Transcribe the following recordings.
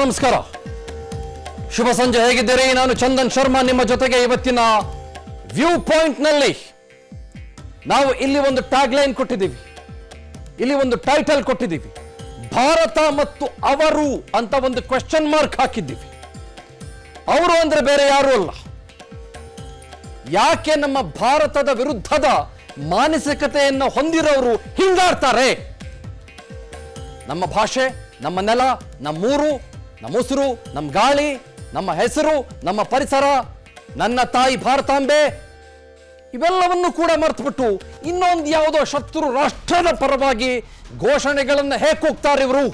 ನಮಸ್ಕಾರ. ಶುಭ ಸಂಜೆ. ಹೇಗಿದ್ದೀರಿ? ನಾನು ಚಂದನ್ ಶರ್ಮಾ ನಿಮ್ಮ ಜೊತೆಗೆ. ಇವತ್ತಿನ ವ್ಯೂ ಪಾಯಿಂಟ್ ನಲ್ಲಿ ನಾವು ಇಲ್ಲಿ ಒಂದು ಟ್ಯಾಗ್ ಲೈನ್ ಕೊಟ್ಟಿದ್ದೀವಿ, ಇಲ್ಲಿ ಒಂದು ಟೈಟಲ್ ಕೊಟ್ಟಿದ್ದೀವಿ, ಭಾರತ ಮತ್ತು ಅವರು ಅಂತ ಒಂದು ಕ್ವೆಶ್ಚನ್ ಮಾರ್ಕ್ ಹಾಕಿದ್ದೀವಿ. ಅವರು ಅಂದ್ರೆ ಬೇರೆ ಯಾರು ಅಲ್ಲ. ಯಾಕೆ ನಮ್ಮ ಭಾರತದ ವಿರುದ್ಧದ ಮಾನಸಿಕತೆಯನ್ನು ಹೊಂದಿರೋರು ಹಿಂಗಾಡ್ತಾರೆ? ನಮ್ಮ ಭಾಷೆ, ನಮ್ಮ ನೆಲ, ನಮ್ಮೂರು, ನಮ್ಮ ಉಸಿರು, ನಮ್ಮ ಗಾಳಿ, ನಮ್ಮ ಹೆಸರು, ನಮ್ಮ ಪರಿಸರ, ನನ್ನ ತಾಯಿ ಭಾರತಾಂಬೆ, ಇವೆಲ್ಲವನ್ನು ಕೂಡ ಮರೆತುಬಿಟ್ಟು ಇನ್ನೊಂದು ಯಾವುದೋ ಶತ್ರು ರಾಷ್ಟ್ರದ ಪರವಾಗಿ ಘೋಷಣೆಗಳನ್ನು ಹೇಗೆ ಕೂಗ್ತಾರೆ ಇವರು?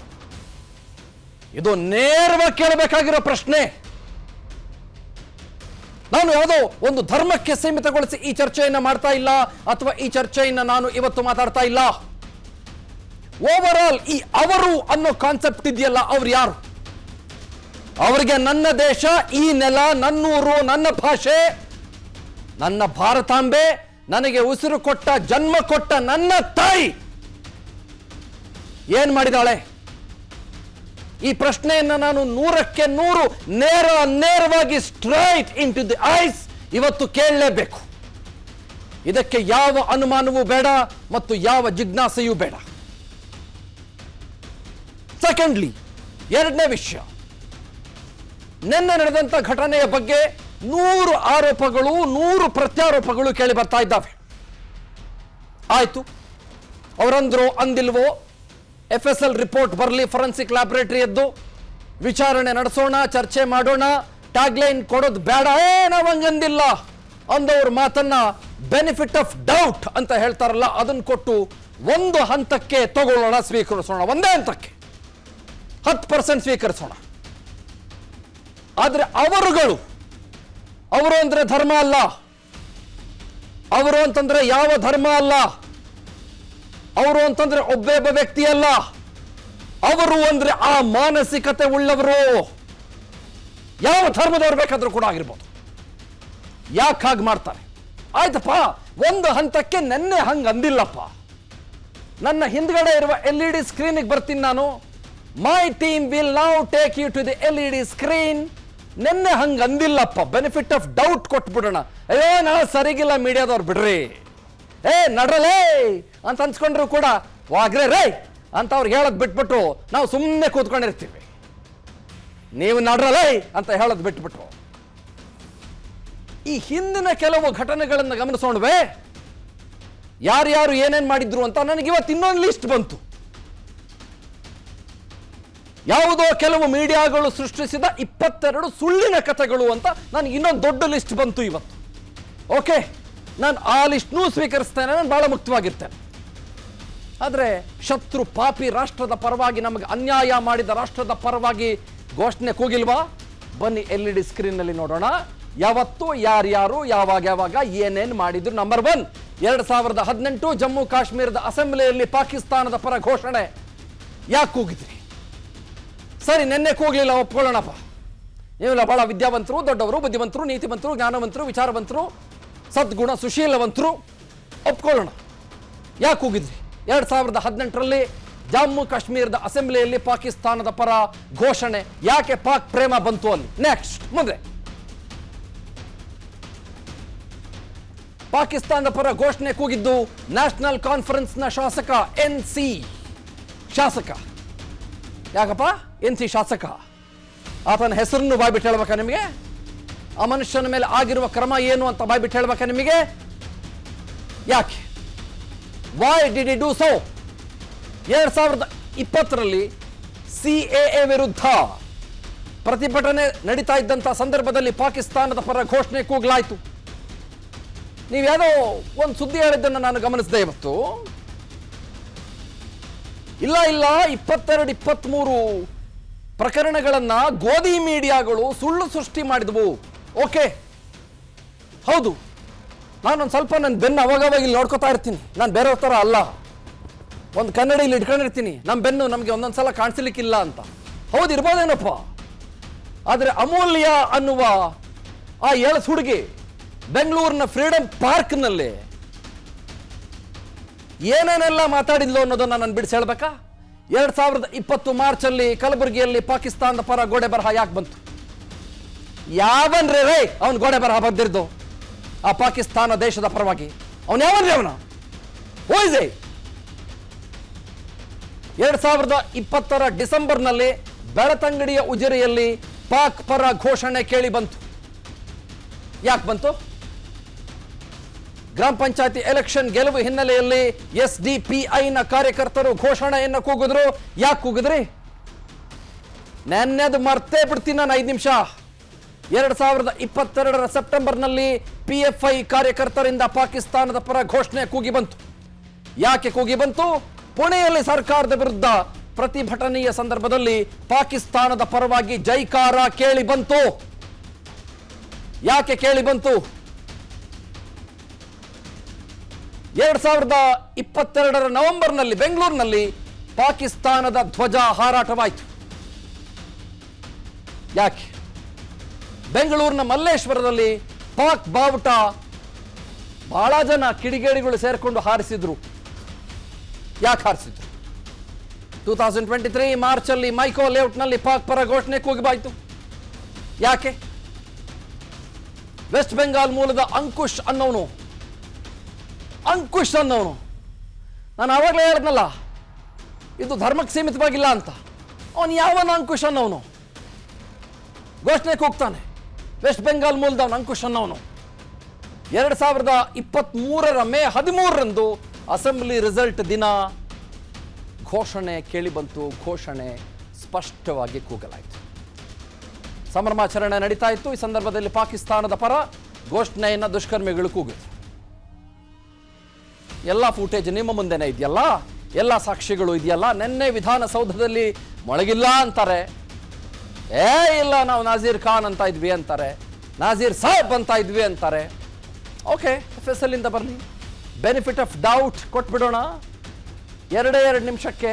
ಇದು ನೇರವಾಗಿ ಕೇಳಬೇಕಾಗಿರೋ ಪ್ರಶ್ನೆ. ನಾನು ಯಾವುದೋ ಒಂದು ಧರ್ಮಕ್ಕೆ ಸೀಮಿತಗೊಳಿಸಿ ಈ ಚರ್ಚೆಯನ್ನು ಮಾಡ್ತಾ ಇಲ್ಲ, ಅಥವಾ ಈ ಚರ್ಚೆಯನ್ನು ನಾನು ಇವತ್ತು ಮಾತಾಡ್ತಾ ಇಲ್ಲ. ಓವರ್ ಆಲ್ ಈ ಅವರು ಅನ್ನೋ ಕಾನ್ಸೆಪ್ಟ್ ಇದೆಯಲ್ಲ, ಅವ್ರು ಯಾರು? ಅವರಿಗೆ ನನ್ನ ದೇಶ, ಈ ನೆಲ, ನನ್ನೂರು, ನನ್ನ ಭಾಷೆ, ನನ್ನ ಭಾರತಾಂಬೆ, ನನಗೆ ಉಸಿರು ಕೊಟ್ಟ, ಜನ್ಮ ಕೊಟ್ಟ ನನ್ನ ತಾಯಿ ಏನ್ ಮಾಡಿದಾಳೆ? ಈ ಪ್ರಶ್ನೆಯನ್ನು ನಾನು 100ಕ್ಕೆ 100 ನೇರವಾಗಿ straight into the eyes ಇವತ್ತು ಕೇಳಲೇಬೇಕು. ಇದಕ್ಕೆ ಯಾವ ಅನುಮಾನವೂ ಬೇಡ ಮತ್ತು ಯಾವ ಜಿಜ್ಞಾಸೆಯೂ ಬೇಡ. ಸೆಕೆಂಡ್ಲಿ, ಎರಡನೇ ವಿಷಯ, ನಿನ್ನೆ ನಡೆದಂತ ಘಟನೆಯ ಬಗ್ಗೆ 100 ಆರೋಪಗಳು, 100 ಪ್ರತ್ಯಾರೋಪಗಳು ಕೇಳಿ ಬರ್ತಾ ಇದ್ದಾವೆ. ಆಯ್ತು, ಅವರಂದ್ರು ಅಂದಿಲ್ವೋ, FSL ರಿಪೋರ್ಟ್ ಬರಲಿ, ಫೊರೆನ್ಸಿಕ್ ಲ್ಯಾಬೊರೇಟರಿ ಎದ್ದು ವಿಚಾರಣೆ ನಡೆಸೋಣ, ಚರ್ಚೆ ಮಾಡೋಣ, ಟ್ಯಾಗ್ಲೈನ್ ಕೊಡೋದು ಬೇಡ, ನಾವು ಹಂಗಂದಿಲ್ಲ ಅಂದವ್ರ ಮಾತನ್ನ ಬೆನಿಫಿಟ್ ಆಫ್ ಡೌಟ್ ಅಂತ ಹೇಳ್ತಾರಲ್ಲ, ಅದನ್ನು ಕೊಟ್ಟು ಒಂದು ಹಂತಕ್ಕೆ ತಗೊಳ್ಳೋಣ, ಸ್ವೀಕರಿಸೋಣ. ಒಂದೇ ಹಂತಕ್ಕೆ 10% ಸ್ವೀಕರಿಸೋಣ. ಆದ್ರೆ ಅವರುಗಳು, ಅವರು ಅಂದ್ರೆ ಧರ್ಮ ಅಲ್ಲ, ಅವರು ಅಂತಂದ್ರೆ ಯಾವ ಧರ್ಮ ಅಲ್ಲ, ಅವರು ಅಂತಂದ್ರೆ ಒಬ್ಬ ವ್ಯಕ್ತಿ ಅಲ್ಲ, ಅವರು ಅಂದ್ರೆ ಆ ಮಾನಸಿಕತೆ ಉಳ್ಳವರು. ಯಾವ ಧರ್ಮದವ್ರು ಬೇಕಾದ್ರೂ ಕೂಡ ಆಗಿರ್ಬೋದು. ಯಾಕೆ ಹಾಗೆ ಮಾಡ್ತಾರೆ? ಆಯ್ತಪ್ಪ, ಒಂದು ಹಂತಕ್ಕೆ ನೆನ್ನೆ ಹಂಗ ಅಂದಿಲ್ಲಪ್ಪ. ನನ್ನ ಹಿಂದ್ಗಡೆ ಇರುವ LED ಸ್ಕ್ರೀನಿಗೆ ಬರ್ತೀನಿ ನಾನು. My team will now take you to the LED screen. ನೆನ್ನೆ ಹಂಗ ಅಂದಿಲ್ಲಪ್ಪ, ಬೆನಿಫಿಟ್ ಆಫ್ ಡೌಟ್ ಕೊಟ್ಬಿಡೋಣ. ಅಯ್ಯೋ, ನಾಳೆ ಸರಿಗಿಲ್ಲ ಮೀಡಿಯಾದವ್ರು, ಬಿಡ್ರಿ, ನಡ್ರಲೇ ಅಂತ ಅನ್ಸ್ಕೊಂಡ್ರು ಕೂಡ ವಾಗ್ರೆ ರೇ ಅಂತ ಅವ್ರಿಗೆ ಹೇಳೋದು ಬಿಟ್ಬಿಟ್ಟು ನಾವು ಸುಮ್ಮನೆ ಕೂತ್ಕೊಂಡಿರ್ತೀವಿ. ನೀವು ನಡ್ರಲೇ ಅಂತ ಹೇಳೋದು ಬಿಟ್ಬಿಟ್ರು. ಈ ಹಿಂದಿನ ಕೆಲವು ಘಟನೆಗಳನ್ನು ಗಮನಿಸೋಣವೇ, ಯಾರ್ಯಾರು ಏನೇನ್ ಮಾಡಿದ್ರು ಅಂತ. ನನಗೆ ಇವತ್ತು ಇನ್ನೊಂದು ಲಿಸ್ಟ್ ಬಂತು. ಯಾವುದೋ ಕೆಲವು ಮೀಡಿಯಾಗಳು ಸೃಷ್ಟಿಸಿದ 22 ಸುಳ್ಳಿನ ಕಥೆಗಳು ಅಂತ ನನಗೆ ಇನ್ನೊಂದು ದೊಡ್ಡ ಲಿಸ್ಟ್ ಬಂತು ಇವತ್ತು. ಓಕೆ, ನಾನು ಆ ಲಿಸ್ಟ್ನೂ ಸ್ವೀಕರಿಸ್ತೇನೆ, ನಾನು ಬಹಳ ಮುಕ್ತವಾಗಿರ್ತೇನೆ. ಆದರೆ ಶತ್ರು ಪಾಪಿ ರಾಷ್ಟ್ರದ ಪರವಾಗಿ, ನಮಗೆ ಅನ್ಯಾಯ ಮಾಡಿದ ರಾಷ್ಟ್ರದ ಪರವಾಗಿ ಘೋಷಣೆ ಕೂಗಿಲ್ವಾ? ಬನ್ನಿ LED ಸ್ಕ್ರೀನ್ನಲ್ಲಿ ನೋಡೋಣ. ಯಾವತ್ತು ಯಾರ್ಯಾರು ಯಾವಾಗ ಏನೇನು ಮಾಡಿದ್ರು. ನಂಬರ್ 1, 2018 ಜಮ್ಮು ಕಾಶ್ಮೀರದ ಅಸೆಂಬ್ಲಿಯಲ್ಲಿ ಪಾಕಿಸ್ತಾನದ ಪರ ಘೋಷಣೆ. ಯಾಕೆ ಕೂಗಿದ್ರಿ? ಸರಿ, ನೆನ್ನೆ ಕೂಗ್ಲಿಲ್ಲ, ಒಪ್ಕೊಳ್ಳೋಣಪ್ಪ. ನೀವೆಲ್ಲ ಬಹಳ ವಿದ್ಯಾವಂತರು, ದೊಡ್ಡವರು, ಬುದ್ಧಿವಂತರು, ನೀತಿವಂತರು, ಜ್ಞಾನವಂತರು, ವಿಚಾರವಂತರು, ಸದ್ಗುಣ ಸುಶೀಲವಂತರು, ಒಪ್ಕೊಳ್ಳೋಣ. ಯಾಕೆ ಕೂಗಿದ್ರಿ? 2018ರಲ್ಲಿ ಜಮ್ಮು ಕಾಶ್ಮೀರದ ಅಸೆಂಬ್ಲಿಯಲ್ಲಿ ಪಾಕಿಸ್ತಾನದ ಪರ ಘೋಷಣೆ. ಯಾಕೆ ಪಾಕ್ ಪ್ರೇಮ ಬಂತು ಅಲ್ಲಿ? ನೆಕ್ಸ್ಟ್, ಮುಂದೆ. ಪಾಕಿಸ್ತಾನದ ಪರ ಘೋಷಣೆ ಕೂಗಿದ್ದು ನ್ಯಾಷನಲ್ ಕಾನ್ಫರೆನ್ಸ್ನ ಶಾಸಕ NC ಶಾಸಕ. ಯಾಕಪ್ಪ NC ಶಾಸಕ? ಆತನ ಹೆಸರನ್ನು ಬಾಯ್ಬಿಟ್ಟು ಹೇಳ್ಬೇಕಾ ನಿಮಗೆ? ಆ ಮನುಷ್ಯನ ಮೇಲೆ ಆಗಿರುವ ಕ್ರಮ ಏನು ಅಂತ ಬಾಯ್ಬಿಟ್ಟು ಹೇಳ್ಬೇಕಾ ನಿಮಗೆ? ಯಾಕೆ? Why did he do so? 2020ರಲ್ಲಿ CAA ವಿರುದ್ಧ ಪ್ರತಿಭಟನೆ ನಡೀತಾ ಇದ್ದಂಥ ಸಂದರ್ಭದಲ್ಲಿ ಪಾಕಿಸ್ತಾನದ ಪರ ಘೋಷಣೆ ಕೂಗಲಾಯಿತು. ನೀವು ಯಾವುದೋ ಒಂದು ಸುದ್ದಿ ಹೇಳಿದ್ದನ್ನು ನಾನು ಗಮನಿಸಿದೆ ಇವತ್ತು. ಇಲ್ಲ 22, 23 ಪ್ರಕರಣಗಳನ್ನ ಗೋಧಿ ಮೀಡಿಯಾಗಳು ಸುಳ್ಳು ಸೃಷ್ಟಿ ಮಾಡಿದವು. ಓಕೆ, ಹೌದು, ನಾನೊಂದು ಸ್ವಲ್ಪ ನನ್ನ ಬೆನ್ನು ಅವಾಗವಾಗ ಇಲ್ಲಿ ನೋಡ್ಕೋತಾ ಇರ್ತೀನಿ. ನಾನು ಬೇರೆಯವ್ರ ಥರ ಅಲ್ಲ, ಒಂದು ಕನ್ನಡ ಇಲ್ಲಿ ಇಟ್ಕೊಂಡಿರ್ತೀನಿ. ನಮ್ಮ ಬೆನ್ನು ನಮಗೆ ಒಂದೊಂದ್ಸಲ ಕಾಣಿಸ್ಲಿಕ್ಕಿಲ್ಲ ಅಂತ. ಹೌದು, ಇರ್ಬೋದೇನಪ್ಪ. ಆದರೆ ಅಮೂಲ್ಯ ಅನ್ನುವ ಆ 7 ಹುಡುಗಿ ಬೆಂಗಳೂರಿನ ಫ್ರೀಡಂ ಪಾರ್ಕ್ನಲ್ಲಿ ಏನೇನೆಲ್ಲ ಮಾತಾಡಿದ್ಲು ಅನ್ನೋದನ್ನ ನಾನು ಬಿಡಿಸಿ ಹೇಳ್ಬೇಕಾ? 2020 ಮಾರ್ಚಲ್ಲಿ ಕಲಬುರಗಿಯಲ್ಲಿ ಪಾಕಿಸ್ತಾನದ ಪರ ಗೋಡೆ ಬರಹ ಯಾಕೆ ಬಂತು? ಯಾವನ್ರಿ ರೇ ಅವನ್ ಗೋಡೆ ಬರಹ ಬಂದಿರ್ದು ಆ ಪಾಕಿಸ್ತಾನ ದೇಶದ ಪರವಾಗಿ? ಅವನ್ ಯಾವನ್ರಿ ಅವನ ಓಯ್ಸೆ? 2020 ಡಿಸೆಂಬರ್ನಲ್ಲಿ ಬೆಳತಂಗಡಿಯ ಉಜಿರೆಯಲ್ಲಿ ಪಾಕ್ ಪರ ಘೋಷಣೆ ಕೇಳಿ ಬಂತು. ಯಾಕೆ ಬಂತು? ಗ್ರಾಮ ಪಂಚಾಯತಿ ಎಲೆಕ್ಷನ್ ಗೆಲುವು ಹಿನ್ನೆಲೆಯಲ್ಲಿ SDPIನ ಕಾರ್ಯಕರ್ತರು ಘೋಷಣೆಯನ್ನು ಕೂಗಿದ್ರು. ಯಾಕೆ ಕೂಗಿದ್ರಿ? ನೆನ್ನೆದು ಮರ್ತೇ ಬಿಡ್ತೀನಿ ನಾನು 5 ನಿಮಿಷ. 2022 ಸೆಪ್ಟೆಂಬರ್ನಲ್ಲಿ PFI ಕಾರ್ಯಕರ್ತರಿಂದ ಪಾಕಿಸ್ತಾನದ ಪರ ಘೋಷಣೆ ಕೂಗಿ ಬಂತು. ಯಾಕೆ ಕೂಗಿ ಬಂತು? ಪುಣೆಯಲ್ಲಿ ಸರ್ಕಾರದ ವಿರುದ್ಧ ಪ್ರತಿಭಟನೆಯ ಸಂದರ್ಭದಲ್ಲಿ ಪಾಕಿಸ್ತಾನದ ಪರವಾಗಿ ಜೈಕಾರ ಕೇಳಿ ಬಂತು. ಯಾಕೆ ಕೇಳಿ ಬಂತು? 2022 ನವೆಂಬರ್ನಲ್ಲಿ ಬೆಂಗಳೂರಿನಲ್ಲಿ ಪಾಕಿಸ್ತಾನದ ಧ್ವಜ ಹಾರಾಟವಾಯಿತು. ಯಾಕೆ? ಬೆಂಗಳೂರಿನ ಮಲ್ಲೇಶ್ವರದಲ್ಲಿ ಪಾಕ್ ಬಾವುಟ ಬಹಳ ಜನ ಕಿಡಿಗೇಡಿಗಳು ಸೇರಿಕೊಂಡು ಹಾರಿಸಿದ್ರು. ಯಾಕೆ ಹಾರಿಸಿದ್ರು? 2023 ಮಾರ್ಚಲ್ಲಿ ಮೈಕೋ ಲೇಔಟ್ನಲ್ಲಿ ಪಾಕ್ ಪರ ಘೋಷಣೆ ಕೂಗಿಬಾಯಿತು. ಯಾಕೆ? ವೆಸ್ಟ್ ಬೆಂಗಾಲ್ ಮೂಲದ ಅಂಕುಶ್ ಅನ್ನೋನು, ನಾನು ಆವಾಗಲೇ ಹೇಳಿದ್ನಲ್ಲ ಇದು ಧರ್ಮಕ್ಕೆ ಸೀಮಿತವಾಗಿಲ್ಲ ಅಂತ. ಅವನು ಯಾವನ ಅಂಕುಶ್ ಅನ್ನೋನು ಘೋಷಣೆ ಕೂಗ್ತಾನೆ? ವೆಸ್ಟ್ ಬೆಂಗಾಲ್ ಮೂಲದವನು ಅಂಕುಶ್ ಅನ್ನೋನು 2023 ಮೇ 13ರಂದು ಅಸೆಂಬ್ಲಿ ರಿಸಲ್ಟ್ ದಿನ ಘೋಷಣೆ ಕೇಳಿ ಬಂತು. ಘೋಷಣೆ ಸ್ಪಷ್ಟವಾಗಿ ಕೂಗಲಾಯಿತು. ಸಂಭ್ರಮಾಚರಣೆ ನಡೀತಾ ಇತ್ತು. ಈ ಸಂದರ್ಭದಲ್ಲಿ ಪಾಕಿಸ್ತಾನದ ಪರ ಘೋಷಣೆಯನ್ನು ದುಷ್ಕರ್ಮಿಗಳು ಕೂಗಿದ್ರು. ಎಲ್ಲ ಫೂಟೇಜ್ ನಿಮ್ಮ ಮುಂದೆನೇ ಇದೆಯಲ್ಲ, ಎಲ್ಲ ಸಾಕ್ಷಿಗಳು ಇದೆಯಲ್ಲ. ನಿನ್ನೆ ವಿಧಾನಸೌಧದಲ್ಲಿ ಮೊಳಗಿಲ್ಲ ಅಂತಾರೆ, ಇಲ್ಲ ನಾವು ನಾಜೀರ್ ಖಾನ್ ಅಂತ ಇದ್ವಿ ಅಂತಾರೆ, ನಾಜೀರ್ ಸಾಹೇಬ್ ಅಂತ ಇದ್ವಿ ಅಂತಾರೆ. ಓಕೆ, FSL ಇಂದ ಬರಲಿ, ಬೆನಿಫಿಟ್ ಆಫ್ ಡೌಟ್ ಕೊಟ್ಬಿಡೋಣ. 2 ನಿಮಿಷಕ್ಕೆ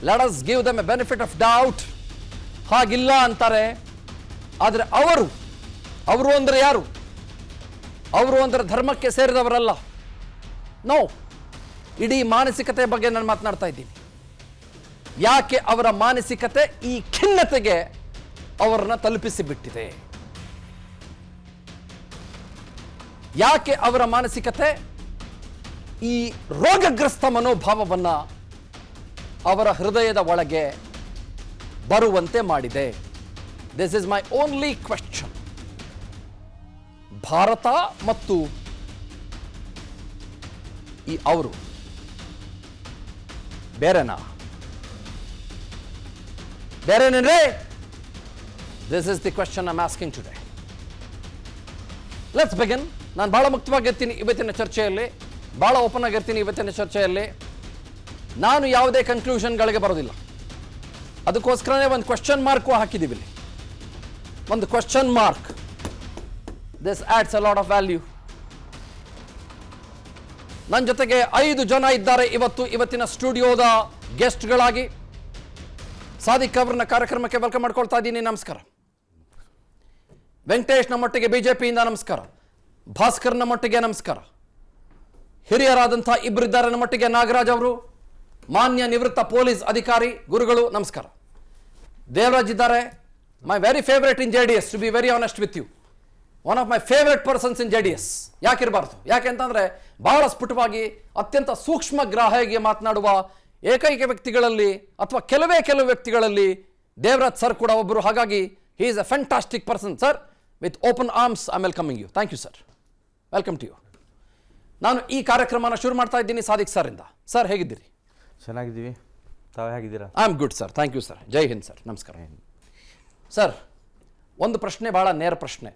let us give them A benefit of doubt. ಹಾಗಿಲ್ಲ ಅಂತಾರೆ. ಆದರೆ ಅವರು ಅಂದ್ರೆ ಯಾರು? ಅವರು ಅಂದ್ರೆ ಧರ್ಮಕ್ಕೆ ಸೇರಿದವರಲ್ಲ. ನೋ, ಇಡೀ ಮಾನಸಿಕತೆ ಬಗ್ಗೆ ನಾನು ಮಾತನಾಡ್ತಾ ಇದ್ದೀನಿ. ಯಾಕೆ ಅವರ ಮಾನಸಿಕತೆ ಈ ಖಿನ್ನತೆಗೆ ಅವರನ್ನ ತಲುಪಿಸಿ ಬಿಟ್ಟಿದೆ? ಯಾಕೆ ಅವರ ಮಾನಸಿಕತೆ ಈ ರೋಗಗ್ರಸ್ತ ಮನೋಭಾವವನ್ನ ಅವರ ಹೃದಯದ ಒಳಗೆ ಬರುವಂತೆ ಮಾಡಿದೆ? This is my only question. Bharat ಮತ್ತು ಈ ಅವರು ಬೇರೆನೇನ್ರೇ? This is the question I am asking today. Let's begin. ನಾನು ಬಹಳ ಮುಕ್ತವಾಗಿರ್ತೀನಿ ಇವತ್ತಿನ ಚರ್ಚೆಯಲ್ಲಿ, ಬಹಳ ಓಪನ್ ಆಗಿರ್ತೀನಿ ಇವತ್ತಿನ ಚರ್ಚೆಯಲ್ಲಿ. ನಾನು ಯಾವುದೇ ಕನ್ಕ್ಲೂಷನ್ಗಳಿಗೆ ಬರೋದಿಲ್ಲ. ಅದಕ್ಕೋಸ್ಕರನೇ ಒಂದು ಕ್ವೆಶ್ಚನ್ ಮಾರ್ಕು ಹಾಕಿದ್ದೀವಿ ಇಲ್ಲಿ. ಒಂದು question mark. This adds a lot of value. ನನ್ನ ಜೊತೆಗೆ 5 ಜನ ಇದ್ದಾರೆ ಇವತ್ತಿನ ಸ್ಟುಡಿಯೋದ ಗೆಸ್ಟ್ಗಳಾಗಿ. ಸಾದಿಕ್ ಅವರನ್ನ ಕಾರ್ಯಕ್ರಮಕ್ಕೆ ವೆಲ್ಕಮ್ ಮಾಡ್ಕೊಳ್ತಾ ಇದ್ದೀನಿ. ನಮಸ್ಕಾರ. ವೆಂಕಟೇಶ್ ನಮ್ಮೊಟ್ಟಿಗೆ ಬಿಜೆಪಿಯಿಂದ ನಮಸ್ಕಾರ. ಭಾಸ್ಕರ್ ನಮ್ಮೊಟ್ಟಿಗೆ ನಮಸ್ಕಾರ. ಹಿರಿಯರಾದಂಥ ಇಬ್ಬರಿದ್ದಾರೆ ನಮ್ಮೊಟ್ಟಿಗೆ. ನಾಗರಾಜ್ ಅವರು ಮಾನ್ಯ ನಿವೃತ್ತ ಪೊಲೀಸ್ ಅಧಿಕಾರಿ, ಗುರುಗಳು, ನಮಸ್ಕಾರ. ದೇವರಾಜ್ ಇದ್ದಾರೆ, my very favourite in JDS, to be very honest with you. One of my favourite persons in JDS. ಯಾಕಿರಬಾರ್ದು? ಯಾಕೆಂತಂದ್ರೆ ಬಹಳ ಸ್ಫುಟವಾಗಿ, ಅತ್ಯಂತ ಸೂಕ್ಷ್ಮ ಗ್ರಾಹ್ಯಗೆ ಮಾತನಾಡುವ ಏಕೈಕ ವ್ಯಕ್ತಿಗಳಲ್ಲಿ ಅಥವಾ ಕೆಲವು ವ್ಯಕ್ತಿಗಳಲ್ಲಿ ದೇವರಾಜ್ ಸರ್ ಕೂಡ ಒಬ್ಬರು. ಹಾಗಾಗಿ he is a fantastic person. Sir, with open arms I am welcoming you. Thank you sir. Welcome to you. ನಾನು ಈ ಕಾರ್ಯಕ್ರಮನ ಶುರು ಮಾಡ್ತಾ ಇದ್ದೀನಿ ಸಾದಿಕ್ ಸರ್ ಇಂದ. ಸರ್, ಹೇಗಿದ್ದೀರಿ? ಚೆನ್ನಾಗಿದ್ದೀವಿ. ತಾವು ಹೇಗಿದ್ದೀರಾ? I am good sir. Thank you sir. Jai Hind sir. ನಮಸ್ಕಾರ. ಸರ್, ಒಂದು ಪ್ರಶ್ನೆ, ಬಹಳ ನೇರ ಪ್ರಶ್ನೆ.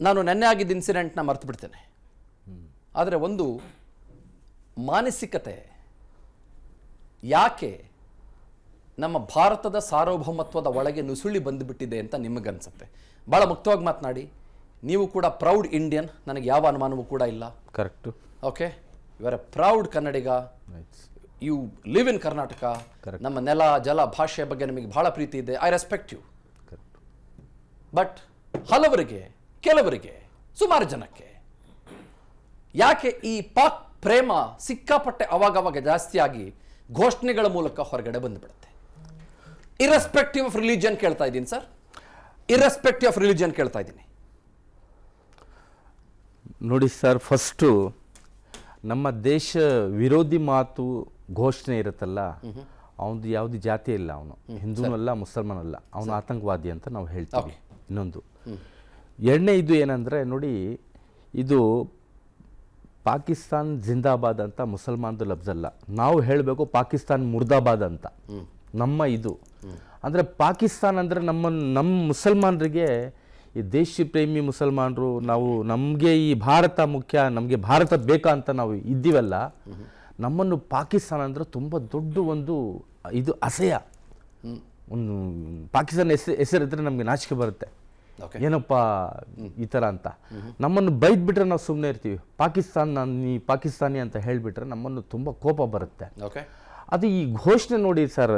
ನಾನು ನೆನ್ನೆ ಆಗಿದ್ದ ಇನ್ಸಿಡೆಂಟ್ನ ಮರ್ತು ಬಿಡ್ತೇನೆ. ಆದರೆ ಒಂದು ಮಾನಸಿಕತೆ ಯಾಕೆ ನಮ್ಮ ಭಾರತದ ಸಾರ್ವಭೌಮತ್ವದ ಒಳಗೆ ನುಸುಳಿ ಬಂದುಬಿಟ್ಟಿದೆ ಅಂತ ನಿಮಗನ್ಸುತ್ತೆ? ಭಾಳ ಮುಕ್ತವಾಗಿ ಮಾತನಾಡಿ. ನೀವು ಕೂಡ ಪ್ರೌಡ್ ಇಂಡಿಯನ್, ನನಗೆ ಯಾವ ಅನುಮಾನವೂ ಕೂಡ ಇಲ್ಲ. Correct. Okay, you are a proud Kannadiga. You live in Karnataka. ನಮ್ಮ ನೆಲ, ಜಲ, ಭಾಷೆಯ ಬಗ್ಗೆ ನಿಮಗೆ ಬಹಳ ಪ್ರೀತಿ ಇದೆ. I respect you. ಬಟ್ ಹಲವರಿಗೆ, ಕೆಲವರಿಗೆ, ಸುಮಾರು ಜನಕ್ಕೆ ಯಾಕೆ ಈ ಪಾಕ್ ಪ್ರೇಮ ಸಿಕ್ಕಾಪಟ್ಟೆ ಅವಾಗವಾಗ ಜಾಸ್ತಿಯಾಗಿ ಘೋಷಣೆಗಳ ಮೂಲಕ ಹೊರಗಡೆ ಬಂದುಬಿಡುತ್ತೆ. ಇರ್ರೆಸ್ಪೆಕ್ಟಿವ್ ಆಫ್ ರಿಲಿಜನ್ ಕೇಳ್ತಾ ಇದ್ದೀನಿ ಸರ್, ಇರ್ರೆಸ್ಪೆಕ್ಟಿವ್ ಆಫ್ ರಿಲಿಜನ್ ಕೇಳ್ತಾ ಇದ್ದೀನಿ. ನೋಡಿ ಸರ್, ಫಸ್ಟು ನಮ್ಮ ದೇಶ ವಿರೋಧಿ ಮಾತು ಘೋಷಣೆ ಇರುತ್ತಲ್ಲ, ಅವನದು ಯಾವುದು ಜಾತಿ ಇಲ್ಲ, ಅವನು ಹಿಂದೂನಲ್ಲ ಮುಸಲ್ಮಾನಲ್ಲ, ಅವನು ಆತಂಕವಾದಿ ಅಂತ ನಾವು ಹೇಳ್ತೀವಿ. ಇನ್ನೊಂದು ಎರಡನೇ ಇದು ಏನಂದರೆ, ನೋಡಿ ಇದು ಪಾಕಿಸ್ತಾನ್ ಜಿಂದಾಬಾದ್ ಅಂತ ಮುಸಲ್ಮಾನ್ದು ಲಫ್ಜ್ ಅಲ್ಲ, ನಾವು ಹೇಳಬೇಕು ಪಾಕಿಸ್ತಾನ್ ಮುರ್ದಾಬಾದ್ ಅಂತ. ನಮ್ಮ ಇದು ಅಂದರೆ ಪಾಕಿಸ್ತಾನ್ ಅಂದರೆ ನಮ್ಮ ಮುಸಲ್ಮಾನರಿಗೆ, ಈ ದೇಶ ಪ್ರೇಮಿ ಮುಸಲ್ಮಾನರು ನಾವು, ನಮಗೆ ಈ ಭಾರತ ಮುಖ್ಯ, ನಮಗೆ ಭಾರತ ಬೇಕಾ ಅಂತ ನಾವು ಇದ್ದೀವಲ್ಲ, ನಮ್ಮನ್ನು ಪಾಕಿಸ್ತಾನ ಅಂದರೆ ತುಂಬ ದೊಡ್ಡ ಒಂದು ಇದು ಅಸಹ್ಯ. ಒಂದು ಪಾಕಿಸ್ತಾನ ಹೆಸರಿದ್ರೆ ನಮಗೆ ನಾಚಿಕೆ ಬರುತ್ತೆ, ಏನಪ್ಪ ಈ ಥರ ಅಂತ. ನಮ್ಮನ್ನು ಬೈದ್ಬಿಟ್ರೆ ನಾವು ಸುಮ್ಮನೆ ಇರ್ತೀವಿ, ಪಾಕಿಸ್ತಾನಿ ಅಂತ ಹೇಳಿಬಿಟ್ರೆ ನಮ್ಮನ್ನು ತುಂಬ ಕೋಪ ಬರುತ್ತೆ. ಅದು ಈ ಘೋಷಣೆ ನೋಡಿ ಸರ್,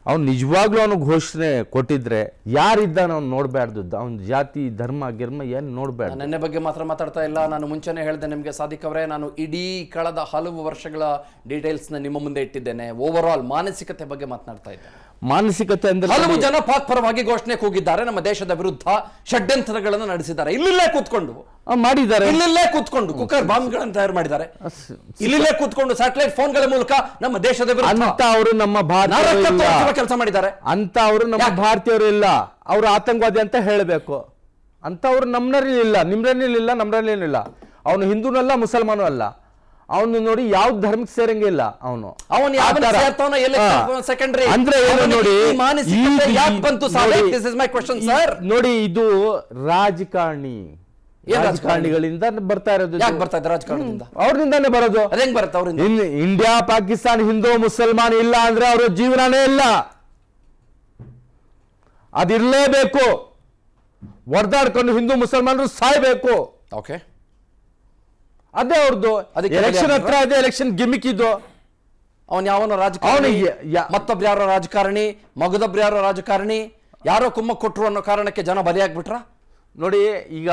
ಅವ್ನು ನಿಜವಾಗ್ಲೂ ಅವನು ಘೋಷಣೆ ಕೊಟ್ಟಿದ್ರೆ ಯಾರಿದ್ದಾನೆ ಅವ್ನು ನೋಡಬಾರ್ದು, ಅವ್ನ ಜಾತಿ ಧರ್ಮ ಗಿರ್ಮ ಏನು ನೋಡಬೇಡ. ನನ್ನ ಬಗ್ಗೆ ಮಾತ್ರ ಮಾತಾಡ್ತಾ ಇಲ್ಲ, ನಾನು ಮುಂಚೆನೇ ಹೇಳಿದೆ ನಿಮಗೆ ಸಾದಿಕ್ ಅವರೇ, ನಾನು ಇಡೀ ಕಳೆದ ಹಲವು ವರ್ಷಗಳ ಡೀಟೇಲ್ಸ್ನ ನಿಮ್ಮ ಮುಂದೆ ಇಟ್ಟಿದ್ದೇನೆ. ಓವರ್ ಆಲ್ ಮಾನಸಿಕತೆ ಬಗ್ಗೆ ಮಾತನಾಡ್ತಾ ಇದ್ದೇನೆ. ಮಾನಸಿಕತೆ ಅಂದ್ರೆ ಹಲವು ಜನ ಪಾಕ್ ಪರವಾಗಿ ಘೋಷಣೆ ಕೂಗಿದ್ದಾರೆ, ನಮ್ಮ ದೇಶದ ವಿರುದ್ಧ ಷಡ್ಯಂತ್ರಗಳನ್ನು ನಡೆಸಿದ್ದಾರೆ. ಇಲ್ಲೇ ಕೂತ್ಕೊಂಡು ಮಾಡಿದ್ದಾರೆ, ಇಲ್ಲೇ ಕೂತ್ಕೊಂಡು ಕುಕ್ಕರ್ ಬಾಂಬ್ಗಳನ್ನು ತಯಾರು ಮಾಡಿದ್ದಾರೆ, ಇಲ್ಲೇ ಕೂತ್ಕೊಂಡು ಸ್ಯಾಟಲೈಟ್ ಫೋನ್ಗಳ ಮೂಲಕ ನಮ್ಮ ದೇಶದ ವಿರುದ್ಧ ಅಂತ ಅವರು ನಮ್ಮ ಭಾರತ ಕೆಲಸ ಮಾಡಿದ್ದಾರೆ. ಅಂತ ಅವರು ನಮ್ಮ ಭಾರತೀಯರು ಇಲ್ಲ, ಅವರು ಆತಂಕವಾದಿ ಅಂತ ಹೇಳಬೇಕು ಅಂತ. ಅವರು ನಮ್ಮನಲ್ಲಿ ಇಲ್ಲ, ನಿಮ್ರಲ್ಲಿಲ್ಲ, ನಮ್ರಲ್ಲಿಲ್ಲ. ಅವನು ಹಿಂದೂನಲ್ಲ ಮುಸಲ್ಮಾನು ಅಲ್ಲ, ಅವನು ನೋಡಿ ಯಾವ ಧರ್ಮಕ್ಕೆ ಸೇರಂಗಿಲ್ಲ. ಅವನು ಅಂದ್ರೆ ನೋಡಿ, ನೋಡಿ ಇದು ರಾಜಕಾರಣಿಗಳಿಂದ ಬರ್ತಾ ಇರೋದು. ರಾಜಕಾರಣದಿಂದ ಅವ್ರಿಂದಾನೇ ಬರೋದು. ಅದೇಂಗ್ ಬರುತ್ತೆ ಅವ್ರಿಂದ? ಇಂಡಿಯಾ ಪಾಕಿಸ್ತಾನ ಹಿಂದೂ ಮುಸಲ್ಮಾನ್ ಇಲ್ಲ ಅಂದ್ರೆ ಅವ್ರ ಜೀವನನೇ ಇಲ್ಲ, ಅದಿರ್ಲೇಬೇಕು. ಹೊಡೆದಾಡ್ಕೊಂಡು ಹಿಂದೂ ಮುಸಲ್ಮಾನರು ಸಾಯ್ಬೇಕು. ಓಕೆ, ಅದೇ ಅವ್ರದ್ದು. ಎಲೆಕ್ಷನ್ ಹತ್ರ ಇದೆ, ಎಲೆಕ್ಷನ್ ಗಿಮಿಕ್ ಇದು. ಅವನ್ ಯಾವನೋ ರಾಜಕಾರಣಿ, ಮತ್ತೊಬ್ರು ಯಾರೋ ರಾಜಕಾರಣಿ, ಮಗದೊಬ್ರು ಯಾರೋ ರಾಜಕಾರಣಿ, ಯಾರೋ ಕುಮ್ಮ ಕೊಟ್ರು ಅನ್ನೋ ಕಾರಣಕ್ಕೆ ಜನ ಬಲಿಯಾಗ್ಬಿಟ್ರ. ನೋಡಿ, ಈಗ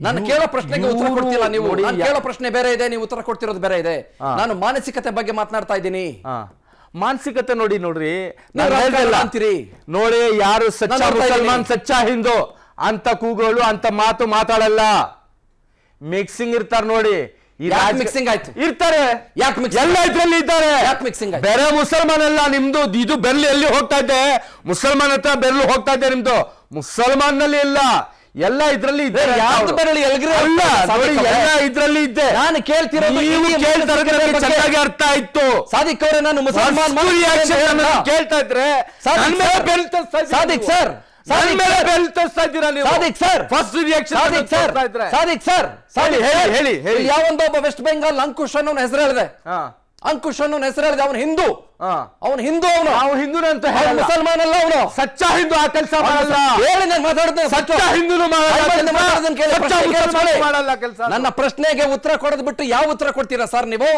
ನಾನು ಕೇಳೋ ಪ್ರಶ್ನೆಗೆ ಉತ್ತರ ಕೊಡ್ತಿಲ್ಲ ನೀವು. ನಾನು ಕೇಳೋ ಪ್ರಶ್ನೆ ಬೇರೆ ಇದೆ, ನೀವು ಉತ್ತರ ಕೊಡ್ತಿರೋದು ಬೇರೆ ಇದೆ. ನಾನು ಮಾನಸಿಕತೆ ಬಗ್ಗೆ ಮಾತನಾಡ್ತಾ ಇದ್ದೀನಿ. ಮಾನಸಿಕತೆ ನೋಡ್ರಿ, ಅಂತೀರಿ ನೋಡಿ, ಯಾರು ಸಚ್ಚಾ ಮುಸಲ್ಮಾನ್ ಸಚ್ಚಾ ಹಿಂದೂ ಅಂತ ಕೂಗೋಳು ಅಂತ ಮಾತು ಮಾತಾಡಲ್ಲ. ಮಿಕ್ಸಿಂಗ್ ಇರ್ತಾರೆ ನೋಡಿ. ಮಿಕ್ಸಿಂಗ್ ಆಯ್ತು, ಇರ್ತಾರೆ. ಯಾಕೆ ಎಲ್ಲ ಇದ್ರಲ್ಲಿ ಇದ್ದಾರೆ. ಮಿಕ್ಸಿಂಗ್ ಬೇರೆ ಮುಸಲ್ಮಾನ್ ಅಲ್ಲ ನಿಮ್ದು. ಇದು ಬೆರಳು ಎಲ್ಲಿ ಹೋಗ್ತಾ ಇದೆ? ಮುಸಲ್ಮಾನ್ ಹತ್ರ ಬೆರಳು ಹೋಗ್ತಾ ಇದೆ ನಿಮ್ದು. ಮುಸಲ್ಮಾನ್ ನಲ್ಲಿ ಇಲ್ಲ, ಎಲ್ಲ ಇದ್ರಲ್ಲಿ ಇದೆ. ಯಾವ್ದು ಬೆರಳು ಎಲ್ಗ್ರೆ ಅಲ್ಲ, ಎಲ್ಲ ಇದ್ರಲ್ಲಿ ಇದ್ದೆ. ನಾನು ಕೇಳ್ತಿರೋದು ಚೆನ್ನಾಗಿ ಅರ್ಥ ಆಯ್ತು. ಸಾದಿಕ್ ಅವರೇ, ನಾನು ಮುಸಲ್ಮಾನ್ ಕೇಳ್ತಾ ಇದ್ರೆ ಸಾದಿಕ್ ಸರ್, ಯಾವೊಂದೊಬ್ಬ ವೆಸ್ಟ್ ಬೆಂಗಾಲ್ ಅಂಕುಶ್ ಅನ್ನೋ ಹೆಸರು ಹೇಳಿದೆ. ಅಂಕುಶ್ ಅನ್ನೋ ಹೆಸರು ಹೇಳಿದೆ. ಅವನು ಹಿಂದೂ, ಅವನು ಹಿಂದೂ, ಅವನು ಹಿಂದೂ ಅಂತ ಮುಸಲ್ಮಾನ್ ಅಲ್ಲ. ಅವನು ಸಚ್ಚಾ ಹಿಂದೂ. ಆ ಕೆಲಸ ಮಾಡಲ್ಲ ಹೇಳಿ. ನಾನು ಮಾತಾಡ್ತೇನೆ. ಸಚ್ಚಾ ಹಿಂದೂ ಮಾಡಲ್ಲ ಕೆಲಸ. ನನ್ನ ಪ್ರಶ್ನೆಗೆ ಉತ್ತರ ಕೊಡೋದು ಬಿಟ್ಟು ಯಾವ ಉತ್ತರ ಕೊಡ್ತೀರಾ ಸರ್ ನೀವು?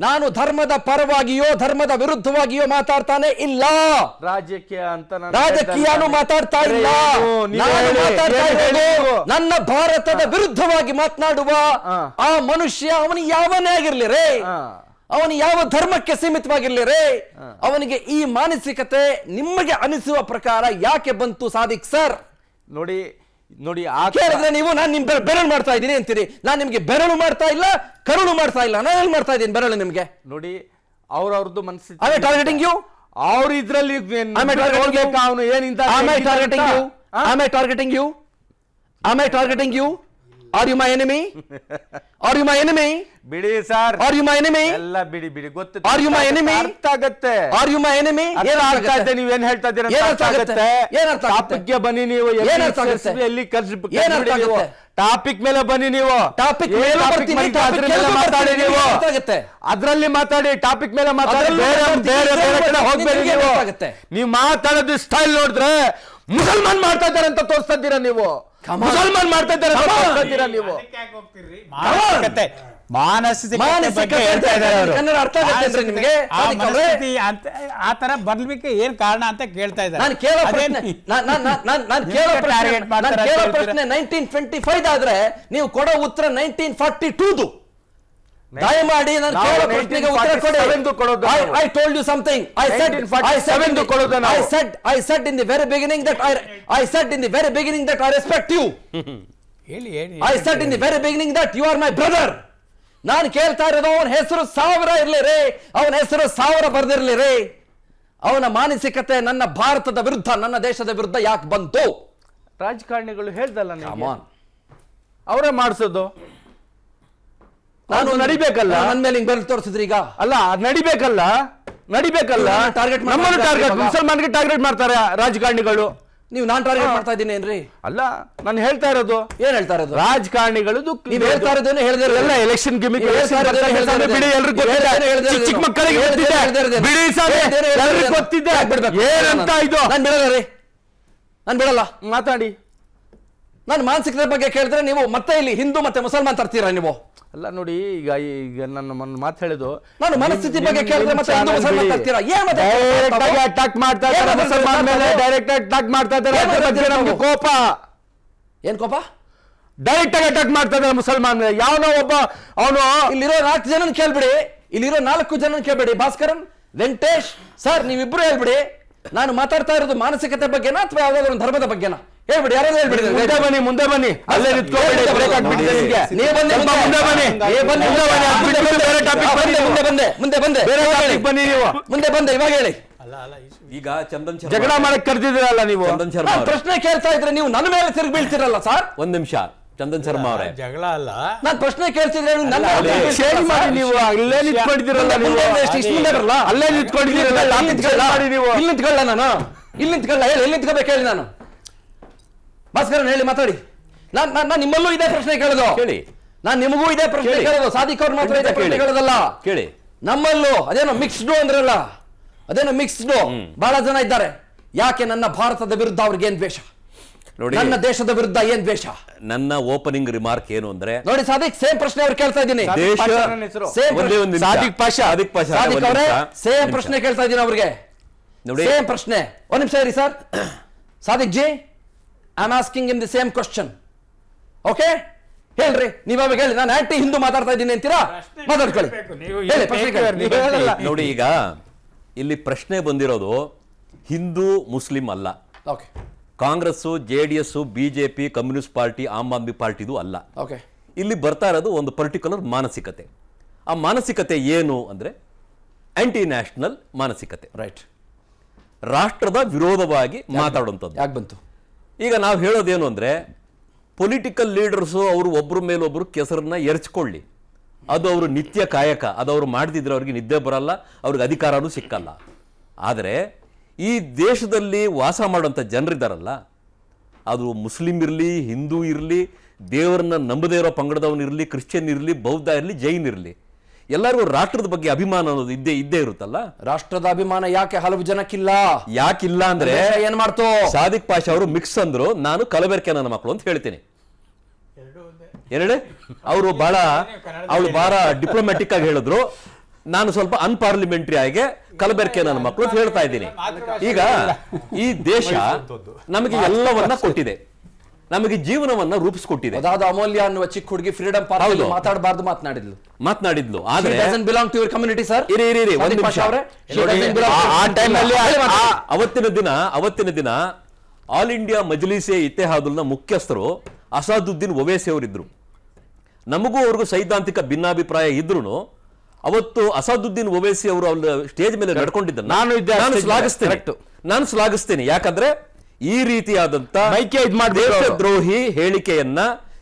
ನಾನು ಧರ್ಮದ ಪರವಾಗಿಯೋ ಧರ್ಮದ ವಿರುದ್ಧವಾಗಿಯೋ ಮಾತಾಡ್ತಾನೆ ಇಲ್ಲ. ರಾಜಕೀಯನೂ ಮಾತಾಡ್ತಾ ಇಲ್ಲ. ನಾನು ಮಾತಾಡ್ತಾ ಇರೋದು ನನ್ನ ಭಾರತದ ವಿರುದ್ಧವಾಗಿ ಮಾತನಾಡುವ ಆ ಮನುಷ್ಯ, ಅವನು ಯಾವನೇ ಆಗಿರ್ಲಿರೇ, ಅವನು ಯಾವ ಧರ್ಮಕ್ಕೆ ಸೀಮಿತವಾಗಿರ್ಲಿರೇ, ಅವನಿಗೆ ಈ ಮಾನಸಿಕತೆ ನಿಮಗೆ ಅನಿಸುವ ಪ್ರಕಾರ ಯಾಕೆ ಬಂತು ಸಾದಿಕ್ ಸರ್? ನೋಡಿ ನೋಡಿ, ಕೇಳಿದ್ರೆ ನೀವು ನಾನು ನಿಮ್ ಬೆರಳು ಮಾಡ್ತಾ ಇದ್ದೀನಿ ಅಂತೀರಿ. ನಾನು ನಿಮ್ಗೆ ಬೆರಳು ಮಾಡ್ತಾ ಇಲ್ಲ, ಕರುಳು ಮಾಡ್ತಾ ಇಲ್ಲ. ನಾನು ಎಲ್ಲಿ ಮಾಡ್ತಾ ಇದ್ದೀನಿ ಬೆರಳು ನಿಮ್ಗೆ? ನೋಡಿ, ಅವ್ರವ್ರದ್ದು ಮನಸ್ಸು. I am targeting you. ಅವ್ರ ಇದ್ರಲ್ಲಿ ಅವನು ಏನಿಂದ I am targeting you. I am targeting you. I am targeting you. Are you my enemy? Are you my enemy? ಬಿಡಿ sir. Are you my enemy? ಎಲ್ಲ ಬಿಡಿ ಬಿಡಿ, ಗೊತ್ತು. Are you my enemy? ಅರ್ಥ ಆಗುತ್ತೆ. Are you my enemy? ಏನು ಅರ್ಥ ಆಗುತ್ತೆ? ನೀವು ಏನು ಹೇಳ್ತಾ ಇದ್ದೀರಾ? ಏನು ಅರ್ಥ ಆಗುತ್ತೆ? ಏನು ಅರ್ಥ ಆಗುತ್ತೆ? ಟಾಪಿಕ್ಗೆ ಬನ್ನಿ ನೀವು. ಏನು ಅರ್ಥ ಆಗುತ್ತೆ? ಎಲ್ಲಿ ಕರ್ಜಿ ಏನು ಅರ್ಥ ಆಗುತ್ತೆ? ಟಾಪಿಕ್ ಮೇಲೆ ಬನ್ನಿ ನೀವು. ಟಾಪಿಕ್ ಮೇಲೆ ಬರ್ತೀನಿ. ಟಾಪಿಕ್ ಮೇಲೆ ಮಾತಾಡಿ ನೀವು. ಅರ್ಥ ಆಗುತ್ತೆ? ಅದರಲ್ಲಿ ಮಾತಾಡಿ, ಟಾಪಿಕ್ ಮೇಲೆ ಮಾತಾಡಿ. ಬೇರೆ ಬೇರೆ ಕಡೆ ಹೋಗ್ಬೇಡಿ ನೀವು. ನೀವು ಮಾತಾಡೋದು ಸ್ಟೈಲ್ ನೋಡಿದ್ರೆ ಮುಸಲ್ಮಾನ್ ಮಾಡ್ತಾ ಇದ್ದಾರೆ ಅಂತ ತೋರಿಸ್ತಾ ಇದ್ದೀರಾ ನೀವು. ಮುಸಲ್ಮಾನ್ ಮಾಡ್ತಾ ಇದ್ದಾರೆ ಅಂತ ತೋರಿಸ್ತಾ ಇದ್ದೀರಾ ನೀವು. ಆತರ ಬರ್ಲಿಕ್ಕೆ ಏನ್ ಕಾರಣ ಅಂತ ಕೇಳ್ತಾ ಇದ್ದಾರೆ. ನಾನು ಕೇಳೋ ಪ್ರಶ್ನೆ 1925 ಆದ್ರೆ ನೀವು ಕೊಡೋ ಉತ್ತರ 1942. ದಯಮಾಡಿ ನಾನು ನಾವು ಕೇಳೋ ಪ್ರಶ್ನೆಗೆ ಉತ್ತರ ಕೊಡಿ. 1947 ಕೊಡೋದು ನಾವು. I told you something. I said in the very beginning that I respect you. ಹೇಳಿ I said in the very beginning that you are my brother. ನಾನು ಕೇಳ್ತಾ ಇರೋದು ಅವನ ಹೆಸರು 1000 ಇರ್ಲಿ ರೀ, ಅವನ ಹೆಸರು 1000 ಬರ್ದಿರ್ಲಿ ರೀ, ಅವನ ಮಾನಸಿಕತೆ ನನ್ನ ಭಾರತದ ವಿರುದ್ಧ, ನನ್ನ ದೇಶದ ವಿರುದ್ಧ ಯಾಕೆ ಬಂತು? ರಾಜಕಾರಣಿಗಳು ಹೇಳ್ದಲ್ಲ Come ನಿಮ್ಗೆ. on. ಅವರೇ ಮಾಡಿಸೋದು. ನಾನು ನಡಿಬೇಕಲ್ಲ, ನನ್ನ ಮೇಲೆ ಹಿಂಗ್ ಬೆರಳು ತೋರಿಸಿದ್ರಿ ಈಗ. ಅಲ್ಲ ನಡಿಬೇಕಲ್ಲ, target ಮಾಡ್ತಾರೆ. ನಮ್ಮನ್ನು ಟಾರ್ಗೆಟ್, ಮುಸಲ್ಮಾನ್ಗೆ ಟಾರ್ಗೆಟ್ ಮಾಡ್ತಾರೆ ರಾಜಕಾರಣಿಗಳು. ನೀವು ನಾನ್ ಟಾರ್ಗೆಟ್ ಮಾಡ್ತಾ ಇದ್ದೀನಿ ಏನ್ರಿ? ಅಲ್ಲ, ನಾನು ಹೇಳ್ತಾ ಇರೋದು ಏನ್ ಹೇಳ್ತಾ ಇರೋದು? ರಾಜಕಾರಣಿಗಳು ನೀವು ಹೇಳ್ತಾ ಇರೋದೇನು ಹೇಳಿದ್ರೆ ಎಲ್ಲ ಎಲೆಕ್ಷನ್ ಗಿಮಿಕ್ ನೀವು ಹೇಳ್ತಾ ಇರೋದೇನು ಹೇಳಿದ್ರೆ ಬಿಡಿ, ಎಲ್ರಿಗೂ ಹೇಳ್ತಾ ಗೊತ್ತಿದೆ. ಇರೋದೇನು ಚಿಕ್ಕ ಮಕ್ಕಳಿಗೆ ಹೇಳ್ತಾ ಗೊತ್ತಿದೆ. ಇರೋದೇನು ಬಿಡಿ ಸ್ವಾಮಿ, ಹೇಳ್ತಾ ಇರೋದೇನು ಎಲ್ರಿಗೂ ಗೊತ್ತಿದೆ. ಬಿಡ್ಬೇಕು. ಏನಂತ ಇದು? ನಾನು ಬಿಡಲ್ಲ ರೀ, ನಾನು ಬಿಡಲ್ಲ. ಮಾತಾಡಿ. ನಾನು ಮಾನಸಿಕತೆ ಬಗ್ಗೆ ಕೇಳಿದ್ರೆ ನೀವು ಮತ್ತೆ ಇಲ್ಲಿ ಹಿಂದೂ ಮತ್ತೆ ಮುಸಲ್ಮಾನ್ ತರ್ತೀರಾ ನೀವು? ಅಲ್ಲ ನೋಡಿ, ಈಗ ನನ್ನ ಮಾತು ಹೇಳಿದ್ದು, ನಾನು ಮನಸ್ಥಿತಿ ಬಗ್ಗೆ ಕೇಳಿದ್ರೆ ಮತ್ತೆ ಹಿಂದೂ ಮುಸಲ್ಮಾನ್ ತರ್ತೀರಾ? ಏನ್ ಮತ್ತೆ ಅಟ್ಯಾಕ್ ಮಾಡ್ತಾ ಇದ್ದಾರೆ ಮುಸಲ್ಮಾನ್ ಮೇಲೆ, ಡೈರೆಕ್ಟ್ ಅಟ್ಯಾಕ್ ಮಾಡ್ತಾ ಇದ್ದಾರೆ. ಅದ್ರ ಬಗ್ಗೆ ನಮ್ಗೆ ಕೋಪ. ಏನ್ ಕೋಪ? ಡೈರೆಕ್ಟ್ ಆಗಿ ಅಟ್ಯಾಕ್ ಮಾಡ್ತಾ ಇದ್ದಾರೆ ಮುಸಲ್ಮಾನ್ ಮೇಲೆ. ಯಾವನೋ ಒಬ್ಬ ಅವನು ಇಲ್ಲಿರೋ 4 ಜನ ಕೇಳ್ಬಿಡಿ, ಇಲ್ಲಿರೋ 4 ಜನ ಕೇಳ್ಬೇಡಿ. ಭಾಸ್ಕರನ್, ವೆಂಕಟೇಶ್ ಸರ್, ನೀವಿಬ್ರು ಹೇಳ್ಬಿಡಿ, ನಾನು ಮಾತಾಡ್ತಾ ಇರೋದು ಮಾನಸಿಕತೆ ಬಗ್ಗೆನಾ ಅಥವಾ ಯಾವ್ದಾದ್ರು ಒಂದು ಧರ್ಮದ ಬಗ್ಗೆನಾ? ಹೇಳ್ಬಿಡಿ, ಯಾರಾದ್ರೂ ಹೇಳ್ಬಿಡಿ. ಮುಂದೆ ಬನ್ನಿ, ಅಲ್ಲೇ ನಿಂತ್ಕೊಬೇಡಿ, ಬ್ರೇಕ್ ಆಗ್ಬಿಟ್ಟಿದೆ ನಿಮ್ಗೆ. ನೀವು ಬನ್ನಿ, ಮುಂದೆ ಬನ್ನಿ, ಮುಂದೆ ಬಂದೆ, ಬೇರೆ ಟಾಪಿಕ್ ಬನ್ನಿ ನೀವು. ಮುಂದೆ ಬಂದೆ, ಇವಾಗ ಹೇಳಿ. ಈಗ ಚಂದನ್ ಶರ್ಮಾ ಜಗಳ ಮಾಡಕ್ ಕರ್ದಿದ್ದೀರಲ್ಲ ನೀವು. ಚಂದನ್ ಶರ್ಮಾ ನಾನು ಪ್ರಶ್ನೆ ಕೇಳ್ತಾ ಇದ್ರೆ ನೀವು ನನ್ನ ಮೇಲೆ ತಿರುಗಿ ಬೀಳ್ತಿರಲ್ಲ ಸರ್. ಒಂದ್ ನಿಮಿಷ, ಚಂದನ್ ಶರ್ಮಾ ಅವರೇ, ಜಗಳ ಅಲ್ಲ, ನಾನು ಪ್ರಶ್ನೆ ಕೇಳ್ತಿದ್ರೆ ನೀವು ನನ್ನ ಮೇಲೆ ತಿರುಗಿ ಬೀಳ್ತೀರಲ್ಲ ಚೇಂಜ್ ಮಾಡಿ ಸರ್. ನೀವು. ಅಲ್ಲೇ ನಿಂತ್ಕೊಂಡಿದ್ದೀರಲ್ಲ ನೀವು. ಇಷ್ಟು ಮುಂದೆ ಬರಲ್ಲ, ಅಲ್ಲೇ ನಿಂತ್ಕೊಂಡಿದ್ದೀರಲ್ಲ, ಇಲ್ಲಿ ನಿಂತ್ಕೊಳ್ಳ ನಾನು, ಇಲ್ಲಿ ನಿಂತ್ಕೊಳ್ಳ, ಹೇಳಿ ಎಲ್ಲಿ ನಿಂತ್ಕೋಬೇಕು ಹೇಳಿ. ನಾನು ಭಾಸ್ಕರನ್ ಹೇಳಿ, ಮಾತಾಡಿ. ನಾನು ನಿಮ್ಮಲ್ಲೂ ಇದೇ ಪ್ರಶ್ನೆ ಕೇಳೋದು. ಕೇಳಿ. ನಾನು ನಿಮಗೂ ಇದೇ ಪ್ರಶ್ನೆ ಕೇಳೋದು. ಸಾದಿಕ್ ಅವ್ರು ಮಾತ್ರ ಇದೇ ಪ್ರಶ್ನೆ ಕೇಳೋದಲ್ಲ, ಕೇಳಿ. ನಮ್ಮಲ್ಲೂ ಅದೇನೋ ಮಿಕ್ಸ್ಡ್ ಅಂದ್ರಲ್ಲ, ಅದೇನೋ ಮಿಕ್ಸ್ಡ್ ಬಹಳ ಜನ ಇದ್ದಾರೆ. ಯಾಕೆ ನನ್ನ ಭಾರತದ ವಿರುದ್ಧ ಅವ್ರಿಗೆ ಏನ್ ದ್ವೇಷ? ನೋಡಿ, ನನ್ನ ದೇಶದ ವಿರುದ್ಧ ಏನ್ ದ್ವೇಷ? ನನ್ನ ಓಪನಿಂಗ್ ರಿಮಾರ್ಕ್ ಏನು ಅಂದ್ರೆ, ನೋಡಿ ಸಾದಿಕ್, ಸೇಮ್ ಪ್ರಶ್ನೆ ಅವ್ರು ಕೇಳ್ತಾ ಇದ್ದೀನಿ. ದೇಶ ಸೇಮ್ ಒಂದೇ ಒಂದು ನಿಮಿಷ. ಸಾದಿಕ್ ಪಾಷಾ ಸಾದಿಕ್ ಅವರೇ, ಸೇಮ್ ಪ್ರಶ್ನೆ ಕೇಳ್ತಾ ಇದ್ದೀನಿ ಅವ್ರಿಗೆ. ನೋಡಿ, ಸೇಮ್ ಪ್ರಶ್ನೆ. ಒಂದ್ ನಿಮಿಷ ಇರಿ sir. Sadiq G, I am asking in the same question. Okay, ಹೇಳ್ರಿ. ನೀವಾಗ ಹೇಳಿ, ನಾನು ಆಂಟಿ ಹಿಂದೂ ಮಾತಾಡ್ತಾ ಇದ್ದೀನಿ ಅಂತೀರಾ? ಮಾತಾಡ್ಕೊಳ್ಳಿ, ಹೇಳಿ ಪ್ರಶ್ನೆ ಕೇಳಿ. ನೋಡಿ, ಈಗ ಇಲ್ಲಿ ಪ್ರಶ್ನೆ ಬಂದಿರೋದು ಹಿಂದೂ ಮುಸ್ಲಿಂ ಅಲ್ಲ. Okay, Congress, JDS, BJP, communist party, Aam Aadmi ಪಾರ್ಟಿದು ಅಲ್ಲ. ಓಕೆ, ಇಲ್ಲಿ ಬರ್ತಾ ಇರೋದು ಒಂದು ಪರ್ಟಿಕ್ಯುಲರ್ ಮಾನಸಿಕತೆ. ಆ ಮಾನಸಿಕತೆ ಏನು ಅಂದ್ರೆ ಆಂಟಿ ನ್ಯಾಷನಲ್ ಮಾನಸಿಕತೆ, ರೈಟ್. ರಾಷ್ಟ್ರದ ವಿರೋಧವಾಗಿ ಮಾತಾಡುವಂಥದ್ದು. ಯಾಕೆ ಬಂತು? ಈಗ ನಾವು ಹೇಳೋದೇನು ಅಂದ್ರೆ, ಪೊಲಿಟಿಕಲ್ ಲೀಡರ್ಸು ಅವರು ಒಬ್ಬರ ಮೇಲೊಬ್ಬರು ಕೆಸರನ್ನ ಎರಚ್ಕೊಳ್ಳಿ, ಅದು ಅವರು ನಿತ್ಯ ಕಾಯಕ. ಅದು ಅವರು ಮಾಡದಿದ್ರೆ ಅವ್ರಿಗೆ ನಿದ್ದೆ ಬರಲ್ಲ, ಅವ್ರಿಗೆ ಅಧಿಕಾರನೂ ಸಿಕ್ಕಲ್ಲ. ಆದರೆ ಈ ದೇಶದಲ್ಲಿ ವಾಸ ಮಾಡುವಂಥ ಜನರಿದ್ದಾರಲ್ಲ, ಅದು ಮುಸ್ಲಿಂ ಇರಲಿ, ಹಿಂದೂ ಇರಲಿ, ದೇವರನ್ನ ನಂಬದೇ ಇರೋ ಪಂಗಡದವನು ಇರಲಿ, ಕ್ರಿಶ್ಚಿಯನ್ ಇರಲಿ, ಬೌದ್ಧ ಇರಲಿ, ಜೈನ್ ಇರಲಿ, ಎಲ್ಲರಿಗೂ ರಾಷ್ಟ್ರದ ಬಗ್ಗೆ ಅಭಿಮಾನ ಅನ್ನೋದು ಇದ್ದೇ ಇರುತ್ತಲ್ಲ. ರಾಷ್ಟ್ರದ ಅಭಿಮಾನ ಯಾಕೆ ಹಲವು ಜನಕ್ಕಿಲ್ಲ? ಯಾಕಿಲ್ಲ ಅಂದ್ರೆ, ಏನ್ ಮಾಡ್ತು? ಸಾದಿಕ್ ಪಾಷಾ ಅವರು ಮಿಕ್ಸ್ ಅಂದ್ರು, ನಾನು ಕಲಬೆರಕೆ ನನ್ನ ಮಕ್ಕಳು ಅಂತ ಹೇಳ್ತೀನಿ. ಎರಡೇ ಅವರು ಬಹಳ ಡಿಪ್ಲೊಮ್ಯಾಟಿಕ್ ಆಗಿ ಹೇಳಿದ್ರು, ನಾನು ಸ್ವಲ್ಪ ಅನ್ಪಾರ್ಲಿಮೆಂಟರಿ ಆಗಿ ಕಲಬೆರಕೆ ನನ್ನ ಮಕ್ಕಳು ಅಂತ ಹೇಳ್ತಾ ಇದ್ದೀನಿ. ಈಗ ಈ ದೇಶ ನಮಗೆ ಎಲ್ಲವನ್ನ ಕೊಟ್ಟಿದೆ, ನಮಗೆ ಜೀವನವನ್ನ ರೂಪಿಸಿಕೊಟ್ಟಿದೆ. ಅದಾದ ಅಮೂಲ್ಯ ಅನ್ನುವ ಚಿಕ್ಕ ಹುಡುಗಿ ಫ್ರೀಡಮ್ ಪಾರ್ಕ್ ಮಾತಾಡಬಾರ್ದು ಮಾತನಾಡಿದ್ಲು. ಆದ್ರೆ belong to your community sir. ಇರಿ ಒಂದು ನಿಮಿಷ. ಅವತ್ತಿನ ದಿನ ಆಲ್ ಇಂಡಿಯಾ ಮಜ್ಲಿಸೆ ಇತ್ತೆಹಾದುಲ್ನ ಮುಖ್ಯಸ್ಥರು ಅಸಾದುದ್ದೀನ್ ಒವೈಸಿ ಅವರಿದ್ರು. ನಮಗೂ ಅವ್ರಿಗೂ ಸೈದ್ಧಾಂತಿಕ ಭಿನ್ನಾಭಿಪ್ರಾಯ ಇದ್ರು ಅವತ್ತು ಅಸಾದುದ್ದೀನ್ ಒವೈಸಿ ಅವರು ಸ್ಟೇಜ್ ಮೇಲೆ ನಡ್ಕೊಂಡಿದ್ದ ನಾನು ಶ್ಲಾಘಿಸ್ತೇನೆ. ಯಾಕಂದ್ರೆ ಈ ರೀತಿಯಾದಂತ ದೇಶದ್ರೋಹಿ ಹೇಳಿಕೆಯನ್ನ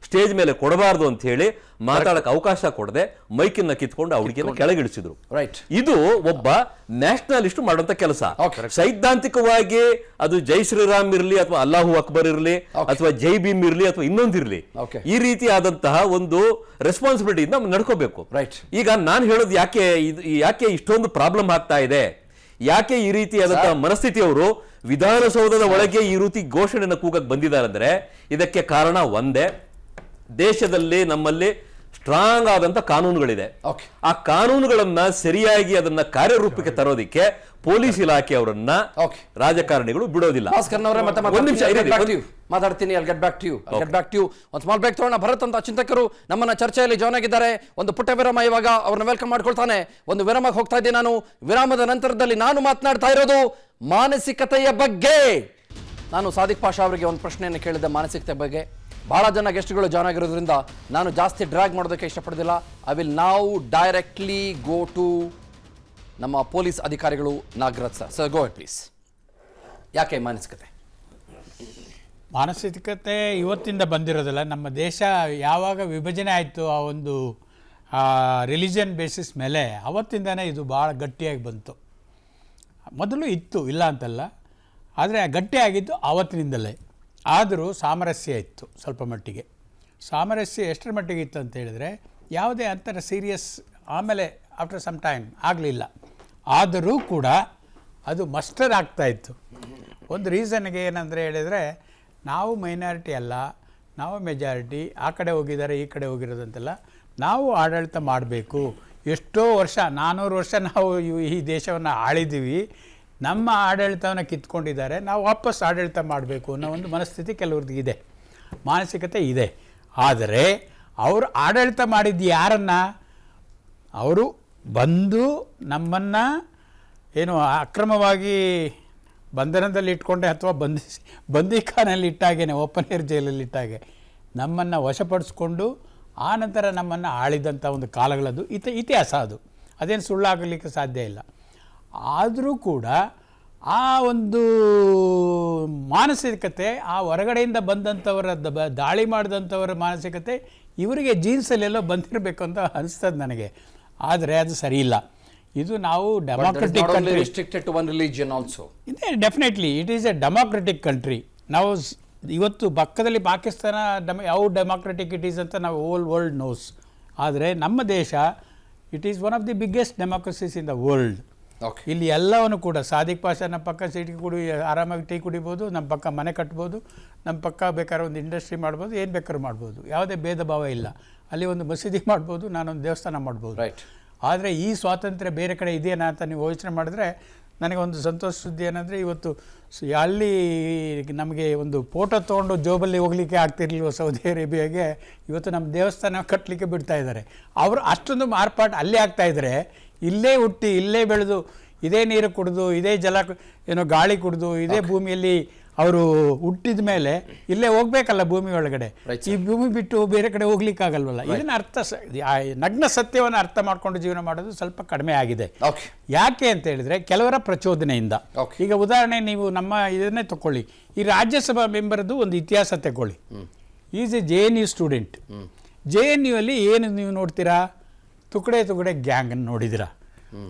ಸ್ಟೇಜ್ ಮೇಲೆ ಕೊಡಬಾರದು ಅಂತ ಹೇಳಿ ಮಾತಾಡಕ್ಕೆ ಅವಕಾಶ ಕೊಡದೆ ಮೈಕನ್ನ ಕಿತ್ಕೊಂಡು ಅವಳಿಗೆಲ್ಲ ಕೆಳಗಿಳಿಸಿದ್ರು. ಇದು ಒಬ್ಬ ನ್ಯಾಷನಲಿಸ್ಟ್ ಮಾಡುವಂತ ಕೆಲಸ. ಸೈದ್ಧಾಂತಿಕವಾಗಿ ಅದು ಜೈ ಶ್ರೀರಾಮ್ ಇರ್ಲಿ ಅಥವಾ ಅಲ್ಲಾಹು ಅಕ್ಬರ್ ಇರ್ಲಿ ಅಥವಾ ಜೈ ಭೀಮ್ ಇರ್ಲಿ ಅಥವಾ ಇನ್ನೊಂದಿರ್ಲಿ, ಈ ರೀತಿಯಾದಂತಹ ಒಂದು ರೆಸ್ಪಾನ್ಸಿಬಿಲಿಟಿಯಿಂದ ನಡ್ಕೋಬೇಕು. ಈಗ ನಾನು ಹೇಳೋದು ಯಾಕೆ ಇಷ್ಟೊಂದು ಪ್ರಾಬ್ಲಮ್ ಆಗ್ತಾ ಇದೆ, ಯಾಕೆ ಈ ರೀತಿಯಾದಂತಹ ಮನಸ್ಥಿತಿಯವರು ವಿಧಾನಸೌಧದ ಒಳಗೆ ಈ ರೀತಿ ಘೋಷಣೆಯನ್ನು ಕೂಗಕ್ಕೆ ಬಂದಿದ್ದಾರೆ ಅಂದ್ರೆ, ಇದಕ್ಕೆ ಕಾರಣ ಒಂದೇ, ದೇಶದಲ್ಲಿ ನಮ್ಮಲ್ಲಿ ಸ್ಟ್ರಾಂಗ್ ಆದಂತ ಕಾನೂನುಗಳಿದೆ. Okay. ಆ ಕಾನೂನುಗಳನ್ನ ಸರಿಯಾಗಿ ಅದನ್ನ ಕಾರ್ಯರೂಪಕ್ಕೆ ತರೋದಿಕ್ಕೆ ಪೊಲೀಸ್ ಇಲಾಖೆ ಅವರನ್ನ Okay. ರಾಜಕಾರಣಿಗಳು ಬಿಡೋದಿಲ್ಲ. ಭಾಸ್ಕರ್ನವರೇ ಮತ್ತೆ ಒಂದ್ ನಿಮಿಷ ಮಾತಾಡ್ತೀನಿ. I'll get back to you. ಒಂದು ಸ್ಮಾಲ್ ಬ್ರೇಕ್ ತಗೋಣ. ಭರತ್ ಅಂತ ಚಿಂತಕರು ನಮ್ಮನ್ನ ಚರ್ಚೆಯಲ್ಲಿ ಜಾಯ್ನ್ ಆಗಿದ್ದಾರೆ. ಒಂದು ಪುಟ್ಟ ವಿರಾಮ, ಇವಾಗ ಅವ್ರನ್ನ ವೆಲ್ಕಮ್ ಮಾಡ್ಕೊಳ್ತಾನೆ. ಒಂದು ವಿರಾಮಕ್ಕೆ ಹೋಗ್ತಾ ಇದ್ದೀನಿ ನಾನು. ವಿರಾಮದ ನಂತರದಲ್ಲಿ ನಾನು ಮಾತನಾಡ್ತಾ ಇರೋದು ಮಾನಸಿಕತೆಯ ಬಗ್ಗೆ. ನಾನು ಸಾದಿಕ್ ಪಾಷಾ ಅವರಿಗೆ ಒಂದು ಪ್ರಶ್ನೆಯನ್ನು ಕೇಳಿದ್ದೆ ಮಾನಸಿಕತೆ ಬಗ್ಗೆ. ಬಹಳ ಜನ ಗೆಸ್ಟ್ಗಳು ಜಾಯ್ನ್ ಆಗಿರೋದ್ರಿಂದ ನಾನು ಜಾಸ್ತಿ ಡ್ರ್ಯಾಗ್ ಮಾಡೋದಕ್ಕೆ ಇಷ್ಟಪಡೋದಿಲ್ಲ. ಐ ವಿಲ್ ನಾವು ಡೈರೆಕ್ಟ್ಲಿ ಗೋ ಟು ನಮ್ಮ ಪೊಲೀಸ್ ಅಧಿಕಾರಿಗಳು Nagaraj sir. Go at please. ಯಾಕೆ ಮಾನಸಿಕತೆ? ಮಾನಸಿಕತೆ ಇವತ್ತಿಂದ ಬಂದಿರೋದಿಲ್ಲ. ನಮ್ಮ ದೇಶ ಯಾವಾಗ ವಿಭಜನೆ ಆಯಿತು ಆ ಒಂದು ರಿಲಿಜನ್ ಬೇಸಿಸ್ ಮೇಲೆ, ಅವತ್ತಿಂದನೇ ಇದು ಭಾಳ ಗಟ್ಟಿಯಾಗಿ ಬಂತು. ಮೊದಲು ಇತ್ತು, ಇಲ್ಲ ಅಂತಲ್ಲ, ಆದರೆ ಗಟ್ಟಿಯಾಗಿದ್ದು ಆವತ್ತಿನಿಂದಲೇ. ಆದರೂ ಸಾಮರಸ್ಯ ಇತ್ತು ಸ್ವಲ್ಪ ಮಟ್ಟಿಗೆ. ಸಾಮರಸ್ಯ ಎಷ್ಟರ ಮಟ್ಟಿಗೆ ಇತ್ತು ಅಂತ ಹೇಳಿದರೆ, ಯಾವುದೇ ಅಂತರ ಸೀರಿಯಸ್ ಆಮೇಲೆ ಆಫ್ಟರ್ ಸಮ್ ಟೈಮ್ ಆಗಲಿಲ್ಲ. ಆದರೂ ಕೂಡ ಅದು ಮಸ್ಟರ್ ಆಗ್ತಾಯಿತ್ತು. ಒಂದು ರೀಸನ್ಗೆ ಏನಂದರೆ ಹೇಳಿದರೆ, ನಾವು ಮೈನಾರಿಟಿ ಅಲ್ಲ, ನಾವು ಮೆಜಾರಿಟಿ, ಆ ಕಡೆ ಹೋಗಿದ್ದಾರೆ ಈ ಕಡೆ ಹೋಗಿರೋದಂತೆಲ್ಲ, ನಾವು ಆಡಳಿತ ಮಾಡಬೇಕು. ಎಷ್ಟೋ ವರ್ಷ 400 ವರ್ಷ ನಾವು ಈ ದೇಶವನ್ನು ಆಳಿದ್ದೀವಿ. ನಮ್ಮ ಆಡಳಿತವನ್ನು ಕಿತ್ಕೊಂಡಿದ್ದಾರೆ, ನಾವು ವಾಪಸ್ ಆಡಳಿತ ಮಾಡಬೇಕು ಅನ್ನೋ ಒಂದು ಮನಸ್ಥಿತಿ ಕೆಲವ್ರದ್ದು ಇದೆ, ಮಾನಸಿಕತೆ ಇದೆ. ಆದರೆ ಅವರು ಆಡಳಿತ ಮಾಡಿದ್ದು ಯಾರನ್ನು? ಅವರು ಬಂದು ನಮ್ಮನ್ನು ಏನು ಅಕ್ರಮವಾಗಿ ಬಂಧನದಲ್ಲಿ ಇಟ್ಕೊಂಡೆ ಅಥವಾ ಬಂದಿಖಾನಲ್ಲಿ ಇಟ್ಟಾಗೇನೆ, ಓಪನ್ ಏರ್ ಜೈಲಲ್ಲಿ ಇಟ್ಟಾಗೆ ನಮ್ಮನ್ನು ವಶಪಡಿಸ್ಕೊಂಡು ಆ ನಂತರ ನಮ್ಮನ್ನು ಆಳಿದಂಥ ಒಂದು ಕಾಲಗಳದ್ದು ಇತಿಹಾಸ. ಅದೇನು ಸುಳ್ಳಾಗಲಿಕ್ಕೆ ಸಾಧ್ಯ ಇಲ್ಲ. ಆದರೂ ಕೂಡ ಆ ಒಂದು ಮಾನಸಿಕತೆ, ಆ ಹೊರಗಡೆಯಿಂದ ಬಂದಂಥವರ ದಾಳಿ ಮಾಡಿದಂಥವರ ಮಾನಸಿಕತೆ ಇವರಿಗೆ ಜೀನ್ಸಲ್ಲೆಲ್ಲೋ ಬಂದಿರಬೇಕು ಅಂತ ಅನಿಸ್ತದೆ ನನಗೆ. ಆದರೆ ಅದು ಸರಿ ಇಲ್ಲ. ಇದು ನಾವು democratic country, restricted to one religion also. Definitely it is a democratic country. ನಾವು ಇವತ್ತು ಪಕ್ಕದಲ್ಲಿ ಪಾಕಿಸ್ತಾನ ಯಾವ ಡೆಮಾಕ್ರೆಟಿಕ್ ಇಟ್ ಈಸ್ ಅಂತ ನಾವು ಓಲ್ ವರ್ಲ್ಡ್ ನೋಸ್. ಆದರೆ ನಮ್ಮ ದೇಶ it is one of the biggest democracies in the world. ಇಲ್ಲಿ ಎಲ್ಲವನ್ನು ಕೂಡ ಸಾದಿಕ್ ಪಾಷಾ ನಮ್ಮ ಪಕ್ಕ ಸೀಟಿ ಕುಡಿ ಆರಾಮಾಗಿ ಟೀ ಕುಡಿಬೋದು, ನಮ್ಮ ಪಕ್ಕ ಮನೆ ಕಟ್ಬೋದು, ನಮ್ಮ ಪಕ್ಕ ಬೇಕಾದ್ರೆ ಒಂದು ಇಂಡಸ್ಟ್ರಿ ಮಾಡ್ಬೋದು, ಏನು ಬೇಕಾದ್ರೂ ಮಾಡ್ಬೋದು, ಯಾವುದೇ ಭೇದ ಭಾವ ಇಲ್ಲ. ಅಲ್ಲಿ ಒಂದು ಮಸೀದಿ ಮಾಡ್ಬೋದು, ನಾನೊಂದು ದೇವಸ್ಥಾನ ಮಾಡ್ಬೋದು. ಆದರೆ ಈ ಸ್ವಾತಂತ್ರ್ಯ ಬೇರೆ ಕಡೆ ಇದೆಯಾ ಅಂತ ನೀವು ಯೋಚನೆ ಮಾಡಿದ್ರೆ ನನಗೆ ಒಂದು ಸಂತೋಷ ಸುದ್ದಿ ಏನಂದರೆ, ಇವತ್ತು ಅಲ್ಲಿ ನಮಗೆ ಒಂದು ಫೋಟೋ ತೊಗೊಂಡು ಜೋಬಲ್ಲಿ ಹೋಗಲಿಕ್ಕೆ ಆಗ್ತಿರ್ಲಿಲ್ವ ಸೌದಿ ಅರೇಬಿಯಾಗೆ, ಇವತ್ತು ನಮ್ಮ ದೇವಸ್ಥಾನ ಕಟ್ಟಲಿಕ್ಕೆ ಬಿಡ್ತಾ ಇದ್ದಾರೆ. ಅವರು ಅಷ್ಟೊಂದು ಮಾರ್ಪಾಟು ಅಲ್ಲೇ ಆಗ್ತಾಯಿದ್ದಾರೆ. ಇಲ್ಲೇ ಹುಟ್ಟಿ ಇಲ್ಲೇ ಬೆಳೆದು ಇದೇ ನೀರು ಕುಡಿದು ಇದೇ ಜಲ ಏನೋ ಗಾಳಿ ಕುಡಿದು ಇದೇ ಭೂಮಿಯಲ್ಲಿ ಅವರು ಹುಟ್ಟಿದ ಮೇಲೆ ಇಲ್ಲೇ ಹೋಗ್ಬೇಕಲ್ಲ ಭೂಮಿ ಒಳಗಡೆ. ಈ ಭೂಮಿ ಬಿಟ್ಟು ಬೇರೆ ಕಡೆ ಹೋಗ್ಲಿಕ್ಕಾಗಲ್ವಲ್ಲ. ಇದನ್ನ ನಗ್ನ ಸತ್ಯವನ್ನು ಅರ್ಥ ಮಾಡ್ಕೊಂಡು ಜೀವನ ಮಾಡೋದು ಸ್ವಲ್ಪ ಕಡಿಮೆ ಆಗಿದೆ. ಯಾಕೆ ಅಂತ ಹೇಳಿದ್ರೆ ಕೆಲವರ ಪ್ರಚೋದನೆಯಿಂದ. ಈಗ ಉದಾಹರಣೆ ನೀವು ನಮ್ಮ ಇದನ್ನೇ ತಗೊಳ್ಳಿ, ಈ ರಾಜ್ಯಸಭಾ ಮೆಂಬರ್ದು ಒಂದು ಇತಿಹಾಸ ತಗೊಳ್ಳಿ. Is A JNU student. JNU ಅಲ್ಲಿ ಏನು ನೀವು ನೋಡ್ತೀರಾ? ತುಕಡೆ ಗ್ಯಾಂಗನ್ನು ನೋಡಿದಿರಾ?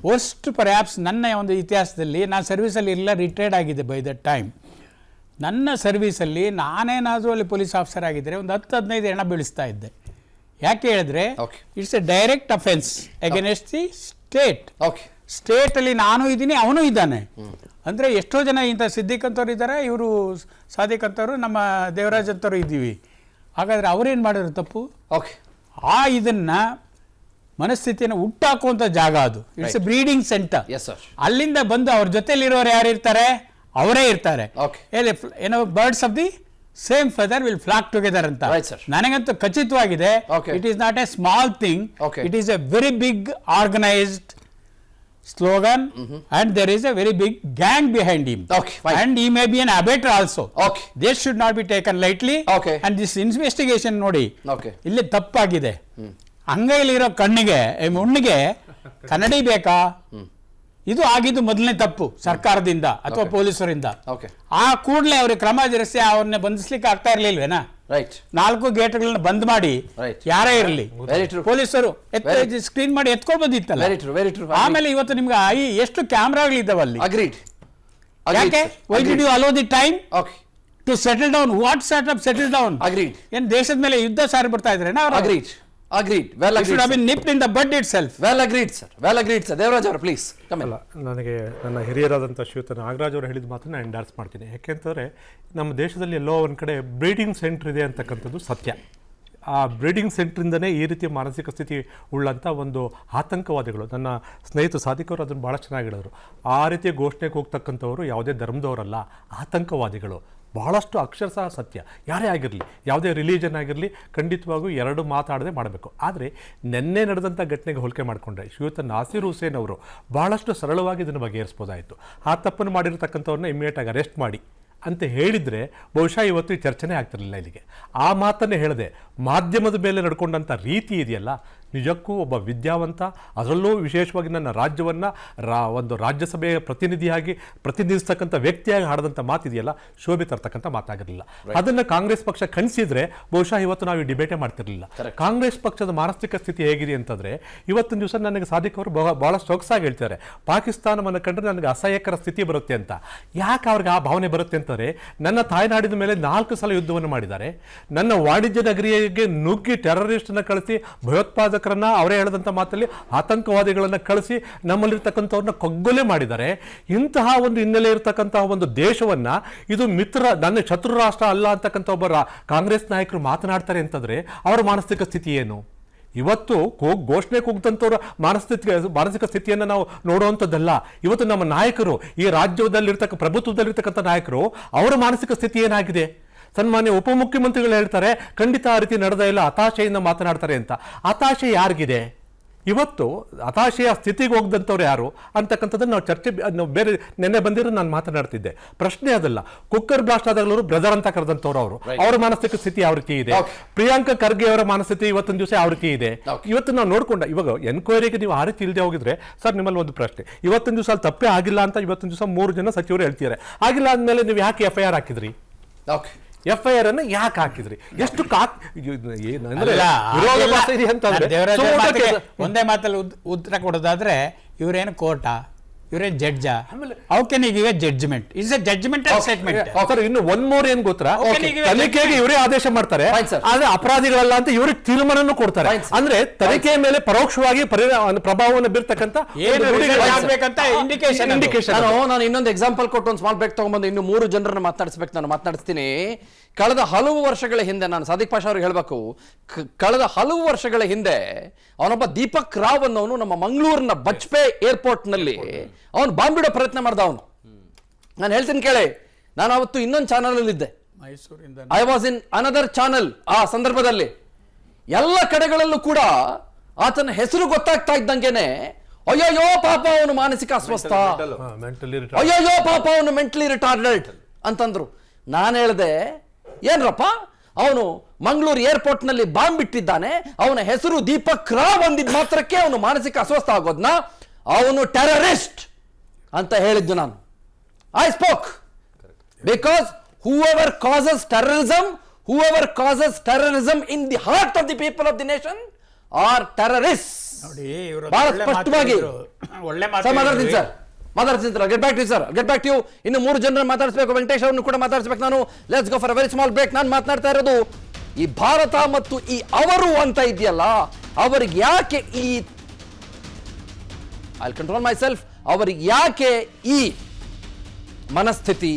ವರ್ಸ್ಟ್ ಪರ್ಹ್ಯಾಪ್ಸ್ ನನ್ನ ಒಂದು ಇತಿಹಾಸದಲ್ಲಿ, ನಾನು ಸರ್ವಿಸಲ್ಲಿ ಎಲ್ಲ ರಿಟೈರ್ಡ್ ಆಗಿದೆ ಬೈ ದಟ್ ಟೈಮ್. ನನ್ನ ಸರ್ವೀಸಲ್ಲಿ ನಾನೇನಾದರೂ ಅಲ್ಲಿ ಪೊಲೀಸ್ ಆಫೀಸರ್ ಆಗಿದ್ದರೆ ಒಂದು 10-15 ಹೆಣ ಬೀಳಿಸ್ತಾ ಇದ್ದೆ. ಯಾಕೆ ಹೇಳಿದ್ರೆ it's a direct offence against the state. ಸ್ಟೇಟಲ್ಲಿ ನಾನು ಇದ್ದೀನಿ, ಅವನು ಇದ್ದಾನೆ. ಅಂದರೆ ಎಷ್ಟೋ ಜನ ಇಂಥ ಸಿದ್ದಿಕ್ ಅಂತವ್ರು ಇದ್ದಾರೆ, ಇವರು ಸಾದಿಕ್ ಅಂತವರು, ನಮ್ಮ ದೇವರಾಜ್ ಅಂತವ್ರು ಇದ್ದೀವಿ. ಹಾಗಾದರೆ ಅವರೇನು ಮಾಡಿದ್ರು ತಪ್ಪು? ಇದನ್ನು ಮನಸ್ಥಿತಿಯನ್ನು ಹುಟ್ಟಾಕುವಂಥ ಜಾಗ ಅದು. It's a breeding centre. ಅಲ್ಲಿಂದ ಬಂದು ಅವ್ರ ಜೊತೆಲಿರೋರು ಯಾರು ಇರ್ತಾರೆ? ಅವರೇ ಇರ್ತಾರೆ. ಏನೋ birds of the same feather will flock together ಅಂತ ನನಗಂತೂ ಖಚಿತವಾಗಿದೆ. It is not a small thing, it is a very big organised slogan, and there is a very big gang behind him. And he may be an abettor also. This should not be taken lightly. And this investigation ನೋಡಿ, ಇಲ್ಲಿ ತಪ್ಪಾಗಿದೆ. ಅಂಗೈಲಿರೋ ಕಣ್ಣಿಗೆ ಹುಣ್ಣಿಗೆ ಕನ್ನಡಿ ಬೇಕಾ? ಇದು ಆಗಿದ್ದು ಮೊದಲನೇ ತಪ್ಪು ಸರ್ಕಾರದಿಂದ ಅಥವಾ ಪೊಲೀಸರಿಂದ. ಆ ಕೂಡಲೇ ಅವ್ರಿಗೆ ಕ್ರಮ ಜರುಗಿಸಿ ಅವ್ರನ್ನ ಬಂಧಿಸ್ಲಿಕ್ಕೆ ಆಗ್ತಾ ಇರ್ಲಿಲ್ವೇನಾ? 4 ಗೇಟ್ಗಳನ್ನ ಬಂದ್ ಮಾಡಿ ಯಾರೇ ಇರಲಿ ಪೊಲೀಸರು ಸ್ಕ್ರೀನ್ ಮಾಡಿ ಎತ್ಕೊಳ್ಬೋದಿತ್ತಲ್ಲ. ಆಮೇಲೆ ಇವತ್ತು ನಿಮ್ಗೆ ಎಷ್ಟು ಕ್ಯಾಮ್ರಾಗಳಿದ್ದಾವಲ್ಲಿ. ಯಾಕೆ? Why did you allow the time to settle down? What set up settle down? ಏನ್ ದೇಶದ ಮೇಲೆ ಯುದ್ಧ ಸಾರಿ ಬರ್ತಾ ಇದ್ರೆ? Agreed. Well agreed. Should have been nipped in the bud itself. Well agreed, sir. Devaraj ಅವರು ಪ್ಲೀಸ್. ನನಗೆ ನನ್ನ ಹಿರಿಯರಾದಂಥ ಶ್ರೀಯುತ ನಾಗರಾಜ್ ಅವರು ಹೇಳಿದ ಮಾತನ್ನು ನಾನು ಎಂಡಾರ್ಸ್ ಮಾಡ್ತೀನಿ. ಯಾಕೆಂತಂದರೆ ನಮ್ಮ ದೇಶದಲ್ಲಿ ಎಲ್ಲೋ ಒಂದು ಕಡೆ ಬ್ರೀಡಿಂಗ್ ಸೆಂಟರ್ ಇದೆ ಅಂತಕ್ಕಂಥದ್ದು ಸತ್ಯ. ಆ ಬ್ರೀಡಿಂಗ್ ಸೆಂಟ್ರಿಂದನೇ ಈ ರೀತಿಯ ಮಾನಸಿಕ ಸ್ಥಿತಿ ಉಳ್ಳಂಥ ಒಂದು ಆತಂಕವಾದಿಗಳು. ನನ್ನ ಸ್ನೇಹಿತ ಸಾದಿಕ್ ಅವರು ಅದನ್ನು ಭಾಳ ಚೆನ್ನಾಗಿ ಹೇಳಿದರು. ಆ ರೀತಿಯ ಘೋಷಣೆಗೆ ಹೋಗ್ತಕ್ಕಂಥವ್ರು ಯಾವುದೇ ಧರ್ಮದವರಲ್ಲ, ಆತಂಕವಾದಿಗಳು. ಬಹಳಷ್ಟು ಅಕ್ಷರಶಃ ಸತ್ಯ. ಯಾರೇ ಆಗಿರಲಿ, ಯಾವುದೇ ರಿಲಿಜನ್ ಆಗಿರಲಿ, ಖಂಡಿತವಾಗೂ ಎರಡು ಮಾತಾಡದೆ ಮಾಡಬೇಕು. ಆದರೆ ನಿನ್ನೆ ನಡೆದಂಥ ಘಟನೆಗೆ ಹೋಲಿಕೆ ಮಾಡಿಕೊಂಡ್ರೆ ಶ್ರೀಯುತ ನಾಸೀರ್ ಹುಸೇನ್ ಅವರು ಭಾಳಷ್ಟು ಸರಳವಾಗಿ ಇದನ್ನು ಬಗೆಹರಿಸ್ಬೋದಾಯಿತು. ಆ ತಪ್ಪನ್ನು ಮಾಡಿರ್ತಕ್ಕಂಥವ್ರನ್ನ ಇಮಿಡಿಯೇಟಾಗಿ ಅರೆಸ್ಟ್ ಮಾಡಿ ಅಂತ ಹೇಳಿದರೆ ಬಹುಶಃ ಇವತ್ತು ಈ ಚರ್ಚೆನೇ ಆಗ್ತಿರಲಿಲ್ಲ ಇಲ್ಲಿಗೆ. ಆ ಮಾತನ್ನೇ ಹೇಳಿದೆ. ಮಾಧ್ಯಮದ ಮೇಲೆ ನಡ್ಕೊಂಡಂಥ ರೀತಿ ಇದೆಯಲ್ಲ, ನಿಜಕ್ಕೂ ಒಬ್ಬ ವಿದ್ಯಾವಂತ, ಅದರಲ್ಲೂ ವಿಶೇಷವಾಗಿ ನನ್ನ ರಾಜ್ಯವನ್ನು ಒಂದು ರಾಜ್ಯಸಭೆಯ ಪ್ರತಿನಿಧಿಯಾಗಿ ಪ್ರತಿನಿಧಿಸ್ತಕ್ಕಂಥ ವ್ಯಕ್ತಿಯಾಗಿ ಆಡಿದಂಥ ಮಾತಿದೆಯಲ್ಲ, ಶೋಭೆ ತರ್ತಕ್ಕಂಥ ಮಾತಾಗಿರಲಿಲ್ಲ. ಅದನ್ನು ಕಾಂಗ್ರೆಸ್ ಪಕ್ಷ ಖಂಡಿಸಿದ್ರೆ ಬಹುಶಃ ಇವತ್ತು ನಾವು ಈ ಡಿಬೇಟೇ ಮಾಡ್ತಿರಲಿಲ್ಲ. ಕಾಂಗ್ರೆಸ್ ಪಕ್ಷದ ಮಾನಸಿಕ ಸ್ಥಿತಿ ಹೇಗಿದೆ ಅಂತಂದರೆ, ಇವತ್ತಿನ ದಿವಸ ನನಗೆ ಸಾದಿಕ್ ಅವರು ಭಾಳ ಸೊಗಸಾಗಿ ಹೇಳ್ತಾರೆ, ಪಾಕಿಸ್ತಾನವನ್ನು ಕಂಡ್ರೆ ನನಗೆ ಅಸಹ್ಯಕರ ಸ್ಥಿತಿ ಬರುತ್ತೆ ಅಂತ. ಯಾಕೆ ಅವ್ರಿಗೆ ಆ ಭಾವನೆ ಬರುತ್ತೆ ಅಂತಂದರೆ, ನನ್ನ ತಾಯ್ನಾಡಿನ ಮೇಲೆ 4 ಸಲ ಯುದ್ಧವನ್ನು ಮಾಡಿದ್ದಾರೆ. ನನ್ನ ವಾಣಿಜ್ಯ ನಗರಿಗೆ ನುಗ್ಗಿ ಟೆರರಿಸ್ಟನ್ನು ಕಳಿಸಿ, ಭಯೋತ್ಪಾದಕರನ್ನ ಅವರೇ ಹೇಳಿದಂಥ ಮಾತಲ್ಲಿ ಆತಂಕವಾದಿಗಳನ್ನು ಕಳಿಸಿ ನಮ್ಮಲ್ಲಿರ್ತಕ್ಕಂಥವ್ರನ್ನ ಕೊಗ್ಗೊಲೆ ಮಾಡಿದ್ದಾರೆ. ಇಂತಹ ಒಂದು ಹಿನ್ನೆಲೆ ಇರತಕ್ಕಂತಹ ಒಂದು ದೇಶವನ್ನ ಇದು ನನ್ನ ಶತ್ರು ರಾಷ್ಟ್ರ ಅಲ್ಲ ಅಂತಕ್ಕಂಥ ಒಬ್ಬ ಕಾಂಗ್ರೆಸ್ ನಾಯಕರು ಮಾತನಾಡ್ತಾರೆ ಅಂತಂದ್ರೆ ಅವರ ಮಾನಸಿಕ ಸ್ಥಿತಿ ಏನು? ಇವತ್ತು ಘೋಷಣೆ ಕೂಗ್ತಂಥವ್ರ ಮಾನಸಿಕ ಸ್ಥಿತಿಯನ್ನು ನಾವು ನೋಡುವಂಥದ್ದಲ್ಲ. ಇವತ್ತು ನಮ್ಮ ನಾಯಕರು, ಈ ಪ್ರಭುತ್ವದಲ್ಲಿರ್ತಕ್ಕಂಥ ನಾಯಕರು, ಅವರ ಮಾನಸಿಕ ಸ್ಥಿತಿ ಏನಾಗಿದೆ? ಸನ್ಮಾನ್ಯ ಉಪಮುಖ್ಯಮಂತ್ರಿಗಳು ಹೇಳ್ತಾರೆ ಖಂಡಿತ ಆ ರೀತಿ ನಡೆದ ಇಲ್ಲ, ಹತಾಶೆಯಿಂದ ಮಾತನಾಡ್ತಾರೆ ಅಂತ. ಹತಾಶೆ ಯಾರಿಗಿದೆ? ಇವತ್ತು ಹತಾಶೆಯ ಸ್ಥಿತಿಗೆ ಹೋಗದಂಥವ್ರು ಯಾರು ಅಂತಕ್ಕಂಥದ್ದನ್ನು ನಾವು ಬೇರೆ ನೆನ್ನೆ ಬಂದಿರೋ ನಾನು ಮಾತನಾಡ್ತಿದ್ದೆ. ಪ್ರಶ್ನೆ ಅದಲ್ಲ. ಕುಕ್ಕರ್ ಬ್ಲಾಸ್ಟ್ ಆದಾಗಲೂ ಬ್ರದರ್ ಅಂತ ಕರೆದಂಥವ್ರು ಅವರ ಮಾನಸಿಕ ಸ್ಥಿತಿ ಯಾವ ರೀತಿ ಇದೆ? ಪ್ರಿಯಾಂಕಾ ಖರ್ಗೆ ಅವರ ಮಾನಸಿಕ ಇವತ್ತಿನ ದಿವಸ ಯಾವ ರೀತಿ ಇದೆ? ಇವತ್ತು ನಾವು ನೋಡ್ಕೊಂಡ ಇವಾಗ ಎನ್ಕ್ವೈರಿಗೆ ನೀವು ಆ ರೀತಿ ಇಲ್ಲದೆ ಹೋಗಿದ್ರೆ, ಸರ್ ನಿಮ್ಮಲ್ಲಿ ಒಂದು ಪ್ರಶ್ನೆ, ಇವತ್ತಿನ ದಿವಸ ಅಲ್ಲಿ ತಪ್ಪೇ ಆಗಿಲ್ಲ ಅಂತ ಇವತ್ತಿನ ದಿವಸ 3 ಜನ ಸಚಿವರು ಹೇಳ್ತಿದ್ದಾರೆ. ಆಗಿಲ್ಲ ಅಂದಮೇಲೆ ನೀವು ಯಾಕೆ FIR ಹಾಕಿದ್ರಿ? FIR ಅನ್ನು ಯಾಕೆ ಹಾಕಿದ್ರಿ? ಎಷ್ಟು ಒಂದೇ ಮಾತಲ್ಲಿ ಉತ್ತರ ಕೊಡೋದಾದ್ರೆ, ಇವರೇನು ಕೋರ್ಟಾ, ಇವರೇನು ಜಡ್ಜ? How can you give a judgment? Is a judgmental statement. Sir ಇನ್ನು ಒನ್ ಮೋರ್ ಏನ್ ಗೊತ್ತಾ, ತನಿಖೆಗೆ ಇವರೇ ಆದೇಶ ಮಾಡ್ತಾರೆ, ಆದ್ರೆ ಅಪರಾಧಿಗಳಲ್ಲ ಅಂತ ಇವ್ರಿಗೆ ತೀರ್ಮಾನ ಕೊಡ್ತಾರೆ. ಅಂದ್ರೆ ತನಿಖೆಯ ಮೇಲೆ ಪರೋಕ್ಷವಾಗಿ ಪ್ರಭಾವವನ್ನು ಬೀರ್ತಕ್ಕಂಥ ಇಂಡಿಕೇಶನ್. ನಾನು ಇನ್ನೊಂದು ಎಕ್ಸಾಂಪಲ್ ಕೊಟ್ಟು ಒಂದು ಸ್ಮಾಲ್ ಬ್ರೇಕ್ ತಗೊಂಡ್ಬಂದು ಇನ್ನು 3 ಜನರನ್ನ ಮಾತಾಡಿಸ್ಬೇಕು. ನಾನು ಮಾತನಾಡಿಸ್ತೀನಿ. ಕಳೆದ ಹಲವು ವರ್ಷಗಳ ಹಿಂದೆ, ನಾನು ಸಾದಿಕ್ ಪಾಷಾ ಅವ್ರಿಗೆ ಹೇಳಬೇಕು, ಕಳೆದ ಹಲವು ವರ್ಷಗಳ ಹಿಂದೆ ಅವನೊಬ್ಬ ದೀಪಕ್ ರಾವ್ ಅನ್ನೋನು ನಮ್ಮ ಮಂಗಳೂರಿನ ಬಜ್ಪೆ ಏರ್ಪೋರ್ಟ್ ನಲ್ಲಿ ಅವನು ಬಾಂಬ್ ಬಿಡೋ ಪ್ರಯತ್ನ ಮಾಡ್ದ. ಅವನು, ನಾನು ಹೇಳ್ತೀನಿ ಕೇಳಿ, ನಾನು ಅವತ್ತು ಇನ್ನೊಂದು ಚಾನಲ್ ಅಲ್ಲಿ ಇದ್ದೆ, I was in another channel. ಆ ಸಂದರ್ಭದಲ್ಲಿ ಎಲ್ಲ ಕಡೆಗಳಲ್ಲೂ ಕೂಡ ಆತನ ಹೆಸರು ಗೊತ್ತಾಗ್ತಾ ಇದ್ದಂಗೆನೆ ಅಯ್ಯಯ್ಯೋ ಪಾಪ ಅವನು ಮಾನಸಿಕ ಅಸ್ವಸ್ಥ, ಅಯ್ಯಯ್ಯೋ ಪಾಪ ಅವನು ಮೆಂಟಲಿ ರಿಟಾರ್ಡೆಡ್ ಅಂತಂದ್ರು. ನಾನು ಹೇಳಿದೆ, ಏನ್ರಪ್ಪ ಅವನು ಮಂಗಳೂರು ಏರ್ಪೋರ್ಟ್ ನಲ್ಲಿ ಬಾಂಬ್ ಬಿಟ್ಟಿದ್ದಾನೆ, ಅವನ ಹೆಸರು ದೀಪಕ್ ರಾವ್ ಅಂದಿದ್ ಮಾತ್ರಕ್ಕೆ ಅವನು ಮಾನಸಿಕ ಅಸ್ವಸ್ಥ ಆಗೋದ್ನ? ಅವನು ಟೆರರಿಸ್ಟ್ ಅಂತ ಹೇಳಿದ್ದು ನಾನು. I spoke because whoever causes terrorism in the heart of the people of the nation are terrorists. ಬಹಳ ಸ್ಪಷ್ಟವಾಗಿ ಮಾತಾಡ್ತೀನಿ. Get back to you. ಇನ್ನು 3 ಜನರನ್ನು ಮಾತಾಡಿಸಬೇಕು. ವೆಂಕಟೇಶ್ ಅವರನ್ನು ಕೂಡ ಮಾತಾಡಿಸಬೇಕು ನಾನು. Let's go for a very small break. ನಾನು ಮಾತನಾಡ್ತಾ ಇರೋದು ಈ ಭಾರತ ಮತ್ತು ಈ ಅವರು ಅಂತ ಇದೆಯಲ್ಲ, ಅವರಿಗೆ ಯಾಕೆ ಈ ಐ ಕಂಟ್ರೋಲ್ ಮೈ ಸೆಲ್ಫ್, ಅವರಿಗೆ ಯಾಕೆ ಈ ಮನಸ್ಥಿತಿ,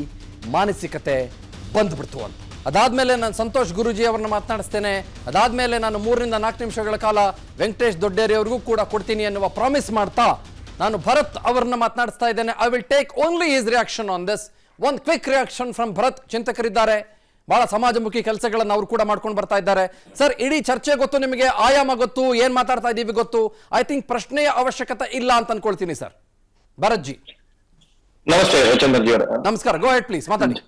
ಮಾನಸಿಕತೆ ಬಂದ್ಬಿಡ್ತು ಅಂತ. ಅದಾದ್ಮೇಲೆ ನಾನು ಸಂತೋಷ್ ಗುರೂಜಿ ಅವರನ್ನ ಮಾತನಾಡಿಸ್ತೇನೆ. ಅದಾದ್ಮೇಲೆ ನಾನು 3 ರಿಂದ 4 ನಿಮಿಷಗಳ ಕಾಲ ವೆಂಕಟೇಶ್ ದೊಡ್ಡೇರಿ ಅವ್ರಿಗೂ ಕೂಡ ಕೊಡ್ತೀನಿ ಅನ್ನುವ ಪ್ರಾಮಿಸ್ ಮಾಡ್ತಾ ನಾನು ಭರತ್ ಅವರನ್ನ ಮಾತನಾಡಿಸ್ತಾ ಇದ್ದೇನೆ. I will take only his reaction on this. ಒಂದು ಕ್ವಿಕ್ ರಿಯಾಕ್ಷನ್ ಫ್ರಮ್ ಭರತ್. ಚಿಂತಕರಿದ್ದಾರೆ, ಬಹಳ ಸಮಾಜಮುಖಿ ಕೆಲಸಗಳನ್ನು ಅವರು ಕೂಡ ಮಾಡ್ಕೊಂಡು ಬರ್ತಾ ಇದ್ದಾರೆ. ಸರ್, ಇಡೀ ಚರ್ಚೆ ಗೊತ್ತು ನಿಮಗೆ, ಆಯಾಮ ಗೊತ್ತು, ಏನ್ ಮಾತಾಡ್ತಾ ಇದ್ದೀವಿ ಗೊತ್ತು. ಐ ಥಿಂಕ್ ಪ್ರಶ್ನೆಯ ಅವಶ್ಯಕತೆ ಇಲ್ಲ ಅಂತ ಅನ್ಕೊಳ್ತೀನಿ. ಸರ್ ಭರತ್ ಜಿ ನಮಸ್ತೆ. ಚಂದ್ರಜಿ ಅವರ ನಮಸ್ಕಾರ. ಗೋ ಹೆಡ್ ಪ್ಲೀಸ್, ಮಾತಾಡಿ.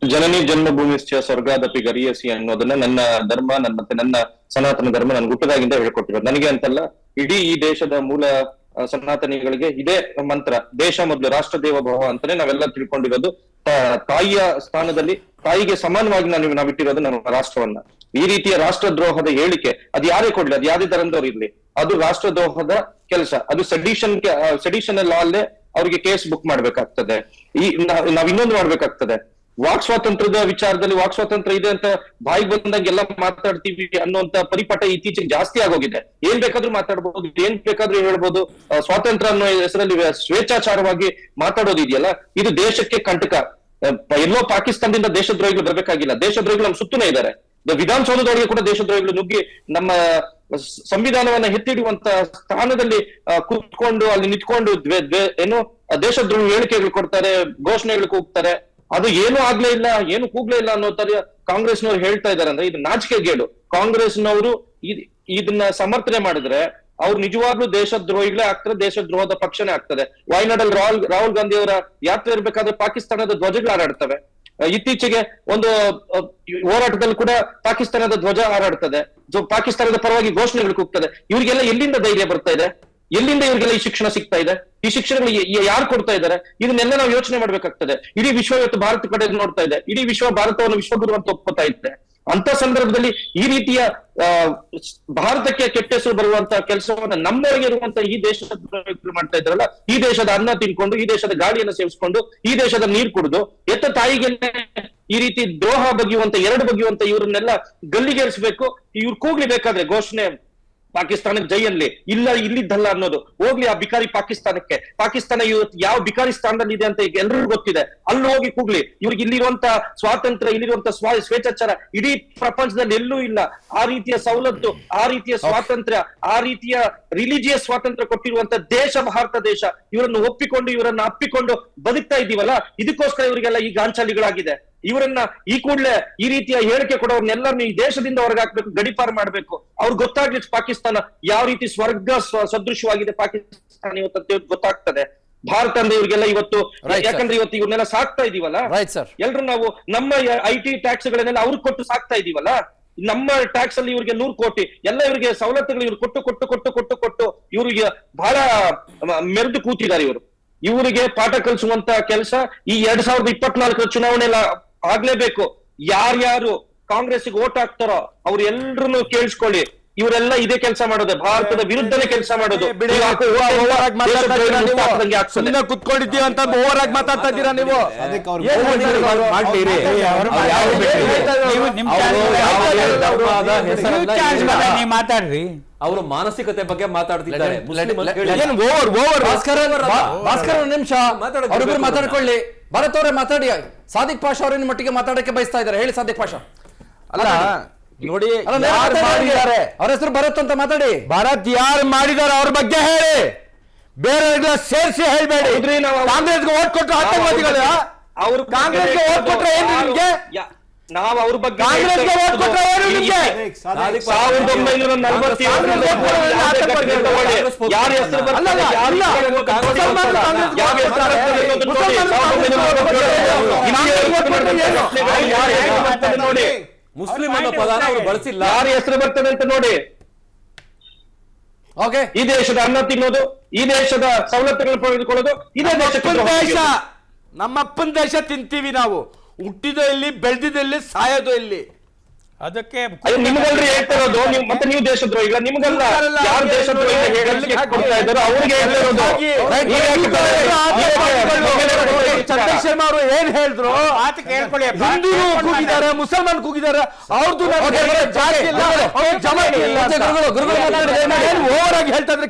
ಜನನಿ ಜನ್ಮಭೂಮಿಶ್ಚ ಸ್ವರ್ಗಾದಪಿ ಗರಿಯಸಿ ಅನ್ನೋದನ್ನ ನನ್ನ ಧರ್ಮ, ನನ್ನ ಸನಾತನ ಧರ್ಮ ನನ್ಗೆ ಹುಟ್ಟದಾಗಿಂದ ಹೇಳ್ಕೊಟ್ಟಿರೋದು. ನನಗೆ ಅಂತಲ್ಲ, ಇಡೀ ಈ ದೇಶದ ಮೂಲ ಸನಾತನಿಗಳಿಗೆ ಇದೇ ಮಂತ್ರ, ದೇಶ ಮೊದಲು ರಾಷ್ಟ್ರ ದೇವ ಭವ ಅಂತಾನೆ ನಾವೆಲ್ಲ ತಿಳ್ಕೊಂಡಿರೋದು. ತಾಯಿಯ ಸ್ಥಾನದಲ್ಲಿ, ತಾಯಿಗೆ ಸಮಾನವಾಗಿ ನಾವಿಟ್ಟಿರೋದು ನಮ್ಮ ರಾಷ್ಟ್ರವನ್ನ. ಈ ರೀತಿಯ ರಾಷ್ಟ್ರದ್ರೋಹದ ಹೇಳಿಕೆ ಅದು ಯಾರೇ ಕೊಡ್ಲಿ, ಅದು ಯಾವ್ದೇ ತರಂದವ್ರು ಇರ್ಲಿ, ಅದು ರಾಷ್ಟ್ರದ್ರೋಹದ ಕೆಲಸ. ಅದು ಸೆಡಿಷನ್ ಲಾ ಅಲ್ಲೇ ಅವ್ರಿಗೆ ಕೇಸ್ ಬುಕ್ ಮಾಡ್ಬೇಕಾಗ್ತದೆ. ನಾವ್ ಇನ್ನೊಂದು ಮಾಡ್ಬೇಕಾಗ್ತದೆ, ವಾಕ್ ಸ್ವಾತಂತ್ರ್ಯದ ವಿಚಾರದಲ್ಲಿ ವಾಕ್ ಸ್ವಾತಂತ್ರ್ಯ ಇದೆ ಅಂತ ಬಾಯಿಗೆ ಬಂದಾಗ ಎಲ್ಲ ಮಾತಾಡ್ತೀವಿ ಅನ್ನುವಂತ ಪರಿಪಾಠ ಇತ್ತೀಚೆಗೆ ಜಾಸ್ತಿ ಆಗೋಗಿದೆ. ಏನ್ ಬೇಕಾದ್ರೂ ಮಾತಾಡ್ಬೋದು, ಏನ್ ಬೇಕಾದ್ರೂ ಹೇಳ್ಬೋದು. ಸ್ವಾತಂತ್ರ್ಯ ಅನ್ನೋ ಹೆಸರಲ್ಲಿ ಸ್ವೇಚ್ಛಾಚಾರವಾಗಿ ಮಾತಾಡೋದಿದೆಯಲ್ಲ, ಇದು ದೇಶಕ್ಕೆ ಕಂಟಕ. ಎಲ್ಲೋ ಪಾಕಿಸ್ತಾನದಿಂದ ದೇಶದ್ರೋಹಿಗಳು ಬರ್ಬೇಕಾಗಿಲ್ಲ, ದೇಶದ್ರೋಹಿಗಳು ನಮ್ ಸುತ್ತನೇ ಇದ್ದಾರೆ. ವಿಧಾನಸೌಧದೊಳಗೆ ಕೂಡ ದೇಶದ್ರೋಹಿಗಳು ನುಗ್ಗಿ ನಮ್ಮ ಸಂವಿಧಾನವನ್ನ ಎತ್ತಿಡುವಂತ ಸ್ಥಾನದಲ್ಲಿ ಕೂತ್ಕೊಂಡು ಅಲ್ಲಿ ನಿಂತ್ಕೊಂಡು ಏನು ದೇಶದ್ರೋಹಿ ಹೇಳಿಕೆಗಳು ಕೊಡ್ತಾರೆ, ಘೋಷಣೆಗಳು ಕೂಗ್ತಾರೆ. ಅದು ಏನೂ ಆಗ್ಲೇ ಇಲ್ಲ, ಏನು ಕೂಗ್ಲೇ ಇಲ್ಲ ಅನ್ನೋ ತರ ಕಾಂಗ್ರೆಸ್ನವ್ರು ಹೇಳ್ತಾ ಇದಾರೆ ಅಂದ್ರೆ ಇದು ನಾಚಿಕೆಗೇಡು. ಕಾಂಗ್ರೆಸ್ನವರು ಇದನ್ನ ಸಮರ್ಥನೆ ಮಾಡಿದ್ರೆ ಅವ್ರು ನಿಜವಾಗ್ಲೂ ದೇಶದ್ರೋಹಿಗಳೇ ಆಗ್ತಾರೆ, ದೇಶದ್ರೋಹದ ಪಕ್ಷನೇ ಆಗ್ತದೆ. ವಾಯ್ನಾಡಲ್ಲಿ ರಾಹುಲ್ ಗಾಂಧಿ ಅವರ ಯಾತ್ರೆ ಇರ್ಬೇಕಾದ್ರೆ ಪಾಕಿಸ್ತಾನದ ಧ್ವಜಗಳು ಹಾರಾಡ್ತವೆ. ಇತ್ತೀಚೆಗೆ ಒಂದು ಹೋರಾಟದಲ್ಲಿ ಕೂಡ ಪಾಕಿಸ್ತಾನದ ಧ್ವಜ ಹಾರಾಡ್ತದೆ, ಪಾಕಿಸ್ತಾನದ ಪರವಾಗಿ ಘೋಷಣೆಗಳು ಕೂಗ್ತದೆ. ಇವ್ರಿಗೆಲ್ಲ ಎಲ್ಲಿಂದ ಧೈರ್ಯ ಬರ್ತಾ ಇದೆ? ಎಲ್ಲಿಂದ ಇವ್ರಿಗೆಲ್ಲ ಈ ಶಿಕ್ಷಣ ಸಿಗ್ತಾ ಇದೆ? ಈ ಶಿಕ್ಷಣಗಳು ಯಾರು ಕೊಡ್ತಾ ಇದ್ದಾರೆ? ಇದನ್ನೆಲ್ಲ ನಾವು ಯೋಚನೆ ಮಾಡ್ಬೇಕಾಗ್ತದೆ. ಇಡೀ ವಿಶ್ವ ಇವತ್ತು ಭಾರತ ಕಡೆ ನೋಡ್ತಾ ಇದೆ, ಇಡೀ ವಿಶ್ವ ಭಾರತವನ್ನು ವಿಶ್ವಗುರು ಅಂತ ಒಪ್ಕೋತಾ ಇದೆ. ಅಂತ ಸಂದರ್ಭದಲ್ಲಿ ಈ ರೀತಿಯ ಭಾರತಕ್ಕೆ ಕೆಟ್ಟ ಹೆಸರು ಬರುವಂತ ಕೆಲಸವನ್ನ ನಮ್ಮೊಳಗೆ ಇರುವಂತ ಈ ದೇಶದ ಮಾಡ್ತಾ ಇದ್ದಾರಲ್ಲ, ಈ ದೇಶದ ಅನ್ನ ತಿನ್ಕೊಂಡು, ಈ ದೇಶದ ಗಾಳಿಯನ್ನು ಸೇವಿಸ್ಕೊಂಡು, ಈ ದೇಶದ ನೀರು ಕುಡಿದು ಎತ್ತ ತಾಯಿಗೆ ಈ ರೀತಿ ದ್ರೋಹ ಬಗೆಯುವಂತ, ಎರಡು ಬಗೆಯುವಂತ ಇವ್ರನ್ನೆಲ್ಲ ಗಲ್ಲಿಗೇರಿಸಬೇಕು. ಇವ್ರು ಕೂಗ್ಲಿ ಬೇಕಾದ್ರೆ ಘೋಷಣೆ ಪಾಕಿಸ್ತಾನಕ್ಕೆ ಜೈ ಅನ್ಲಿ, ಇಲ್ಲ ಇಲ್ಲಿದ್ದಲ್ಲ ಅನ್ನೋದು ಹೋಗ್ಲಿ ಆ ಬಿಕಾರಿ ಪಾಕಿಸ್ತಾನಕ್ಕೆ. ಪಾಕಿಸ್ತಾನ ಇವತ್ತು ಯಾವ ಬಿಕಾರಿ ಸ್ಥಾನದಲ್ಲಿ ಇದೆ ಅಂತ ಈಗ ಎಲ್ರಿಗೂ ಗೊತ್ತಿದೆ. ಅಲ್ಲಿ ಹೋಗಿ ಕೂಗ್ಲಿ. ಇವ್ರಿಗೆ ಇಲ್ಲಿರುವಂತ ಸ್ವಾತಂತ್ರ್ಯ, ಇಲ್ಲಿರುವಂತ ಸ್ವೇಚ್ಛಾಚಾರ ಇಡೀ ಪ್ರಪಂಚದಲ್ಲಿ ಎಲ್ಲೂ ಇಲ್ಲ. ಆ ರೀತಿಯ ಸವಲತ್ತು, ಆ ರೀತಿಯ ಸ್ವಾತಂತ್ರ್ಯ, ಆ ರೀತಿಯ ರಿಲಿಜಿಯಸ್ ಸ್ವಾತಂತ್ರ್ಯ ಕೊಟ್ಟಿರುವಂತ ದೇಶ ಭಾರತ ದೇಶ. ಇವರನ್ನು ಒಪ್ಪಿಕೊಂಡು, ಇವರನ್ನ ಅಪ್ಪಿಕೊಂಡು ಬದುಕ್ತಾ ಇದ್ದೀವಲ್ಲ, ಇದಕ್ಕೋಸ್ಕರ ಇವರಿಗೆಲ್ಲ ಈ ಗಾಂಚಾಲಿಗಳಾಗಿದೆ. ಇವರನ್ನ ಈ ಕೂಡಲೇ ಈ ರೀತಿಯ ಹೇಳಿಕೆ ಕೊಡೋರ್ನೆಲ್ಲರನ್ನು ಈ ದೇಶದಿಂದ ಹೊರಗಾಕ್ಬೇಕು, ಗಡಿಪಾರು ಮಾಡ್ಬೇಕು. ಅವ್ರಿಗೆ ಗೊತ್ತಾಗ್ಲಿ ಪಾಕಿಸ್ತಾನ ಯಾವ ರೀತಿ ಸ್ವರ್ಗ ಸದೃಶವಾಗಿದೆ ಪಾಕಿಸ್ತಾನ ಇವತ್ತು ಗೊತ್ತಾಗ್ತದೆ. ಭಾರತ ಅಂದ್ರೆ ಇವ್ರಿಗೆಲ್ಲ ಇವತ್ತು, ಯಾಕಂದ್ರೆ ಇವತ್ತು ಇವ್ರನ್ನೆಲ್ಲ ಸಾಕ್ತಾ ಇದೀವಲ್ಲ ಎಲ್ರು ನಾವು, ನಮ್ಮ IT ಟ್ಯಾಕ್ಸ್ ಗಳನ್ನೆಲ್ಲ ಅವ್ರಿಗೆ ಕೊಟ್ಟು ಸಾಕ್ತಾ ಇದೀವಲ್ಲ, ನಮ್ಮ ಟ್ಯಾಕ್ಸ್ ಅಲ್ಲಿ ಇವ್ರಿಗೆ 100 ಕೋಟಿ ಎಲ್ಲ ಇವರಿಗೆ ಸವಲತ್ತುಗಳು ಇವ್ರು ಕೊಟ್ಟು ಕೊಟ್ಟು ಕೊಟ್ಟು ಕೊಟ್ಟು ಕೊಟ್ಟು ಇವ್ರಿಗೆ ಬಹಳ ಮೆರೆದು ಕೂತಿದ್ದಾರೆ. ಇವರಿಗೆ ಪಾಠ ಕಲಿಸುವಂತ ಕೆಲಸ ಈ 2024 ಚುನಾವಣೆ ಆಗ್ಲೇಬೇಕು. ಯಾರ್ಯಾರು ಕಾಂಗ್ರೆಸ್ಗೆ ಓಟ್ ಹಾಕ್ತಾರೋ ಅವ್ರು ಎಲ್ರು ಕೇಳಿಸ್ಕೊಳ್ಳಿ, ಇವರೆಲ್ಲ ಇದೇ ಕೆಲಸ ಮಾಡೋದು, ಭಾರತದ ವಿರುದ್ಧನೇ ಕೆಲಸ ಮಾಡೋದು. ಕುತ್ಕೊಂಡಿದ್ದೀವಿ ಅಂತ ಓವರ್ ಆಗಿ ಮಾತಾಡ್ತಾ ಇದ್ದೀರಾ ನೀವು. ಮಾತಾಡ್ರಿ. ಅವರು ಮಾನಸಿಕತೆ ಬಗ್ಗೆ ಮಾತಾಡ್ತಿದ್ದಾರೆ. ಭಾಸ್ಕರ್ ನಿಮಿಷ ಅವ್ರಿಬ್ರು ಮಾತಾಡ್ಕೊಳ್ಳಿ. ಭರತ್ ಅವರೇ ಮಾತಾಡಿ. ಸಾದಿಕ್ ಪಾಷಾ ಅವ್ರ ಮಟ್ಟಿಗೆ ಮಾತಾಡಕ್ಕೆ ಬಯಸ್ತಾ ಇದ್ದಾರೆ. ಹೇಳಿ ಸಾದಿಕ್ ಪಾಷಾ. ಅಲ್ಲ ನೋಡಿ, ಅವ್ರ ಹೆಸರು ಭರತ್ ಅಂತ ಮಾತಾಡಿ. ಭಾರತ್ ಯಾರು ಮಾಡಿದಾರೆ ಅವ್ರ ಬಗ್ಗೆ ಹೇಳಿ, ಬೇರೆ ಸೇರಿಸಿ ಹೇಳ್ಬೇಡಿ. ಕಾಂಗ್ರೆಸ್ಗೆ ಓಟ್ ಕೊಟ್ಟರು ಆತಂಕವಾದಿಗಳು, ಅವ್ರು ಕಾಂಗ್ರೆಸ್ಗೆ ಓಟ್ ಕೊಟ್ರೆ ಏನು ನಿಮ್ಗೆ? ನಾವು ಅವ್ರ ಬಗ್ಗೆ ಕಾಂಗ್ರೆಸ್ಗೆ ಓಟ್ ಕೊಟ್ರೆ ಏನು ನಿಮ್ಗೆ? 1947 ಯಾರ ಹೆಸರು ನೋಡಿ, ಮುಸ್ಲಿಂ ಅನ್ನೋ ಪದಾನ ಅವರು ಬಳಸಿಲ್ಲ. ಯಾರ ಹೆಸರು ಬರ್ತದೆ ಅಂತ ನೋಡಿ. ಓಕೆ, ಈ ದೇಶದ ಅನ್ನ ತಿನ್ನೋದು, ಈ ದೇಶದ ಸವಲತ್ತುಗಳನ್ನು ಪಡೆದುಕೊಳ್ಳೋದು ಇದೇ ದೇಶ. ನಮ್ಮಪ್ಪನ ದೇಶ ತಿಂತೀವಿ ನಾವು. ಹುಟ್ಟಿದ ಇಲ್ಲಿ, ಬೆಳೆದಿದ್ದ ಇಲ್ಲಿ, ಸಾಯೋದು ಇಲ್ಲಿ. ಅದಕ್ಕೆ ನಿಮ್ಗಲ್ರಿ ಹೇಳ್ತಿರೋದು. ಮತ್ತೆ ನೀವು ದೇಶದ್ರೋಹಿಗಳ, ನಿಮ್ಗಲ್ಲ. ಯಾರು ದೇಶದ್ರೋಹಿ ಕೊಡ್ತಾ ಇದ್ದಾರೋ ಅವ್ರಿಗೆ ಚಂದ್ರಶೇಖರ್ ಶರ್ಮಾ ಅವರು ಏನ್ ಹೇಳಿದ್ರು? ಹಿಂದೂ ಕೂಗಿದ್ದಾರೆ, ಮುಸಲ್ಮಾನ್ ಕೂಗಿದ್ದಾರೆ, ಅವ್ರದ್ದು ಓವರ್ ಆಗಿ ಹೇಳ್ತಾ ಇದ್ರೆ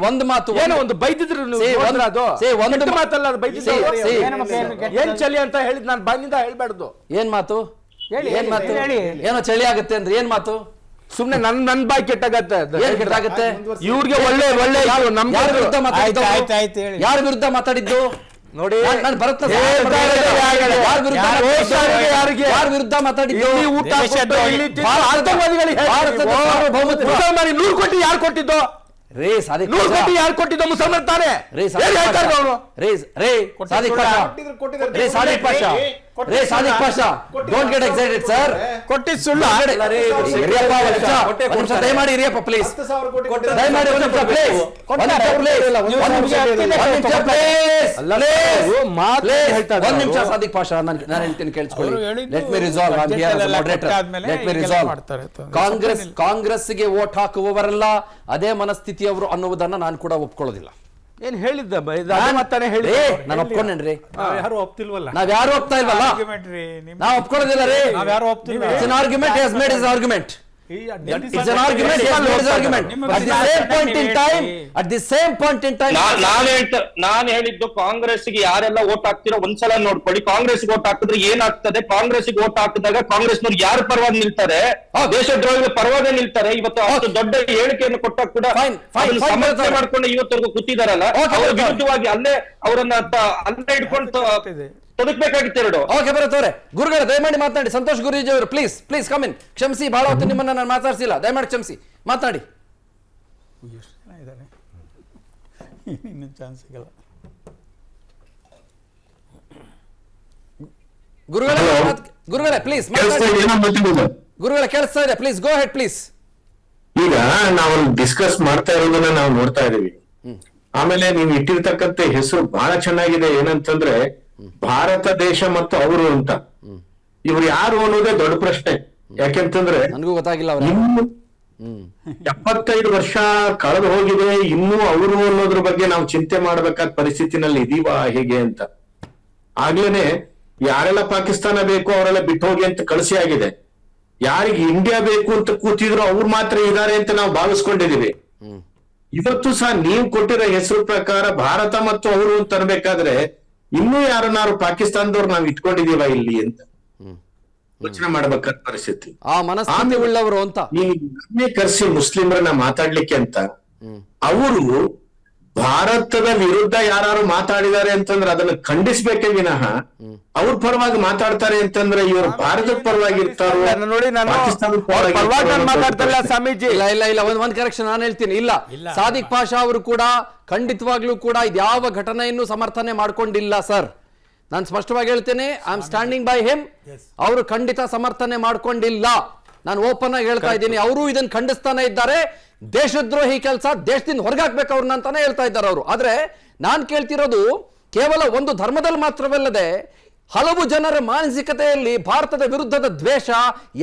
ಒಂದು ಮಾತು ಏನೋ ಒಂದು ಬೈದಿದ್ರು, ಒಂದು ಮಾತಲ್ಲ ಏನ್ ಚಳಿ ಅಂತ ಹೇಳಿದ್ ನಾನು ಬಾಯಿಂದ ಹೇಳ್ಬಾರ್ದು. ಏನ್ ಮಾತು? ಏನ್ ಮಾತು? ಏನೋ ಚಳಿ ಆಗುತ್ತೆ ಅಂದ್ರೆ ಏನ್ ಮಾತು? ಸುಮ್ನೆ ನನ್ ಬಾಯಿ ಕೆಟ್ಟಾಗತ್ತೆ. ಇವ್ರಿಗೆ ಒಳ್ಳೆ ಒಳ್ಳೆ ಯಾರ ವಿರುದ್ಧ ಮಾತಾಡಿದ್ದು? ಯಾರ ವಿರುದ್ಧ ಮಾತಾಡಿದ್ದು ನೋಡಿ? ನಾನು ಭರತ್ ಯಾರ ವಿರುದ್ಧ ಮಾತಾಡಿದ್ದು? ಮುಸಲ್ಮಾನಿಗೆ 100 ಕೋಟಿ ಯಾರು ಕೊಟ್ಟಿದ್ದು? ರೇ ಸಾದಿಕ್ 100 ಕೋಟಿ ಯಾರು ಕೊಟ್ಟಿದ್ದು? ಮುಸಲ್ಮಾನ್ ತಾನೆ. ರೇ Sadiq Pasha, don't get excited sir. ಕೊಟ್ಟಿದ್ದು ಸುಳ್ಳು. ದಯಮಾಡಿ ಇರಿಯಪ್ಪ ಪ್ಲೀಸ್, ದಯಮಾಡಿ ಒಂದು ನಿಮಿಷ ಪ್ಲೀಸ್. ಒಂದ್ ನಿಮಿಷ ಸಾದಿಕ್ ಪಾಷಾ, ನಾನು ಹೇಳ್ತೀನಿ ಕೇಳಿಸ್ಕೊಳ್ಳಿ. Let me resolve. I am here as moderator. Let me resolve. ಕಾಂಗ್ರೆಸ್ಗೆ ವೋಟ್ ಹಾಕುವವರೆಲ್ಲ ಅದೇ ಮನಸ್ಥಿತಿಯವರು ಅನ್ನುವುದನ್ನ ನಾನು ಕೂಡ ಒಪ್ಕೊಳ್ಳೋದಿಲ್ಲ. ಏನ್ ಹೇಳಿದ್ದ ಮಾತಾನೆ ಹೇಳಿ. ನಾನು ಒಪ್ಕೊಂಡೇನ್ರಿ. ಯಾರು ಒಪ್ತಿಲ್ವಲ್ಲ, ನಾವ್ ಯಾರು ಒಪ್ತಾ ಇಲ್ವಲ್ಲ, ನಾವ್ ಒಪ್ಕೊಳ್ಳೋದಿಲ್ಲ ರೀ. ನಾವ್ ಯಾರು ಒಪ್ತಿಲ್ಲ. It's an argument. He has made his argument. It's an argument. Yes, it is argument. At the same point in time, at the same point in time. ನಾನು ಹೇಳಿದ್ದು ಕಾಂಗ್ರೆಸ್ಗೆ ಯಾರೆಲ್ಲ ವೋಟ್ ಹಾಕ್ತಿರೋ ಒಂದ್ಸಲ ನೋಡ್ಕೊಳ್ಳಿ. ಕಾಂಗ್ರೆಸ್ಗೆ ವೋಟ್ ಹಾಕಿದ್ರೆ ಏನಾಗ್ತದೆ, ಕಾಂಗ್ರೆಸ್ಗೆ ವೋಟ್ ಹಾಕಿದಾಗ ಕಾಂಗ್ರೆಸ್ನವ್ರು ಯಾರ ಪರವಾಗಿ ನಿಲ್ತಾರೆ, ದೇಶದ್ರೋಹಿಗಳ ಪರವಾಗಿ ನಿಲ್ತಾರೆ. ಇವತ್ತು ಅಷ್ಟು ದೊಡ್ಡ ಹೇಳಿಕೆಯನ್ನು ಕೊಟ್ಟಾಗ ಕೂಡ ಸಮರ್ಥನೆ ಮಾಡ್ಕೊಂಡು ಇವತ್ತವರೆಗೂ ಕೂತಿದಾರಲ್ಲ, ಅವರ ವಿರುದ್ಧವಾಗಿ ಅಲ್ಲೇ ಅವರನ್ನ ಅಲ್ಲೇ ಇಟ್ಕೊಂಡು ತೊಡಕ್ಬೇಕಾಗಿತ್ತು ಎರಡು. ಓಕೆ ಬರತ್ತವ್ರೆ, ಗುರುಗಳೇ ದಯಮಾಡಿ ಮಾತನಾಡಿ. ಸಂತೋಷ್ ಗುರೂಜಿ ಅವರು ಪ್ಲೀಸ್ ಪ್ಲೀಸ್ ಕಮ್ ಇನ್. ಕ್ಷಮಿಸಿ, ಬಹಳ ಹೊತ್ತು ನಿಮ್ಮನ್ನ ನಾನು ಮಾತಾಡ್ಸಿಲ್ಲ, ದಯಮಾಡಿ ಕ್ಷಮಿಸಿ, ಮಾತನಾಡಿ. ಎಷ್ಟು ಜನ ಇದ್ದಾರೆ, ಇನ್ನೂ ಚಾನ್ಸ್ ಸಿಗಲ್ಲ. ಗುರುಗಳೇ ಪ್ಲೀಸ್ ಗುರುಗಳೇ ಕೇಳಿಸ್ತಾ ಇದೆ, ಪ್ಲೀಸ್ ಗೋ ಹೆಡ್ ಪ್ಲೀಸ್. ಈಗ ನಾವು ಡಿಸ್ಕಸ್ ಮಾಡ್ತಾ ಇರೋದನ್ನ ನಾವು ನೋಡ್ತಾ ಇದೀವಿ. ಆಮೇಲೆ ನೀವು ಇಟ್ಟಿರ್ತಕ್ಕಂಥ ಹೆಸರು ಬಹಳ ಚೆನ್ನಾಗಿದೆ. ಏನಂತಂದ್ರೆ ಭಾರತ ದೇಶ ಮತ್ತು ಅವರು ಅಂತ. ಇವ್ರು ಯಾರು ಅನ್ನೋದೇ ದೊಡ್ಡ ಪ್ರಶ್ನೆ. ಯಾಕೆಂತಂದ್ರೆ ನನಗೂ ಗೊತ್ತಾಗಿಲ್ಲ. ಇನ್ನು 75 ವರ್ಷ ಕಳೆದು ಹೋಗಿದೆ, ಇನ್ನೂ ಅವರು ಅನ್ನೋದ್ರ ಬಗ್ಗೆ ನಾವು ಚಿಂತೆ ಮಾಡ್ಬೇಕಾದ ಪರಿಸ್ಥಿತಿನಲ್ಲಿ ಇದೀವಾ ಹೇಗೆ ಅಂತ. ಆಗ್ಲೇನೆ ಯಾರೆಲ್ಲ ಪಾಕಿಸ್ತಾನ ಬೇಕು ಅವರೆಲ್ಲ ಬಿಟ್ಟು ಹೋಗಿ ಅಂತ ಕಳಿಸಿ ಆಗಿದೆ. ಯಾರಿಗೆ ಇಂಡಿಯಾ ಬೇಕು ಅಂತ ಕೂತಿದ್ರು ಅವ್ರು ಮಾತ್ರ ಇದಾರೆ ಅಂತ ನಾವು ಭಾವಿಸ್ಕೊಂಡಿದೀವಿ. ಇವತ್ತು ಸಹ ನೀವು ಕೊಟ್ಟಿರೋ ಹೆಸರು ಪ್ರಕಾರ ಭಾರತ ಮತ್ತು ಅವರು ಅಂತ ಅನ್ಬೇಕಾದ್ರೆ ಇನ್ನೂ ಯಾರನ್ನಾರು ಪಾಕಿಸ್ತಾನದವ್ರು ನಾವು ಇಟ್ಕೊಂಡಿದೀವ ಇಲ್ಲಿ ಅಂತ ಯೋಚನೆ ಮಾಡ್ಬೇಕಾದ ಪರಿಸ್ಥಿತಿ. ಆ ಮನಸ್ಥಿತಿ ಉಳ್ಳವರು ಅಂತ ಈ ಕರ್ಸಿ ಮುಸ್ಲಿಮರನ್ನ ಮಾತಾಡ್ಲಿಕ್ಕೆ ಅಂತ ಅವರು ಭಾರತದ ವಿರುದ್ಧ ಯಾರು ಮಾತಾಡಿದ್ದಾರೆ ಅಂತಂದ್ರೆ ಅದನ್ನ ಖಂಡಿಸ್ಬೇಕೇ ವಿನಃ ಅವ್ರ ಪರವಾಗಿ ಮಾತಾಡ್ತಾರೆ ಅಂತಂದ್ರೆ ಇವರು ಭಾರತದ ಪರವಾಗಿ ಇರ್ತಾರೋ ನೋಡಿ, ನಾನು ಮಾತಾಡ್ತಾರಲ್ಲ ಸ್ವಾಮೀಜಿ. ಇಲ್ಲ ಇಲ್ಲ ಇಲ್ಲ, ಒಂದ್ ಕರೆಕ್ಷನ್ ನಾನು ಹೇಳ್ತೀನಿ. ಇಲ್ಲ, ಸಾದಿಕ್ ಪಾಷಾ ಅವರು ಕೂಡ ಖಂಡಿತವಾಗ್ಲೂ ಕೂಡ ಇದ್ಯಾವ ಘಟನೆಯನ್ನು ಸಮರ್ಥನೆ ಮಾಡ್ಕೊಂಡಿಲ್ಲ ಸರ್. ನಾನು ಸ್ಪಷ್ಟವಾಗಿ ಹೇಳ್ತೇನೆ, I am standing by him. ಅವರು ಖಂಡಿತ ಸಮರ್ಥನೆ ಮಾಡ್ಕೊಂಡಿಲ್ಲ. ನಾನು ಓಪನ್ ಆಗಿ ಹೇಳ್ತಾ ಇದ್ದೀನಿ. ಅವರು ಇದನ್ನ ಖಂಡಿಸ್ತಾನೆ ಇದ್ದಾರೆ. ದೇಶದ್ರೋಹಿ ಕೆಲಸ, ದೇಶದಿಂದ ಹೊರಗಾಕ್ಬೇಕು ಅವ್ರನ್ನ ಅಂತಾನೆ ಹೇಳ್ತಾ ಇದ್ದಾರೆ ಅವರು. ಆದ್ರೆ ನಾನು ಕೇಳ್ತಿರೋದು ಕೇವಲ ಒಂದು ಧರ್ಮದಲ್ಲಿ ಮಾತ್ರವಲ್ಲದೆ ಹಲವು ಜನರ ಮಾನಸಿಕತೆಯಲ್ಲಿ ಭಾರತದ ವಿರುದ್ಧದ ದ್ವೇಷ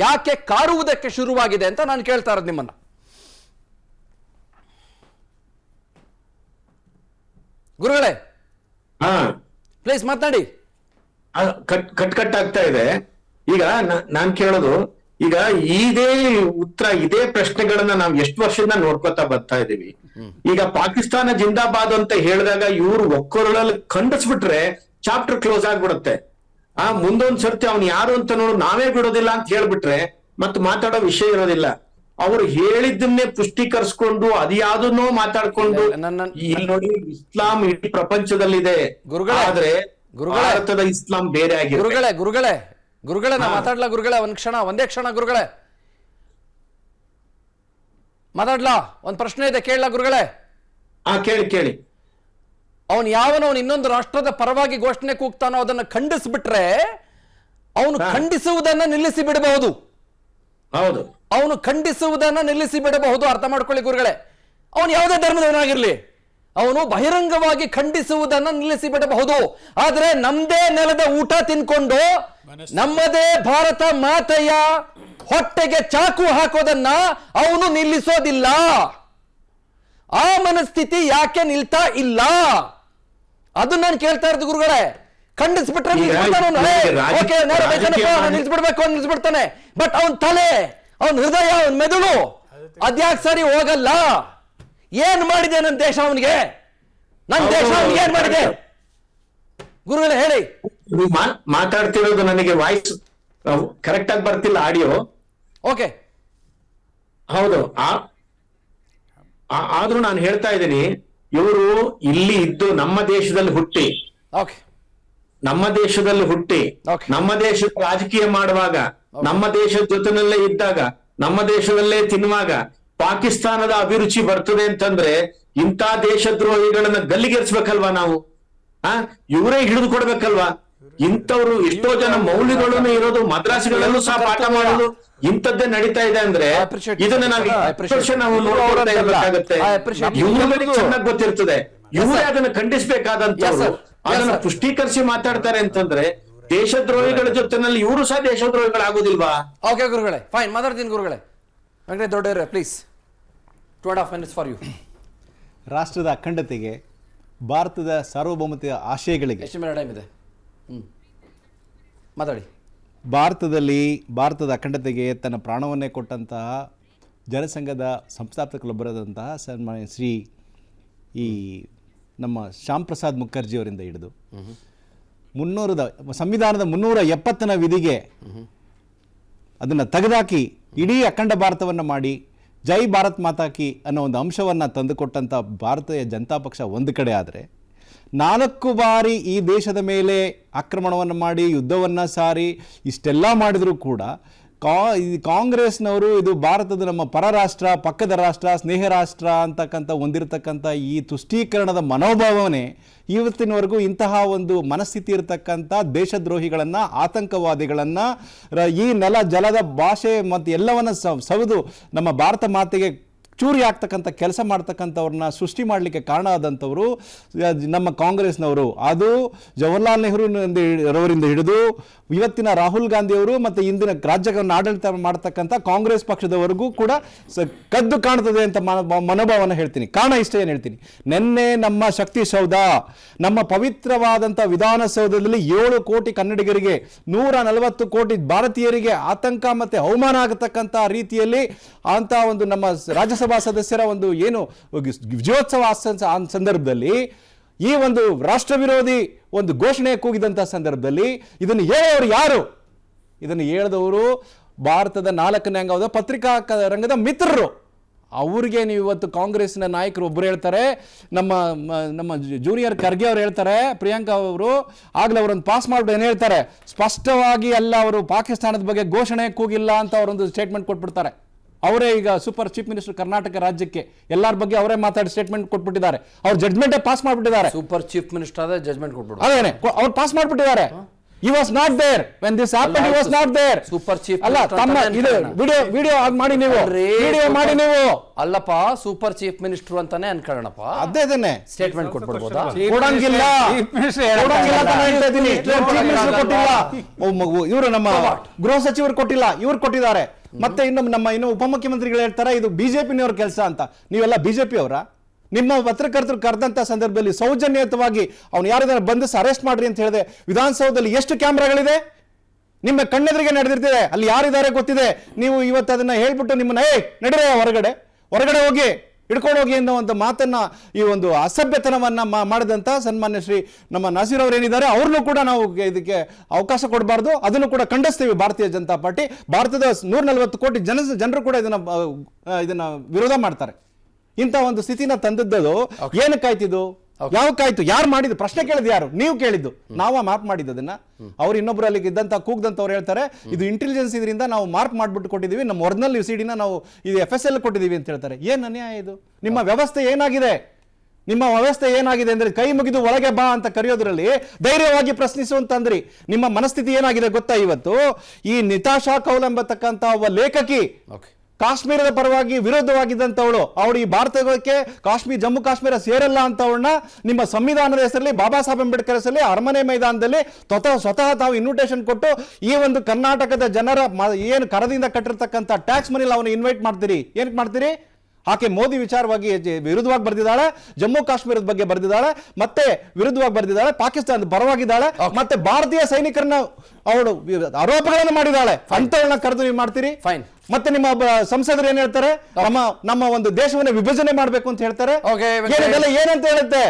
ಯಾಕೆ ಕಾಡುವುದಕ್ಕೆ ಶುರುವಾಗಿದೆ ಅಂತ ನಾನು ಕೇಳ್ತಾ ಇರೋದು ನಿಮ್ಮನ್ನ. ಗುರುಗಳೇ ಪ್ಲೀಸ್ ಮಾತನಾಡಿ. ಕಟ್ ಆಗ್ತಾ ಇದೆ. ಈಗ ನಾನ್ ಕೇಳೋದು, ಈಗ ಇದೇ ಉತ್ತರ, ಇದೇ ಪ್ರಶ್ನೆಗಳನ್ನ ನಾವು ಎಷ್ಟು ವರ್ಷದಿಂದ ನೋಡ್ಕೊತಾ ಬರ್ತಾ ಇದೀವಿ. ಈಗ ಪಾಕಿಸ್ತಾನ ಜಿಂದಾಬಾದ್ ಅಂತ ಹೇಳಿದಾಗ ಇವ್ರು ಒಕ್ಕೊರಳಲ್ಲಿ ಖಂಡಿಸ್ಬಿಟ್ರೆ ಚಾಪ್ಟರ್ ಕ್ಲೋಸ್ ಆಗ್ಬಿಡುತ್ತೆ. ಮುಂದೊಂದ್ ಸರ್ತಿ ಅವ್ನು ಯಾರು ಅಂತ ನೋಡು ನಾವೇ ಬಿಡೋದಿಲ್ಲ ಅಂತ ಹೇಳ್ಬಿಟ್ರೆ ಮತ್ತೆ ಮಾತಾಡೋ ವಿಷಯ ಇರೋದಿಲ್ಲ. ಅವ್ರು ಹೇಳಿದ್ದನ್ನೇ ಪುಷ್ಟೀಕರಿಸ್ಕೊಂಡು ಅದ್ಯಾವುದನ್ನೋ ಮಾತಾಡ್ಕೊಂಡು ಇಲ್ಲಿ ನೋಡಿ ಇಸ್ಲಾಂ ಇಡೀ ಪ್ರಪಂಚದಲ್ಲಿದೆ, ಆದ್ರೆ ಭಾರತದ ಇಸ್ಲಾಂ ಬೇರೆ ಆಗಿದೆ. ಗುರುಗಳೇ ನಾ ಮಾತಾಡ್ಲಾ ಗುರುಗಳೇ? ಒಂದೇ ಕ್ಷಣ ಗುರುಗಳೇ ಮಾತಾಡ್ಲಾ? ಒಂದ್ ಪ್ರಶ್ನೆ ಇದೆ, ಕೇಳಲಾ ಗುರುಗಳೇ? ಕೇಳಿ. ಅವನು ಇನ್ನೊಂದು ರಾಷ್ಟ್ರದ ಪರವಾಗಿ ಘೋಷಣೆ ಕೂಗ್ತಾನೋ ಅದನ್ನ ಖಂಡಿಸ್ಬಿಟ್ರೆ ಅವನು ಖಂಡಿಸುವುದನ್ನ ನಿಲ್ಲಿಸಿ ಬಿಡಬಹುದು. ಹೌದು, ಅವನು ಖಂಡಿಸುವುದನ್ನ ನಿಲ್ಲಿಸಿ ಬಿಡಬಹುದು. ಅರ್ಥ ಮಾಡ್ಕೊಳ್ಳಿ ಗುರುಗಳೇ. ಅವನು ಯಾವುದೇ ಧರ್ಮದವನಾಗಿರ್ಲಿ, ಅವನು ಬಹಿರಂಗವಾಗಿ ಖಂಡಿಸುವುದನ್ನ ನಿಲ್ಲಿಸಿ ಬಿಡಬಹುದು. ಆದ್ರೆ ನಮ್ದೇ ನೆಲದ ಊಟ ತಿನ್ಕೊಂಡು ನಮ್ಮದೇ ಭಾರತ ಮಾತೆಯ ಹೊಟ್ಟೆಗೆ ಚಾಕು ಹಾಕೋದನ್ನ ಅವನು ನಿಲ್ಲಿಸೋದಿಲ್ಲ. ಆ ಮನಸ್ಥಿತಿ ಯಾಕೆ ನಿಲ್ತಾ ಇಲ್ಲ? ಅದು ನಾನು ಕೇಳ್ತಾ ಇರೋದು ಗುರುಗಳೇ. ಖಂಡಿಸ್ಬಿಟ್ರೆ ನಿಲ್ಸ್ಬಿಡ್ತಾನೆ, ಬಟ್ ಅವನ್ ತಲೆ, ಅವನ್ ಹೃದಯ, ಅವನ್ ಮೆದುಳು ಅದ್ಯಾಕೆ ಸರಿ ಹೋಗಲ್ಲ? ಏನ್ ಮಾಡಿದೆ ನನ್ನ ದೇಶ ಅವನಿಗೆ? ನನ್ನ ದೇಶ ಅವನಿಗೆ ಏನ್ ಮಾಡಿದೆ ಗುರುಗಳೇ ಹೇಳಿ? ಮಾತಾಡ್ತಿರೋದು ನನಗೆ ವಾಯ್ಸ್ ಕರೆಕ್ಟ್ ಆಗಿ ಬರ್ತಿಲ್ಲ, ಆಡಿಯೋ. ಓಕೆ, ಹೌದು. ಆದ್ರೂ ನಾನು ಹೇಳ್ತಾ ಇದ್ದೀನಿ, ಇವರು ಇಲ್ಲಿ ಇದ್ದು ನಮ್ಮ ದೇಶದಲ್ಲಿ ಹುಟ್ಟಿ ನಮ್ಮ ದೇಶದ ರಾಜಕೀಯ ಮಾಡುವಾಗ, ನಮ್ಮ ದೇಶದ ಜೊತೆನಲ್ಲೇ ಇದ್ದಾಗ, ನಮ್ಮ ದೇಶದಲ್ಲೇ ತಿನ್ನುವಾಗ ಪಾಕಿಸ್ತಾನದ ಅಭಿರುಚಿ ಬರ್ತದೆ ಅಂತಂದ್ರೆ ಇಂಥ ದೇಶದ್ರೋಹಿಗಳನ್ನ ಗಲ್ಲಿಗೇರಿಸ್ಬೇಕಲ್ವಾ ನಾವು? ಇವರೇ ಹಿಡಿದು ಕೊಡ್ಬೇಕಲ್ವಾ? ಇಂಥವ್ರು ಎಷ್ಟೋ ಜನ ಮೌಲ್ಯಗಳನ್ನು ಇರೋದು ಮದ್ರಾಸ್ಗಳಲ್ಲೂ ಸಹ ಪಾಠ ಮಾಡೋದು ಇಂಥದ್ದೇ ನಡೀತಾ ಇದೆ ಅಂದ್ರೆ ಇದನ್ನ ನಾವು ನೋಡ್ತಾ ಇರ್ಬೇಕಾಗತ್ತೆ. ಇವ್ರಿಗೆ ಚೆನ್ನಾಗಿ ಗೊತ್ತಿರ್ತದೆ, ಇವರೇ ಅದನ್ನ ಖಂಡಿಸ್ಬೇಕಾದಂತವ್ರು ಅದನ್ನ ಪುಷ್ಟೀಕರಿಸಿ ಮಾತಾಡ್ತಾರೆ ಅಂತಂದ್ರೆ ದೇಶದ್ರೋಹಿಗಳ ಜೊತೆನಲ್ಲಿ ಇವರು ಸಹ ದೇಶದ್ರೋಹಿಗಳಾಗೋದಿಲ್ವಾ? ಓಕೆ ಗುರುಗಳೇ, ಫೈನ್, ಮಾತಾಡ್ತೀನಿ ಗುರುಗಳೇ. ವೆಂಕಟೇಶ್ ದೊಡ್ಡವರೇ ಪ್ಲೀಸ್, 2.5 minutes ಫಾರ್ ಯು. ರಾಷ್ಟ್ರದ ಅಖಂಡತೆಗೆ, ಭಾರತದ ಸಾರ್ವಭೌಮತೆಯ ಆಶಯಗಳಿಗೆ ಎಷ್ಟು ಟೈಮ್ ಇದೆ? ಮಾತಾಡಿ. ಭಾರತದ ಅಖಂಡತೆಗೆ ತನ್ನ ಪ್ರಾಣವನ್ನೇ ಕೊಟ್ಟಂತಹ ಜನಸಂಘದ ಸಂಸ್ಥಾಪಕರೊಬ್ಬರಾದಂತಹ ಸನ್ಮಾನ್ಯ ಶ್ರೀ ಈ ನಮ್ಮ ಶ್ಯಾಮ್ ಪ್ರಸಾದ್ ಮುಖರ್ಜಿಯವರಿಂದ ಹಿಡಿದು ಸಂವಿಧಾನದ 370ನೇ ವಿಧಿಗೆ ಅದನ್ನು ತೆಗೆದಾಕಿ ಇಡೀ ಅಖಂಡ ಭಾರತವನ್ನು ಮಾಡಿ ಜೈ ಭಾರತ್ ಮಾತಾ ಕಿ ಅನ್ನೋ ಒಂದು ಅಂಶವನ್ನು ತಂದುಕೊಟ್ಟಂಥ ಭಾರತೀಯ ಜನತಾ ಪಕ್ಷ ಒಂದು ಕಡೆ ಆದರೆ 4 ಬಾರಿ ಈ ದೇಶದ ಮೇಲೆ ಆಕ್ರಮಣವನ್ನು ಮಾಡಿ ಯುದ್ಧವನ್ನು ಸಾರಿ ಇಷ್ಟೆಲ್ಲ ಮಾಡಿದರೂ ಕೂಡ ಕಾಂಗ್ರೆಸ್ನವರು ಇದು ಭಾರತದ ನಮ್ಮ ಪರರಾಷ್ಟ್ರ, ಪಕ್ಕದ ರಾಷ್ಟ್ರ, ಸ್ನೇಹ ರಾಷ್ಟ್ರ ಅಂತಕ್ಕಂಥ ಹೊಂದಿರತಕ್ಕಂಥ ಈ ತುಷ್ಟೀಕರಣದ ಮನೋಭಾವನೆ ಇವತ್ತಿನವರೆಗೂ ಇಂತಹ ಒಂದು ಮನಸ್ಥಿತಿ ಇರತಕ್ಕಂಥ ದೇಶದ್ರೋಹಿಗಳನ್ನು, ಆತಂಕವಾದಿಗಳನ್ನು, ಈ ನೆಲ ಜಲದ ಭಾಷೆ ಮತ್ತು ಎಲ್ಲವನ್ನು ಸವಿದು ನಮ್ಮ ಭಾರತ ಮಾತೆಗೆ ಚೂರಿ ಆಗ್ತಕ್ಕಂಥ ಕೆಲಸ ಮಾಡ್ತಕ್ಕಂಥವ್ರನ್ನ ಸೃಷ್ಟಿ ಮಾಡಲಿಕ್ಕೆ ಕಾರಣ ಆದಂಥವರು ನಮ್ಮ ಕಾಂಗ್ರೆಸ್ನವರು. ಅದು ಜವಾಹರ್ಲಾಲ್ ನೆಹರೂರವರಿಂದ ಹಿಡಿದು ಇವತ್ತಿನ ರಾಹುಲ್ ಗಾಂಧಿಯವರು ಮತ್ತು ಇಂದಿನ ರಾಜ್ಯವನ್ನು ಆಡಳಿತ ಮಾಡ್ತಕ್ಕಂಥ ಕಾಂಗ್ರೆಸ್ ಪಕ್ಷದವರೆಗೂ ಕೂಡ ಕದ್ದು ಕಾಣ್ತದೆ ಅಂತ ಮನೋಭಾವನ ಹೇಳ್ತೀನಿ. ಕಾರಣ ಇಷ್ಟೇ ಏನು ಹೇಳ್ತೀನಿ, ನಿನ್ನೆ ನಮ್ಮ ಶಕ್ತಿ ಸೌಧ, ನಮ್ಮ ಪವಿತ್ರವಾದಂಥ ವಿಧಾನಸೌಧದಲ್ಲಿ 7 ಕೋಟಿ ಕನ್ನಡಿಗರಿಗೆ, 140 ಕೋಟಿ ಭಾರತೀಯರಿಗೆ ಆತಂಕ ಮತ್ತು ಅವಮಾನ ಆಗತಕ್ಕಂಥ ರೀತಿಯಲ್ಲಿ ಅಂತ ಒಂದು ನಮ್ಮ ರಾಜ್ಯಸಭಾ ಸದಸ್ಯರ ಒಂದು ಏನು ವಿಜಯೋತ್ಸವ ಸಂದರ್ಭದಲ್ಲಿ ಈ ಒಂದು ರಾಷ್ಟ್ರ ವಿರೋಧಿ ಒಂದು ಘೋಷಣೆ ಕೂಗಿದಂಥ ಸಂದರ್ಭದಲ್ಲಿ ಇದನ್ನು ಹೇಳೋರು ಯಾರು? ಇದನ್ನು ಹೇಳಿದವರು ಭಾರತದ 4ನೇ ಅಂಗವಾದ ಪತ್ರಿಕಾ ರಂಗದ ಮಿತ್ರರು. ಅವ್ರಿಗೆ ನೀವು ಇವತ್ತು ಕಾಂಗ್ರೆಸ್ನ ನಾಯಕರು ಒಬ್ಬರು ಹೇಳ್ತಾರೆ, ನಮ್ಮ ಜೂನಿಯರ್ ಖರ್ಗೆ ಅವರು ಹೇಳ್ತಾರೆ, ಪ್ರಿಯಾಂಕಾ ಅವರು ಆಗಲೇ ಅವರೊಂದು ಪಾಸ್ ಮಾಡ್ಬಿಟ್ಟು ಏನು ಹೇಳ್ತಾರೆ, ಸ್ಪಷ್ಟವಾಗಿ ಅಲ್ಲ ಅವರು ಪಾಕಿಸ್ತಾನದ ಬಗ್ಗೆ ಘೋಷಣೆ ಕೂಗಿಲ್ಲ ಅಂತ ಅವರೊಂದು ಸ್ಟೇಟ್ಮೆಂಟ್ ಕೊಟ್ಬಿಡ್ತಾರೆ. ಅವರೇ ಈಗ ಸೂಪರ್ ಚೀಫ್ ಮಿನಿಸ್ಟರ್ ಕರ್ನಾಟಕ ರಾಜ್ಯಕ್ಕೆ ಎಲ್ಲರ ಬಗ್ಗೆ ಅವರೇ ಮಾತಾಡಿ ಸ್ಟೇಟ್ಮೆಂಟ್ ಕೊಟ್ಬಿಟ್ಟಿದ್ದಾರೆ. ಅವ್ರು ಜಡ್ಜ್ಮೆಂಟೇ ಪಾಸ್ ಮಾಡ್ಬಿಟ್ಟಿದ್ದಾರೆ. ಸೂಪರ್ ಚೀಫ್ ಮಿನಿಸ್ಟರ್ ಆದ ಜಡ್ಜ್ಮೆಂಟ್ ಕೊಟ್ಬಿಟ್ಟು ಅದೇನೆ ಅವ್ರು pass ಮಾಡ್ಬಿಟ್ಟಿದ್ದಾರೆ. He was not there when this happened. He was not there. Super chief ಅಲ್ಲ ತಮ್ಮ ಇದು ವಿಡಿಯೋ ಮಾಡಿ ನೀವು ಅಲ್ಲಪ್ಪ, ಸೂಪರ್ ಚೀಫ್ ಮಿನಿಸ್ಟರ್ ಅಂತಾನೆ ಅನ್ಕೊಳ್ಳೋಣಪ್ಪ. ಅದೇನೆ ಸ್ಟೇಟ್ಮೆಂಟ್ ಕೊಟ್ಬಿಡ್ಬೋದಾ? ಕೊಡಂಗಿಲ್ಲ ಇವರು ನಮ್ಮ ಗೃಹ ಸಚಿವರು ಕೊಟ್ಟಿಲ್ಲ, ಇವ್ರು ಕೊಟ್ಟಿದ್ದಾರೆ. ಮತ್ತೆ ಇನ್ನು ಉಪಮುಖ್ಯಮಂತ್ರಿಗಳು ಹೇಳ್ತಾರೆ ಇದು ಬಿಜೆಪಿನವ್ರ ಕೆಲಸ ಅಂತ. ನೀವೆಲ್ಲ ಬಿಜೆಪಿ ಅವರ? ನಿಮ್ಮ ಪತ್ರಕರ್ತರು ಕರೆದಂಥ ಸಂದರ್ಭದಲ್ಲಿ ಸೌಜನ್ಯಯುತವಾಗಿ ಅವ್ನು ಯಾರಿದಾರೆ ಬಂಧಿಸಿ ಅರೆಸ್ಟ್ ಮಾಡ್ರಿ ಅಂತ ಹೇಳಿದೆ. ವಿಧಾನಸೌಧದಲ್ಲಿ ಎಷ್ಟು ಕ್ಯಾಮ್ರಾಗಳಿದೆ? ನಿಮ್ಮ ಕಣ್ಣೆದುರಿಗೆ ನಡೆದಿರ್ತಿದೆ, ಅಲ್ಲಿ ಯಾರಿದ್ದಾರೆ ಗೊತ್ತಿದೆ. ನೀವು ಇವತ್ತು ಅದನ್ನ ಹೇಳ್ಬಿಟ್ಟು ನಿಮ್ಮನ್ನ ನಡೆಯ ಹೊರಗಡೆ ಹೋಗಿ ಹಿಡ್ಕೊಂಡು ಹೋಗಿ ಅನ್ನೋ ಒಂದು ಮಾತನ್ನ, ಈ ಒಂದು ಅಸಭ್ಯತನವನ್ನ ಮಾಡಿದಂಥ ಸನ್ಮಾನ್ಯ ಶ್ರೀ ನಮ್ಮ ನಾಸೀರ್ ಅವರು ಏನಿದ್ದಾರೆ ಅವ್ರನ್ನೂ ಕೂಡ ನಾವು ಇದಕ್ಕೆ ಅವಕಾಶ ಕೊಡಬಾರ್ದು. ಅದನ್ನು ಕೂಡ ಖಂಡಿಸ್ತೀವಿ ಭಾರತೀಯ ಜನತಾ ಪಾರ್ಟಿ. ಭಾರತದ 140 ಕೋಟಿ ಜನರು ಕೂಡ ಇದನ್ನ ವಿರೋಧ ಮಾಡ್ತಾರೆ. ಇಂಥ ಒಂದು ಸ್ಥಿತಿನ ತಂದದ್ದು ಏನಕ್ಕಾಯ್ತಿದು? ಯಾವಕ್ಕಾಯ್ತು? ಯಾರು ಮಾಡಿದ್ದು? ಪ್ರಶ್ನೆ ಕೇಳಿದ್ ಯಾರು? ನೀವು ಕೇಳಿದ್ದು. ನಾವು ಮಾರ್ಕ್ ಮಾಡಿದ್ದನ್ನ ಅವ್ರು ಇನ್ನೊಬ್ರು ಅಲ್ಲಿ ಇದ್ದಂತ ಕೂಗ್ದಂತವ್ರು ಹೇಳ್ತಾರೆ ಇದು ಇಂಟೆಲಿಜೆನ್ಸ್ ಇದರಿಂದ ನಾವು ಮಾರ್ಕ್ ಮಾಡ್ಬಿಟ್ಟು ಕೊಟ್ಟಿದ್ದೀವಿ, ನಮ್ಮ ಒರಿಜಿನಲ್ ಸಿಡಿನ ನಾವು ಇದು FSL ಕೊಟ್ಟಿದ್ದೀವಿ ಅಂತ ಹೇಳ್ತಾರೆ. ಏನ್ ಅನ್ಯಾಯ ಇದು? ನಿಮ್ಮ ವ್ಯವಸ್ಥೆ ಏನಾಗಿದೆ? ನಿಮ್ಮ ವ್ಯವಸ್ಥೆ ಏನಾಗಿದೆ ಅಂದ್ರೆ ಕೈ ಮುಗಿದು ಒಳಗೆ ಬಾ ಅಂತ ಕರೆಯೋದ್ರಲ್ಲಿ ಧೈರ್ಯವಾಗಿ ಪ್ರಶ್ನಿಸುವಂತಂದ್ರಿ. ನಿಮ್ಮ ಮನಸ್ಥಿತಿ ಏನಾಗಿದೆ ಗೊತ್ತಾ? ಇವತ್ತು ಈ ನಿತಾಶಾ ಕೌಲ್ ಎಂಬತಕ್ಕಂತ ಒಬ್ಬ ಲೇಖಕಿ ಕಾಶ್ಮೀರದ ಪರವಾಗಿ ವಿರೋಧವಾಗಿದ್ದಂಥವಳು, ಅವಳು ಈ ಭಾರತಕ್ಕೆ ಜಮ್ಮು ಕಾಶ್ಮೀರ ಸೇರಲ್ಲ ಅಂತವಳನ್ನ ನಿಮ್ಮ ಸಂವಿಧಾನದ ಹೆಸರಲ್ಲಿ, ಬಾಬಾ ಸಾಹೇಬ್ ಅಂಬೇಡ್ಕರ್ ಹೆಸರಲ್ಲಿ ಅರಮನೆ ಮೈದಾನದಲ್ಲಿ ಸ್ವತಃ ತಾವು ಇನ್ವಿಟೇಷನ್ ಕೊಟ್ಟು ಈ ಒಂದು ಕರ್ನಾಟಕದ ಜನರ ಏನು ಕರದಿಂದ ಕಟ್ಟಿರ್ತಕ್ಕಂಥ ಟ್ಯಾಕ್ಸ್ ಮನಿಲಿ ಅವನು ಇನ್ವೈಟ್ ಮಾಡ್ತೀರಿ. ಏನಕ್ಕೆ ಮಾಡ್ತೀರಿ? ಆಕೆ ಮೋದಿ ವಿಚಾರವಾಗಿ ವಿರುದ್ಧವಾಗಿ ಬರೆದಿದ್ದಾಳೆ, ಜಮ್ಮು ಕಾಶ್ಮೀರದ ಬಗ್ಗೆ ಬರೆದಿದ್ದಾಳೆ, ಮತ್ತೆ ವಿರುದ್ಧವಾಗಿ ಬರೆದಿದ್ದಾಳೆ, ಪಾಕಿಸ್ತಾನದ ಪರವಾಗಿದ್ದಾಳೆ, ಮತ್ತೆ ಭಾರತೀಯ ಸೈನಿಕರನ್ನ ಅವಳು ಆರೋಪಗಳನ್ನು ಮಾಡಿದ್ದಾಳೆ. ಅಂತವಳನ್ನ ಕರೆದು ನೀವು ಮಾಡ್ತೀರಿ? ಫೈನ್. ಮತ್ತೆ ನಿಮ್ಮ ಸಂಸದರು ಏನ್ ಹೇಳ್ತಾರೆ? ನಮ್ಮ ಒಂದು ದೇಶವನ್ನ ವಿಭಜನೆ ಮಾಡಬೇಕು ಅಂತ ಹೇಳ್ತಾರೆ. ಏನಂತ ಹೇಳುತ್ತೆ?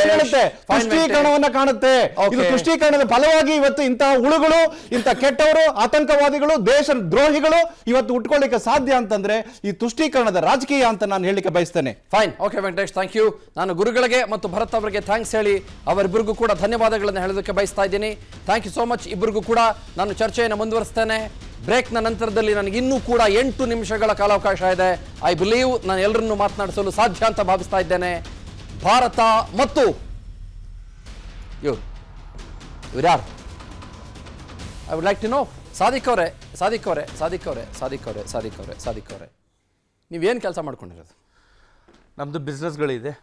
ಏನ್ ಹೇಳುತ್ತೆ? ತುಷ್ಟೀಕರಣವನ್ನ ಕಾಣುತ್ತೆ. ಇದು ತುಷ್ಟೀಕರಣದ ಫಲವಾಗಿ ಇವತ್ತು ಇಂತಹ ಹುಳುಗಳು, ಇಂಥ ಕೆಟ್ಟವರು, ಆತಂಕವಾದಿಗಳು, ದೇಶ ದ್ರೋಹಿಗಳು ಇವತ್ತು ಉಟ್ಕೊಳ್ಳಿಕ್ಕೆ ಸಾಧ್ಯ ಅಂತಂದ್ರೆ ಈ ತುಷ್ಟೀಕರಣದ ರಾಜಕೀಯ ಅಂತ ನಾನು ಹೇಳಲಿಕ್ಕೆ ಬಯಸ್ತೇನೆ. Fine. Okay Venkatesh, thank you. ನಾನು ಗುರುಗಳಿಗೆ ಮತ್ತು ಭರತ್ ಅವರಿಗೆ ಥ್ಯಾಂಕ್ಸ್ ಹೇಳಿ ಅವರಿಬ್ಬರಿಗೂ ಕೂಡ ಧನ್ಯವಾದಗಳನ್ನು ಹೇಳೋದಕ್ಕೆ ಬಯಸ್ತಾ ಇದ್ದೀನಿ. ಥ್ಯಾಂಕ್ ಯು ಸೋ ಮಚ್ ಇಬ್ಬರಿಗೂ ಕೂಡ. ನಾನು ಚರ್ಚೆಯನ್ನು ಮುಂದುವರಿಸ್ತೇನೆ. ಬ್ರೇಕ್ನ ನಂತರದಲ್ಲಿ ನನಗೆ ಇನ್ನೂ ಕೂಡ 8 ನಿಮಿಷಗಳ ಕಾಲಾವಕಾಶ ಇದೆ. ಐ ಬಿಲೀವ್ ನಾನು ಎಲ್ಲರನ್ನೂ ಮಾತನಾಡಿಸಲು ಸಾಧ್ಯ ಅಂತ ಭಾವಿಸ್ತಾ ಇದ್ದೇನೆ. ಭಾರತ ಮತ್ತು ಇವ್ರ್ಯಾರು? I would like to know. Sadiq ಅವರೇ ನೀವೇನು ಕೆಲಸ ಮಾಡ್ಕೊಂಡಿರೋದು? ನಮ್ಮದು ಬಿಸ್ನೆಸ್ಗಳಿದೆ.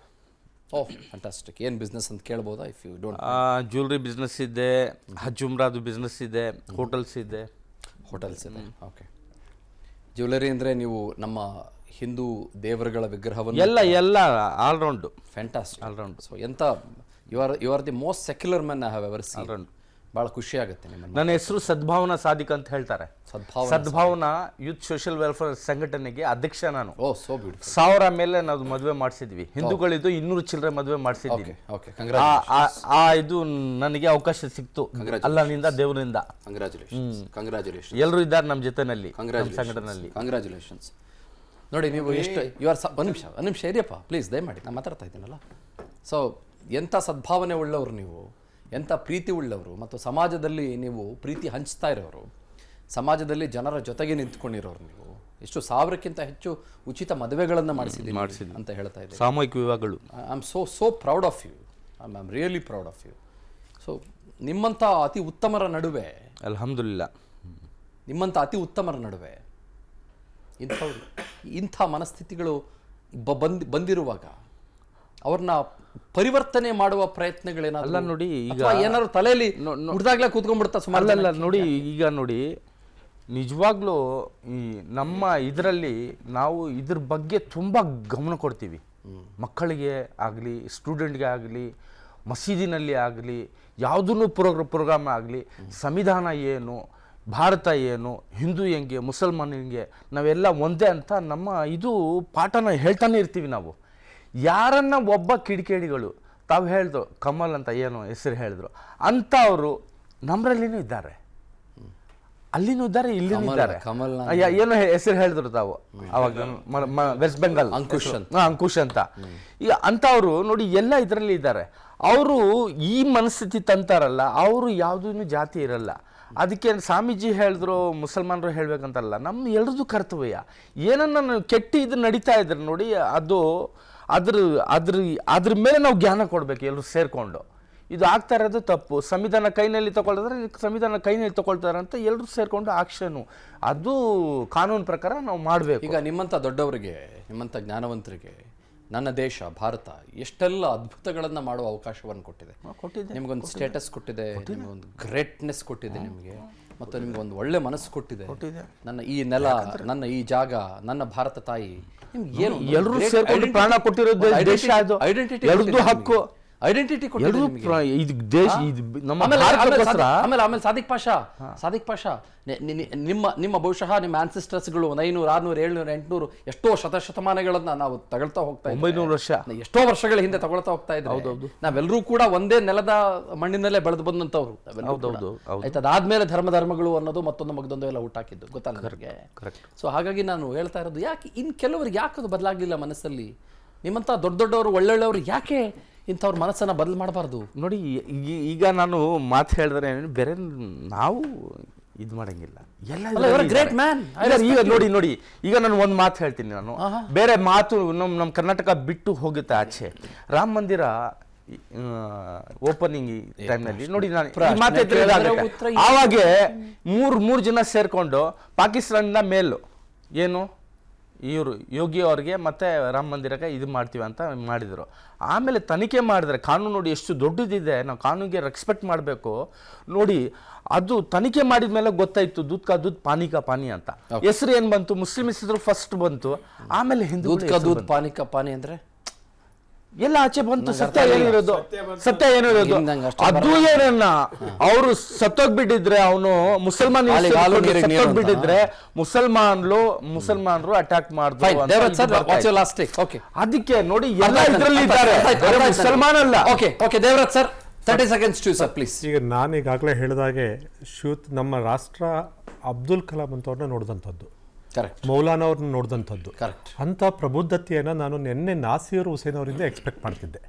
ಓಹ್ ಫ್ಯಾಂಟಾಸ್ಟಿಕ್. ಏನು ಬಿಸ್ನೆಸ್ ಅಂತ ಕೇಳ್ಬೋದಾ? If you don't. Jewellery business ಇದೆ, ಹಜುಮ್ರಾದು ಬಿಸ್ನೆಸ್ ಇದೆ, ಹೋಟೆಲ್ಸ್ ಇದೆ. ಓಕೆ. ಜ್ಯುವೆಲರಿ ಅಂದರೆ ನೀವು ನಮ್ಮ ಹಿಂದೂ ದೇವರುಗಳ ವಿಗ್ರಹವನ್ನು ಎಲ್ಲ ಆಲ್ರೌಂಡ್. ಫ್ಯಾಂಟಾಸ್ಟಿಕ್. ಆಲ್ರೌಂಡ್. ಸೊ ಎಂತ you are the most secular man I have ever seen. ಬಹಳ ಖುಷಿ ಆಗುತ್ತೆ ನಿಮ್ಮನ್ನು. ನನ್ನ ಹೆಸರು ಸದ್ಭಾವನಾ ಸಾದಿಕ್ ಅಂತ ಹೇಳ್ತಾರೆ. ಸದ್ಭಾವನಾ ಯೂತ್ ಸೋಷಿಯಲ್ ವೆಲ್ಫೇರ್ ಸಂಘಟನೆಗೆ ಅಧ್ಯಕ್ಷ ನಾನು. Oh so beautiful. 1000 ಮೇಲೆ ನಾವು ಮದುವೆ ಮಾಡಿಸಿದ್ವಿ. ಹಿಂದೂಗಳಿದ್ದು 200 ಚಿಲ್ಲರೆ ಮದುವೆ ಮಾಡಿಸಿದ್ವಿ. ಓಕೆ ಇದು ನನಗೆ ಅವಕಾಶ ಸಿಕ್ತು ಅಲ್ಲನಿಂದ ದೇವರಿಂದ. ಕಂಗ್ರಾಚುಲೇಷನ್. ಎಲ್ಲರೂ ಇದ್ದಾರೆ ನಮ್ಮ ಜೊತೆನಲ್ಲಿ, ನಮ್ಮ ಸಂಘಟನೆಯಲ್ಲಿ. ಕಂಗ್ರಾಚುಲೇಷನ್ಸ್. ನೋಡಿ ನೀವು ಎಷ್ಟು ಒಂದು ನಿಮಿಷ ಇರಿಯಪ್ಪ ಪ್ಲೀಸ್, ದಯಮಾಡಿ ನಾನು ಮಾತಾಡ್ತಾ ಇದ್ದೀನಲ್ಲ. ಸೊ ಎಂಥ ಸದ್ಭಾವನೆ ಉಳ್ಳವರು ನೀವು, ಎಂಥ ಪ್ರೀತಿ ಉಳ್ಳವರು, ಮತ್ತು ಸಮಾಜದಲ್ಲಿ ನೀವು ಪ್ರೀತಿ ಹಂಚ್ತಾ ಇರೋರು, ಸಮಾಜದಲ್ಲಿ ಜನರ ಜೊತೆಗೆ ನಿಂತ್ಕೊಂಡಿರೋರು ನೀವು. ಎಷ್ಟು 1000ಕ್ಕಿಂತ ಹೆಚ್ಚು ಉಚಿತ ಮದುವೆಗಳನ್ನು ಮಾಡಿಸಿದ್ದೀನಿ ಅಂತ ಹೇಳ್ತಾ ಇದ್ದೀನಿ. ಸಾಮೂಹಿಕ ವಿವಾಹಗಳು. I am so proud of you. I am really proud of you. So ನಿಮ್ಮಂಥ ಅತಿ ಉತ್ತಮರ ನಡುವೆ, ಅಲ್ಹಮ್ದುಲಿಲ್ಲಾ, ನಿಮ್ಮಂಥ ಅತಿ ಉತ್ತಮರ ನಡುವೆ ಇಂಥ ಮನಸ್ಥಿತಿಗಳು ಬಂದಿರುವಾಗ ಅವ್ರನ್ನ ಪರಿವರ್ತನೆ ಮಾಡುವ ಪ್ರಯತ್ನಗಳೇನಾದ್ರು ನೋಡಿ. ಈಗ ಏನಾದ್ರು ತಲೆಯಲ್ಲಿ ಹುಡ್ದಾಗ್ಲೇ ಕೂತ್ಕೊಂಡ್ಬಿಡ್ತಾ ಸುಮಾರು. ಅಲ್ಲ ನೋಡಿ, ಈಗ ನೋಡಿ, ನಿಜವಾಗ್ಲೂ ಈ ನಮ್ಮ ಇದರಲ್ಲಿ ನಾವು ಇದ್ರ ಬಗ್ಗೆ ತುಂಬ ಗಮನ ಕೊಡ್ತೀವಿ. ಮಕ್ಕಳಿಗೆ ಆಗಲಿ, ಸ್ಟೂಡೆಂಟ್ಗೆ ಆಗಲಿ, ಮಸೀದಿನಲ್ಲಿ ಆಗಲಿ, ಯಾವುದೂ ಪ್ರೋಗ್ರಾಮ್ ಆಗಲಿ, ಸಂವಿಧಾನ ಏನು, ಭಾರತ ಏನು, ಹಿಂದೂ ಹೆಂಗೆ, ಮುಸಲ್ಮಾನ ಹೆಂಗೆ, ನಾವೆಲ್ಲ ಒಂದೇ ಅಂತ ನಮ್ಮ ಇದು ಪಾಠನ ಹೇಳ್ತಾನೆ ಇರ್ತೀವಿ ನಾವು. ಯಾರನ್ನ ಒಬ್ಬ ಕಿಡಿಕೇಡಿಗಳು ತಾವು ಹೇಳಿದ್ರು, ಕಮಲ್ ಅಂತ ಏನೋ ಹೆಸರು ಹೇಳಿದ್ರು, ಅಂಥವರು ನಮ್ಮರಲ್ಲಿನೂ ಇದ್ದಾರೆ, ಅಲ್ಲಿನೂ ಇದ್ದಾರೆ, ಇಲ್ಲಿನೂ ಇದ್ದಾರೆ. ಏನೋ ಹೆಸರು ಹೇಳಿದ್ರು ತಾವು ಅವಾಗ, ವೆಸ್ಟ್ ಬೆಂಗಾಲ್ ಅಂಕುಶ್ ಅಂತ. ಈಗ ಅಂಥವ್ರು ನೋಡಿ ಎಲ್ಲ ಇದರಲ್ಲಿ ಇದ್ದಾರೆ. ಅವರು ಈ ಮನಸ್ಥಿತಿ ತಂತಾರಲ್ಲ, ಅವರು ಯಾವುದೂ ಜಾತಿ ಇರಲ್ಲ. ಅದಕ್ಕೆ ಸ್ವಾಮೀಜಿ ಹೇಳಿದ್ರು ಮುಸಲ್ಮಾನರು ಹೇಳ್ಬೇಕಂತಲ್ಲ, ನಮ್ಮ ಎಲ್ರದ್ದು ಕರ್ತವ್ಯ. ಏನನ್ನ ಕೆಟ್ಟ ಇದು ನಡೀತಾ ಇದ್ರೆ ನೋಡಿ, ಅದು ಅದ್ರ ಮೇಲೆ ನಾವು ಜ್ಞಾನ ಕೊಡ್ಬೇಕು ಎಲ್ಲರೂ ಸೇರ್ಕೊಂಡು. ಇದು ಆಗ್ತಾ ಇರೋದು ತಪ್ಪು. ಸಂವಿಧಾನ ಕೈನಲ್ಲಿ ತಗೊಳ್ತಾರೆ, ಸಂವಿಧಾನ ಕೈನಲ್ಲಿ ತಗೊಳ್ತಾರೆ ಅಂತ ಎಲ್ಲರೂ ಸೇರ್ಕೊಂಡು ಆಕ್ಷನು, ಅದು ಕಾನೂನು ಪ್ರಕಾರ ನಾವು ಮಾಡಬೇಕು. ಈಗ ನಿಮ್ಮಂಥ ದೊಡ್ಡವರಿಗೆ, ನಿಮ್ಮಂಥ ಜ್ಞಾನವಂತರಿಗೆ ನನ್ನ ದೇಶ ಭಾರತ ಎಷ್ಟೆಲ್ಲ ಅದ್ಭುತಗಳನ್ನು ಮಾಡುವ ಅವಕಾಶವನ್ನು ಕೊಟ್ಟಿದೆ. ನಿಮಗೊಂದು ಸ್ಟೇಟಸ್ ಕೊಟ್ಟಿದೆ, ನಿಮಗೊಂದು ಗ್ರೇಟ್ನೆಸ್ ಕೊಟ್ಟಿದೆ ನಿಮಗೆ, ಮತ್ತು ನಿಮ್ಗೊಂದು ಒಳ್ಳೆ ಮನಸ್ಸು ಕೊಟ್ಟಿದೆ. ನನ್ನ ಈ ನೆಲ, ನನ್ನ ಈ ಜಾಗ, ನನ್ನ ಭಾರತ ತಾಯಿ, ನಿಮ್ಗೆ ಏನು ಎಲ್ಲರೂ ಸೇರ್ಕೊಂಡು ಪ್ರಾಣ ಕೊಟ್ಟಿರೋದು ದೇಶ, ಅದು ಎಲ್ಲರದ್ದು ಹಕ್ಕು, ಐಡೆಂಟಿಟಿ ಕೊಟ್ಟಿದೆ ನಿಮಗೆ. ಇದು ದೇಶ, ನಮ್ಮ ಭಾರತಕ್ಕೋಸ್ಕರ. ಆಮೇಲೆ ಸಾದಿಕ್ ಪಾಷಾ ನಿಮ್ಮ ಬಹುಶಃ ನಿಮ್ಮ ಆನ್ಸಿಸ್ಟರ್ಸ್ಗಳು 500, 600, 700, 800 ಎಷ್ಟೋ ಶತಮಾನಗಳನ್ನ ನಾವು ತಗೊಳ್ತಾ ಹೋಗ್ತಾ ಇದ್ದೀವಿ. 900 ವರ್ಷ, ಎಷ್ಟೋ ವರ್ಷಗಳ ಹಿಂದೆ ತಗೊಳ್ತಾ ಹೋಗ್ತಾ ಇದ್ದೀವಿ. ನಾವೆಲ್ಲರೂ ಕೂಡ ಒಂದೇ ನೆಲದ ಮಣ್ಣಿನಲ್ಲೇ ಬೆಳೆದು ಬಂದಂತವ್ರು. ಆಯ್ತು, ಅದಾದ್ಮೇಲೆ ಧರ್ಮಗಳು ಅನ್ನೋದು ಮತ್ತೊಂದು ಮಗದೊಂದು ಎಲ್ಲ ಹುಟ್ಟಾಕಿದ್ದು ಗೊತ್ತಲ್ಲ ನನಗೆ. ಸೊ ಹಾಗಾಗಿ ನಾನು ಹೇಳ್ತಾ ಇರೋದು, ಯಾಕೆ ಇನ್ ಕೆಲವರಿಗೆ ಯಾಕೆ ಅದು ಬದಲಾಗಲಿಲ್ಲ ಮನಸ್ಸಲ್ಲಿ? ನಿಮ್ಮಂತ ದೊಡ್ಡವರು ಒಳ್ಳೊಳ್ಳೆಯವರು ಯಾಕೆ ಇಂಥವ್ರ ಮನಸ್ಸನ್ನ ಬದಲು ಮಾಡಬಾರ್ದು? ನೋಡಿ, ಈಗ ನಾನು ಮಾತು ಹೇಳಿದ್ರೆ ಬೇರೆ ನಾವು ಇದು ಮಾಡಂಗಿಲ್ಲ. Great man. ಈಗ ನೋಡಿ, ಈಗ ನಾನು ಒಂದು ಮಾತು ಹೇಳ್ತೀನಿ. ನಾನು ಬೇರೆ ಮಾತು ನಮ್ಮ ಕರ್ನಾಟಕ ಬಿಟ್ಟು ಹೋಗುತ್ತೆ ಆಚೆ. ರಾಮ ಮಂದಿರ ಓಪನಿಂಗ್ ಟೈಮ್ನಲ್ಲಿ ನೋಡಿ, ನಾನು ಆವಾಗೆ ಮೂರು ಜನ ಸೇರ್ಕೊಂಡು ಪಾಕಿಸ್ತಾನದ ಮೇಲು ಏನು ಇವರು ಯೋಗಿ ಅವ್ರಿಗೆ ಮತ್ತೆ ರಾಮ ಮಂದಿರಕ್ಕೆ ಇದು ಮಾಡ್ತೀವಿ ಅಂತ ಮಾಡಿದರು. ಆಮೇಲೆ ತನಿಖೆ ಮಾಡಿದ್ರೆ ಕಾನೂನು ನೋಡಿ ಎಷ್ಟು ದೊಡ್ಡದಿದೆ, ನಾವು ಕಾನೂನಿಗೆ ರೆಸ್ಪೆಕ್ಟ್ ಮಾಡಬೇಕು. ನೋಡಿ, ಅದು ತನಿಖೆ ಮಾಡಿದ ಮೇಲೆ ಗೊತ್ತಾಯ್ತು ದೂದ್ ಕಾ ದೂದ್ ಪಾನಿ ಕಾ ಪಾನಿ ಅಂತ. ಹೆಸರು ಏನು ಬಂತು? ಮುಸ್ಲಿಂ ಹೆಸರು ಫಸ್ಟ್ ಬಂತು, ಆಮೇಲೆ ಹಿಂದೂ ದೂದ್ ಪಾನಿ ಕಾ ಪಾನಿ ಅಂದ್ರೆ ಎಲ್ಲ ಆಚೆ ಬಂತು. ಸತ್ಯ ಏನಿರೋದು ಅದು ಏನನ್ನ ಅವರು ಸತ್ತೋಗ್ಬಿಟ್ಟಿದ್ರೆ, ಅವನು ಸತ್ತೋಗ್ಬಿಟ್ಟಿದ್ರೆ ಮುಸಲ್ಮಾನರು ಅಟ್ಯಾಕ್ ಮಾಡಿದ್ರು. ಅದಕ್ಕೆ ನೋಡಿ ಎಲ್ಲ ಇದರಲ್ಲಿ ಇದ್ದಾರೆ, ಮುಸಲ್ಮಾನ್ ಅಲ್ಲ. Devaraj sir 30 seconds to sir please. ಈಗ ನಾನು ಈಗಾಗಲೇ ಹೇಳಿದಾಗೆ ನಮ್ಮ ರಾಷ್ಟ್ರ ಅಬ್ದುಲ್ ಕಲಾಂ ಅಂತವ್ರನ್ನ ನೋಡಿದಂಥದ್ದು, ಮೌಲಾನಾ ಅವ್ರನ್ನ ನೋಡಿದಂಥದ್ದು. ಅಂಥ ಪ್ರಬುದ್ಧತೆಯನ್ನು ನಾನು ನಿನ್ನೆ ನಾಸಿರ್ ಹುಸೇನ್ ಅವರಿಂದ ಎಕ್ಸ್ಪೆಕ್ಟ್ ಮಾಡ್ತಿದ್ದೆ,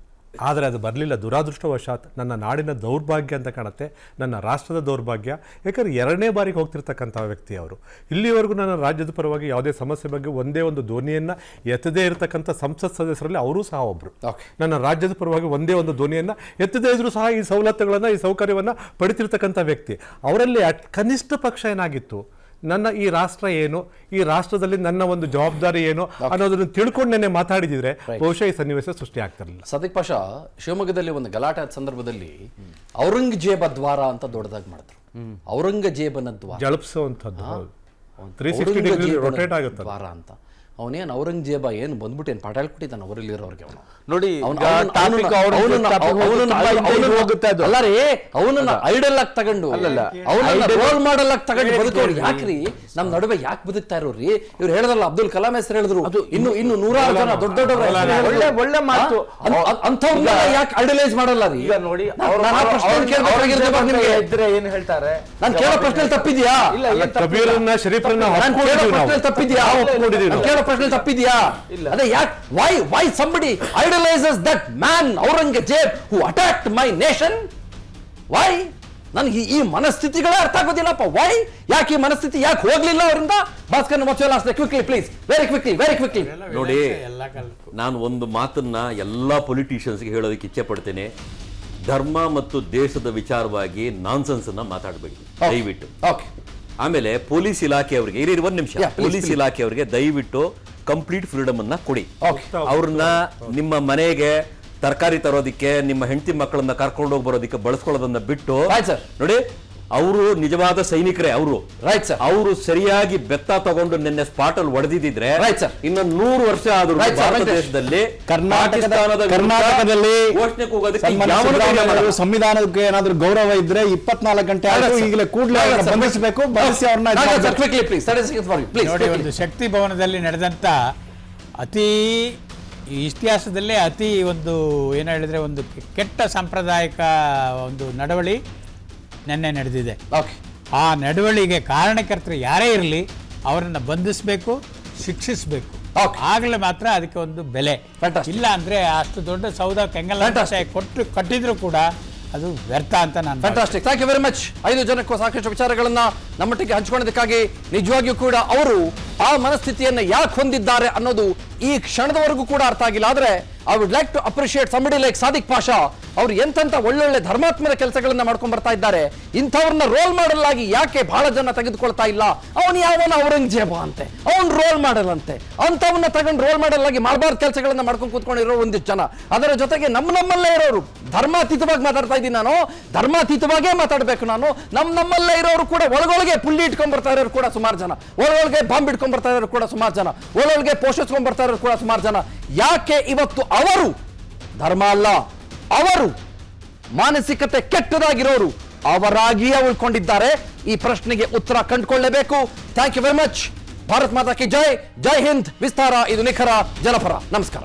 ಆದರೆ ಅದು ಬರಲಿಲ್ಲ. ದುರಾದೃಷ್ಟವಶಾತ್ ನನ್ನ ನಾಡಿನ ದೌರ್ಭಾಗ್ಯ ಅಂತ ಕಾಣುತ್ತೆ, ನನ್ನ ರಾಷ್ಟ್ರದ ದೌರ್ಭಾಗ್ಯ. ಯಾಕಂದರೆ 2ನೇ ಬಾರಿಗೆ ಹೋಗ್ತಿರ್ತಕ್ಕಂಥ ವ್ಯಕ್ತಿ ಅವರು. ಇಲ್ಲಿವರೆಗೂ ನನ್ನ ರಾಜ್ಯದ ಪರವಾಗಿ ಯಾವುದೇ ಸಮಸ್ಯೆ ಬಗ್ಗೆ ಒಂದೇ ಒಂದು ಧ್ವನಿಯನ್ನು ಎತ್ತದೇ ಇರತಕ್ಕಂಥ ಸಂಸತ್ ಸದಸ್ಯರಲ್ಲಿ ಅವರೂ ಸಹ ಒಬ್ಬರು. ನನ್ನ ರಾಜ್ಯದ ಪರವಾಗಿ ಒಂದೇ ಒಂದು ಧ್ವನಿಯನ್ನು ಎತ್ತದೇ ಇದ್ರೂ ಸಹ ಈ ಸವಲತ್ತುಗಳನ್ನು, ಈ ಸೌಕರ್ಯವನ್ನು ಪಡಿತಿರ್ತಕ್ಕಂಥ ವ್ಯಕ್ತಿ. ಅವರಲ್ಲಿ ಕನಿಷ್ಠ ಪಕ್ಷ ಏನಾಗಿತ್ತು, ನನ್ನ ಈ ರಾಷ್ಟ್ರ ಏನು, ಈ ರಾಷ್ಟ್ರದಲ್ಲಿ ನನ್ನ ಒಂದು ಜವಾಬ್ದಾರಿ ಏನು ಅನ್ನೋದನ್ನು ತಿಳ್ಕೊಂಡೇನೆ ಮಾತಾಡಿದಿದ್ರೆ ಬಹುಶಃ ಈ ಸನ್ನಿವೇಶ ಸೃಷ್ಟಿ ಆಗ್ತಿರಲಿಲ್ಲ. ಸಾದಿಕ್ ಪಾಷಾ ಶಿವಮೊಗ್ಗದಲ್ಲಿ ಒಂದು ಗಲಾಟೆ ಸಂದರ್ಭದಲ್ಲಿ ಔರಂಗಜೇಬ ದ್ವಾರ ಅಂತ ದೊಡ್ಡದಾಗಿ ಮಾಡಿದ್ರು. ಔರಂಗಜೇಬನ ದ್ವಾರ ಜಳಪಿಸುವಂಥದ್ದು 360 ಡಿಗ್ರಿ ರೊಟೇಟ್ ಆಗುತ್ತೆ ದ್ವಾರ ಅಂತ. ಅವನೇನು ಔರಂಗಜೇಬ ಏನು ಬಂದ್ಬಿಟ್ಟು ಏನು ಪಾಠ ಹೇಳ್ಕೊಟ್ಟಿದ್ದಾನೆ ಅವರಲ್ಲಿರೋರಿಗೆ ಅವನು ನೋಡಿ ಅವ್ನು- ಈಗ ಅವ್ನು- topic ಅವ್ನು- ಅವ್ರ ಅವ್ನನ್ನ- topic ಅವ್ನನ್ನ- ಅವ್ನನ್ನ ಅವ್ನನ್ನ- ಹೋಗುತ್ತೆ ಅದು. ಅಲ್ಲ ರೀ ಅವನನ್ನ ಐಡಲ್ ಆಗಿ ತಗೊಂಡು ಅಲ್ಲಲ್ಲ. ಅವನನ್ನ Idol- ರೋಲ್ ಮಾಡಲ್ ಆಗಿ ತಗೊಂಡು ಕೇಳಿ, ಬದುಕೋರು ಕೇಳಿ. ಯಾಕ್ರಿ ನಮ್ ನಡುವೆ ಯಾಕೆ ಬದುಕ್ತಾ ಇರೋರಿ ಇವ್ರು ಹೇಳಿದ್ರಲ್ಲ ಅಬ್ದುಲ್ ಕಲಾಂ ಹೆಸರು ಹೇಳಿದ್ರು ಇನ್ನು ನೂರಾರು ಜನ ದೊಡ್ಡ ಒಳ್ಳೆ ಮಾತು. ಅಂಥವ್ರನ್ನ ಯಾಕೆ ಐಡಲೈಸ್ ಮಾಡಲ್ಲ ರೀ ಈಗ ನೋಡಿ ಇದ್ರೆ ಏನ್ ಹೇಳ್ತಾರೆ, ನಾನು ಕೇಳೋ ಪ್ರಶ್ನೆ ತಪ್ಪಿದ್ಯಾ ಇಲ್ಲ ಏನ್ ತಪ್ಪಿಲ್ಲ. ಕಬೀರನ್ನ ಶರೀಫ್ರನ್ನ ನಾನು ಕೇಳೋ ಒಪ್ಕೊಂಡಿದೀವಿ ನಾವು. ಪ್ರಶ್ನೆ ತಪ್ಪಿದ್ಯಾ ಒಪ್ಕೊಂಡಿದೀವಿ ನಾನು ನಾವು. ಕೇಳೋ ಪ್ರಶ್ನೆ ತಪ್ಪಿದ್ಯಾ ಇಲ್ಲ. ಅದೇ ಯಾಕೆ why somebody idolizes that man Aurangzeb who attacked my nation? why ನನಗೆ ಈ ಮನಸ್ಥಿತಿಗಳೇ ಅರ್ಥ ಆಗೋದಿಲ್ಲಪ್ಪ. ವೈ ಯಾಕೆ ಈ ಮನಸ್ಥಿತಿ ಯಾಕೆ ಹೋಗ್ಲಿಲ್ಲ ಅವರಿಂದ? ಭಾಸ್ಕರ್ ಮೊಚ್ಚಲಾಸ್ತೆ ಕ್ವಿಕ್ಲಿ ಪ್ಲೀಸ್, ವೆರಿ ಕ್ವಿಕ್ಲಿ. ನೋಡಿ, ನಾನು ಒಂದು ಮಾತನ್ನ ಎಲ್ಲ ಪೊಲಿಟಿಷಿಯನ್ಸ್ಗೆ ಹೇಳೋದಕ್ಕೆ ಇಚ್ಛೆ ಪಡ್ತೇನೆ. ಧರ್ಮ ಮತ್ತು ದೇಶದ ವಿಚಾರವಾಗಿ ನಾನ್ಸೆನ್ಸ್ ಅನ್ನ ಮಾತಾಡಬೇಡಿ ದಯವಿಟ್ಟು. ಓಕೆ, ಆಮೇಲೆ ಪೊಲೀಸ್ ಇಲಾಖೆಯವರಿಗೆ ಇರಿ ಒಂದು ನಿಮಿಷ, Yeah, please, ಪೊಲೀಸ್ please. ಇಲಾಖೆಯವರಿಗೆ ದಯವಿಟ್ಟು ಕಂಪ್ಲೀಟ್ ಫ್ರೀಡಮ್ ಅನ್ನ ಕೊಡಿ. ಓಕೆ. ಅವ್ರನ್ನ ನಿಮ್ಮ ಮನೆಗೆ ತರಕಾರಿ ತರೋದಿಕ್ಕೆ, ನಿಮ್ಮ ಹೆಂಡತಿ ಮಕ್ಕಳನ್ನ ಕರ್ಕೊಂಡು ಹೋಗಿ ಬರೋದಿಕ್ಕೆ ಬಳಸ್ಕೊಳ್ಳೋದನ್ನ ಬಿಟ್ಟು, Right, sir. ನೋಡಿ ಅವರು ನಿಜವಾದ ಸೈನಿಕರೇ. ಅವರು Right, sir. ಅವರು ಸರಿಯಾಗಿ ಬೆತ್ತ ತಗೊಂಡು ನಿನ್ನೆ ಸ್ಪಾಟ್ ಅಲ್ಲಿ ಹೊಡೆದಿದ್ರೆ Right, sir. ಇನ್ನು 100 ವರ್ಷ ಆದ್ರೂ Right, sir. ಭಾರತ Venkatesh. ದೇಶದಲ್ಲಿ ಕರ್ನಾಟಕದಲ್ಲಿ ಘೋಷಣೆ ಕೂಗೋದಕ್ಕೆ ಸನ್ಮಾನ್ಯ ಯಾವನೂ ಕೈ ಸಿದ್ದರಾಮಯ್ಯ ಮಾಡಲ್ಲ. ಅವರು ಸಂವಿಧಾನಕ್ಕೆ ಏನಾದ್ರೂ ಗೌರವ ಇದ್ರೆ 24 ಗಂಟೆ ಆದ್ರೂ ಈಗಲೇ ಕೂಡಲೇ ಬಂಧಿಸಬೇಕು, ಬಂಧಿಸಿ ಅವ್ರನ್ನ ಕ್ವಿಕ್ಲಿ ಪ್ಲೀಸ್, ನೋಡಿ, ಒಂದು ಶಕ್ತಿ ಭವನದಲ್ಲಿ ನಡೆದಂಥ ಅತಿ ಇತಿಹಾಸದಲ್ಲೇ ಅತಿ ಒಂದು ಏನು ಹೇಳಿದರೆ ಒಂದು ಕೆಟ್ಟ ಸಾಂಪ್ರದಾಯಿಕ ಒಂದು ನಡವಳಿ ನೆನ್ನೆ ನಡೆದಿದೆ. ಓಕೆ, ಆ ನಡವಳಿಗೆ ಕಾರಣಕರ್ತರು ಯಾರೇ ಇರಲಿ ಅವರನ್ನು ಬಂಧಿಸಬೇಕು, ಶಿಕ್ಷಿಸಬೇಕು. Okay. ಆಗಲೇ ಮಾತ್ರ ಅದಕ್ಕೆ ಒಂದು ಬೆಲೆ. Fantastic. ಇಲ್ಲ ಅಂದರೆ ಅಷ್ಟು ದೊಡ್ಡ ಸೌಧ ಕೆಂಗಲ್ ಕಟ್ಟಿದ್ರು ಕೂಡ ಅದು ವ್ಯರ್ಥ ಅಂತ ನಾನು fantastic. Thank you very much. 5 ಜನಕ್ಕೂ ಸಾಕಷ್ಟು ವಿಚಾರಗಳನ್ನ ನಮ್ಮೊಟ್ಟಿಗೆ ಹಂಚಿಕೊಳ್ಳೋದಕ್ಕಾಗಿ ನಿಜವಾಗಿಯೂ ಕೂಡ ಅವರು ಆ ಮನಸ್ಥಿತಿಯನ್ನು ಯಾಕೆ ಹೊಂದಿದ್ದಾರೆ ಅನ್ನೋದು ಈ ಕ್ಷಣದವರೆಗೂ ಕೂಡ ಅರ್ಥ ಆಗಿಲ್ಲ. ಆದರೆ I would like to appreciate somebody like Sadiq Pasha. ಅವ್ರು ಎಂತೆಂಥ ಒಳ್ಳೊಳ್ಳೆ ಧರ್ಮಾತ್ಮಕ ಕೆಲಸಗಳನ್ನ ಮಾಡ್ಕೊಂಡ್ ಬರ್ತಾ ಇದ್ದಾರೆ. ಇಂಥವ್ರನ್ನ ರೋಲ್ ಮಾಡಲ್ ಆಗಿ ಯಾಕೆ ಬಹಳ ಜನ ತೆಗೆದುಕೊಳ್ತಾ ಇಲ್ಲ? ಅವನು ಯಾವನ ಔರಂಗಜೇಬ ಅಂತೆ, ಅವ್ನು ರೋಲ್ ಮಾಡಲ್ ಅಂತೆ, ಅಂಥವನ್ನ ತಗೊಂಡು ರೋಲ್ ಮಾಡಲ್ ಆಗಿ ಮಾಡಬಾರ್ದು ಕೆಲಸಗಳನ್ನ ಮಾಡ್ಕೊಂಡು ಕೂತ್ಕೊಂಡಿರೋ ಒಂದಿಷ್ಟು ಜನ. ಅದರ ಜೊತೆಗೆ ನಮ್ಮಲ್ಲೇ ಇರೋರು, ಧರ್ಮಾತೀತವಾಗಿ ಮಾತಾಡ್ತಾ ಇದ್ದೀನಿ ನಾನು, ಧರ್ಮಾತೀತವಾಗೇ ಮಾತಾಡಬೇಕು ನಾನು. ನಮ್ಮಲ್ಲೇ ಇರೋರು ಕೂಡ ಒಳಗೊಳಗೆ ಪುಲ್ಲಿ ಇಟ್ಕೊಂಡ್ ಬರ್ತಾ ಇರೋರು ಕೂಡ ಸುಮಾರು ಜನ, ಒಳಗೊಳಗೆ ಬಾಂಬ್ ಇಟ್ಕೊಂಡ್ ಬರ್ತಾ ಇರೋರು ಕೂಡ ಸುಮಾರು ಜನ, ಒಳಗೊಳಗೆ ಪೋಷಿಸ್ಕೊಂಡ್ ಬರ್ತಾ ಇರೋರು ಕೂಡ ಸುಮಾರು ಜನ. ಯಾಕೆ ಇವತ್ತು ಅವರು ಧರ್ಮ ಅಲ್ಲ, ಅವರು ಮಾನಸಿಕತೆ ಕೆಟ್ಟದಾಗಿರೋರು ಅವರಾಗಿಯೇ ಉಳ್ಕೊಂಡಿದ್ದಾರೆ? ಈ ಪ್ರಶ್ನೆಗೆ ಉತ್ತರ ಕಂಡುಕೊಳ್ಳಲೇಬೇಕು. Thank you very much. Bharat ಮಾತಾ ಕಿ ಜೈ, ಜೈ ಹಿಂದ್. ವಿಸ್ತಾರ ಇದು ನಿಖರ ಜನಪರ. ನಮಸ್ಕಾರ.